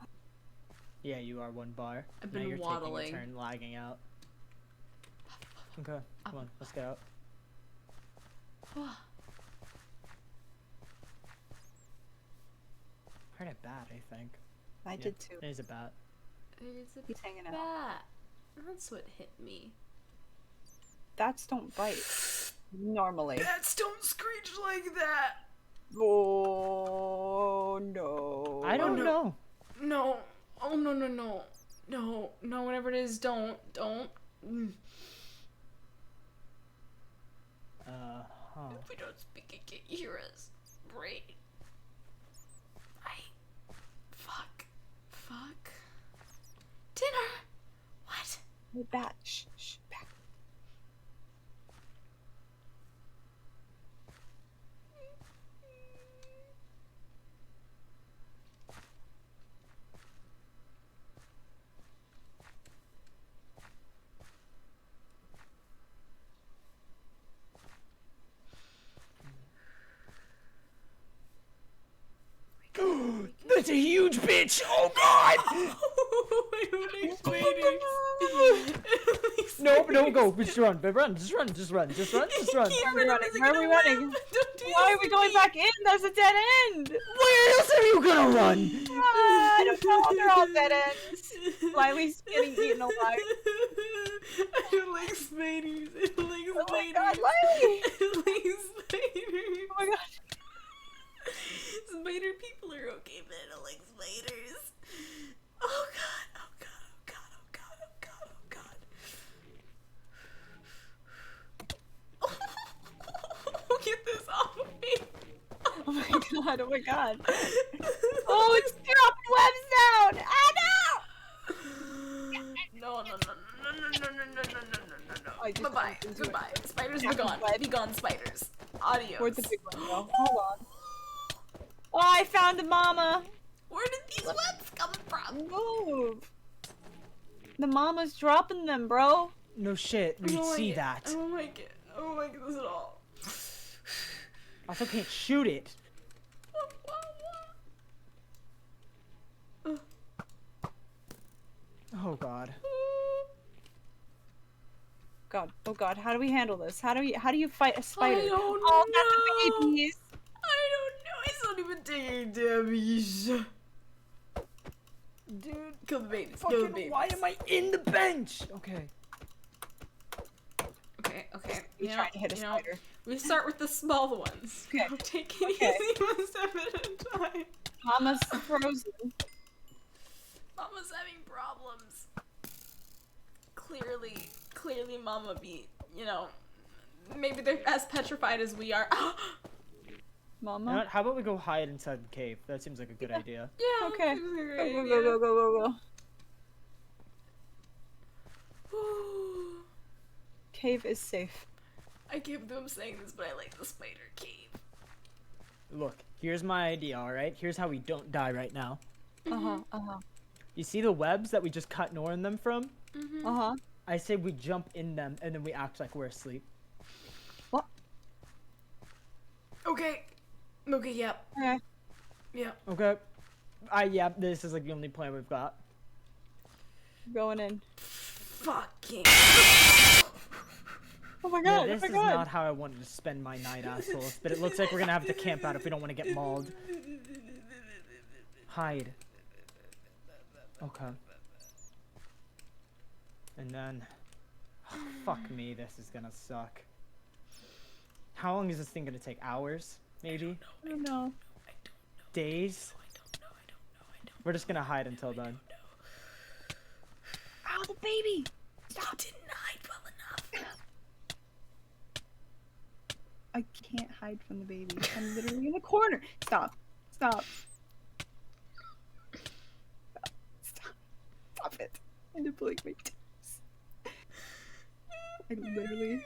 [SPEAKER 3] Yeah, you are 1 bar.
[SPEAKER 1] I've
[SPEAKER 3] Now
[SPEAKER 1] been
[SPEAKER 3] you're
[SPEAKER 1] waddling.
[SPEAKER 3] taking a turn lagging out. Okay, come on, let's get out. Heard a bat, I think.
[SPEAKER 2] I did too.
[SPEAKER 3] There's a bat.
[SPEAKER 1] There's a
[SPEAKER 2] He's hanging out.
[SPEAKER 1] bat. That's what hit me.
[SPEAKER 2] Bats don't bite. Normally.
[SPEAKER 1] Bats don't screech like that.
[SPEAKER 2] Oh no.
[SPEAKER 3] I don't
[SPEAKER 1] no.
[SPEAKER 3] know.
[SPEAKER 1] No. Oh, no, no, no. No, no, whatever it is, don't.
[SPEAKER 3] Huh.
[SPEAKER 1] If we don't speak, it can't hear us. Right. Fuck. Dinner! What?
[SPEAKER 2] Hey, bat. Shh, shh, bat.
[SPEAKER 3] That's a huge bitch! Oh god!
[SPEAKER 1] I don't explain
[SPEAKER 3] No, go. Just run. Just run. Just run.
[SPEAKER 2] Where are we running? Where are we running? Why are we going back in? There's a dead end!
[SPEAKER 3] Where else are you gonna run?
[SPEAKER 2] Ah, I don't know. They're all dead ends. Lily's getting eaten alive.
[SPEAKER 1] I don't like spiders. I don't like spiders.
[SPEAKER 2] Oh my god, Lily!
[SPEAKER 1] I don't like spiders.
[SPEAKER 2] Oh my god.
[SPEAKER 1] Spider people are okay, but I don't like spiders. Oh god, oh god, oh god, oh god, oh god, oh god. Oh, get this off of me.
[SPEAKER 2] Oh my god, oh my god. Oh, it's dropping webs down! Ah,
[SPEAKER 1] No.
[SPEAKER 2] I just
[SPEAKER 1] Bye-bye,
[SPEAKER 2] bumped into it.
[SPEAKER 1] goodbye. Spiders
[SPEAKER 2] Yeah,
[SPEAKER 1] be gone.
[SPEAKER 2] web.
[SPEAKER 1] Be gone, spiders. Adios.
[SPEAKER 2] Where'd the big one go? Hold on. Oh, I found a mama!
[SPEAKER 1] Where did these webs come from?
[SPEAKER 2] Move! The mama's dropping them, bro.
[SPEAKER 3] No shit, we
[SPEAKER 1] don't
[SPEAKER 3] see
[SPEAKER 1] like it.
[SPEAKER 3] that.
[SPEAKER 1] I don't like it. I don't like this at all.
[SPEAKER 3] I also can't shoot it. Oh god.
[SPEAKER 2] God, oh god, how do we handle this? How do you fight a spider?
[SPEAKER 1] I don't
[SPEAKER 2] Oh,
[SPEAKER 1] know.
[SPEAKER 2] that's the babies!
[SPEAKER 1] I don't know. It's not even taking damage. Dude, kill the babies. Kill the babies.
[SPEAKER 3] Why am I in the bench? Okay.
[SPEAKER 1] Okay.
[SPEAKER 2] He's trying to hit a spider.
[SPEAKER 1] We start with the small ones.
[SPEAKER 2] Okay.
[SPEAKER 1] We're taking it
[SPEAKER 2] Okay.
[SPEAKER 1] easy one step at a time.
[SPEAKER 2] Mama's frozen.
[SPEAKER 1] Mama's having problems. Clearly Mama be, maybe they're as petrified as we are.
[SPEAKER 3] You know
[SPEAKER 2] Mama?
[SPEAKER 3] what, how about we go hide inside the cave? That seems like a good idea.
[SPEAKER 1] Yeah.
[SPEAKER 2] Okay.
[SPEAKER 1] this is a
[SPEAKER 2] Go,
[SPEAKER 1] great
[SPEAKER 2] go,
[SPEAKER 1] idea.
[SPEAKER 2] go. Cave is safe.
[SPEAKER 1] I can't believe I'm saying this, but I like the spider cave.
[SPEAKER 3] Look, here's my idea, alright? Here's how we don't die right now.
[SPEAKER 2] Uh-huh.
[SPEAKER 3] You see the webs that we just cut Nora and them from?
[SPEAKER 2] Uh-huh.
[SPEAKER 3] I say we jump in them and then we act like we're asleep.
[SPEAKER 2] What?
[SPEAKER 1] Okay. Okay, yep.
[SPEAKER 2] Okay.
[SPEAKER 1] Yeah.
[SPEAKER 3] Okay. Yeah, this is like the only plan we've got.
[SPEAKER 2] Going in.
[SPEAKER 1] Fucking.
[SPEAKER 2] Oh my
[SPEAKER 3] Yeah,
[SPEAKER 2] god,
[SPEAKER 3] this
[SPEAKER 2] oh
[SPEAKER 3] is
[SPEAKER 2] my god.
[SPEAKER 3] not how I wanted to spend my night, assholes. But it looks like we're gonna have to camp out if we don't want to get mauled. Hide. Okay. And then... fuck me, this is gonna suck. How long is this thing gonna take? Hours? Maybe?
[SPEAKER 2] I don't know.
[SPEAKER 3] Days? We're just gonna hide until then.
[SPEAKER 2] Ow, the baby!
[SPEAKER 1] Stop. Didn't hide well enough.
[SPEAKER 2] I can't hide from the baby. I'm literally in the corner. Stop. Stop. Stop. Stop it. I'm nibbling my toes. I literally...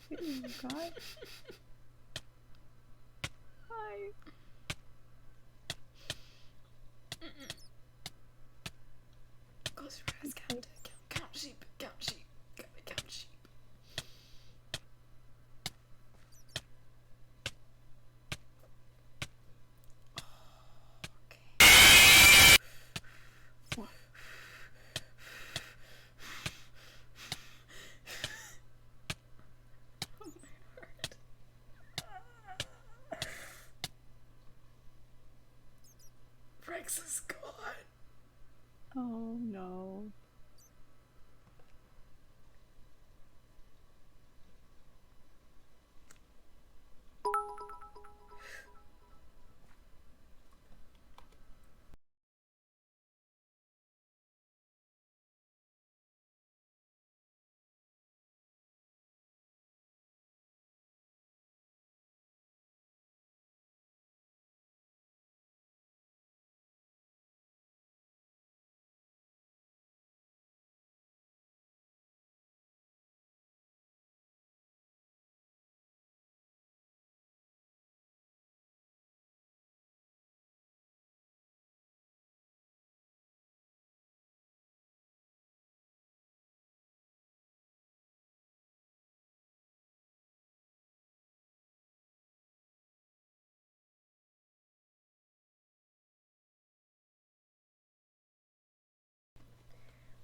[SPEAKER 2] Oh god. Hi.
[SPEAKER 1] Close your eyes, count sheep, count sheep, count sheep.
[SPEAKER 2] What?
[SPEAKER 1] Rex is gone.
[SPEAKER 2] Oh no.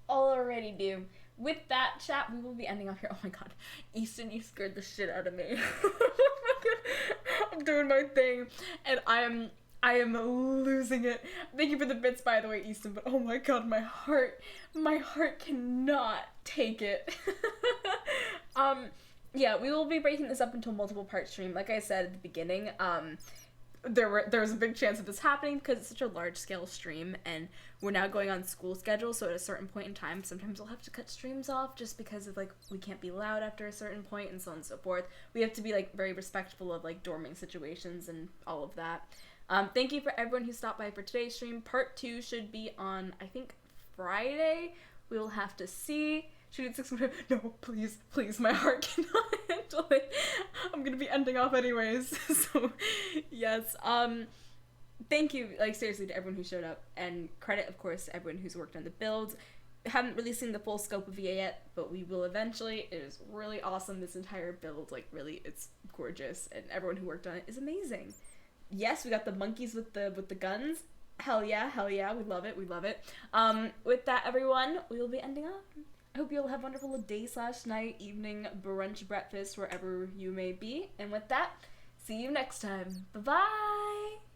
[SPEAKER 1] Alrighty, dude. With that, chat, we will be ending off here. Oh my god. Easton, you scared the shit out of me. I'm doing my thing, and I am losing it. Thank you for the bits, by the way, Easton, but oh my god, my heart cannot take it. Yeah, we will be breaking this up into a multiple part stream. Like I said at the beginning, there was a big chance of this happening because it's such a large scale stream, and we're now going on school schedule, so at a certain point in time sometimes we'll have to cut streams off just because of like we can't be loud after a certain point and so on and so forth. We have to be like very respectful of like dorming situations and all of that. Thank you for everyone who stopped by for today's stream. Part 2 should be on, I think, Friday. We will have to see. Shoot at 6. No, please, my heart cannot handle it. I'm gonna be ending off anyways. So, yes. Thank you, like, seriously, to everyone who showed up, and credit, of course, to everyone who's worked on the builds. Haven't really seen the full scope of VA yet, but we will eventually. It is really awesome. This entire build, like, really, it's gorgeous, and everyone who worked on it is amazing. Yes, we got the monkeys with the guns. Hell yeah, we love it. With that, everyone, we will be ending off. I hope you'll have a wonderful day/night, evening, brunch, breakfast, wherever you may be. And with that, see you next time. Bye-bye!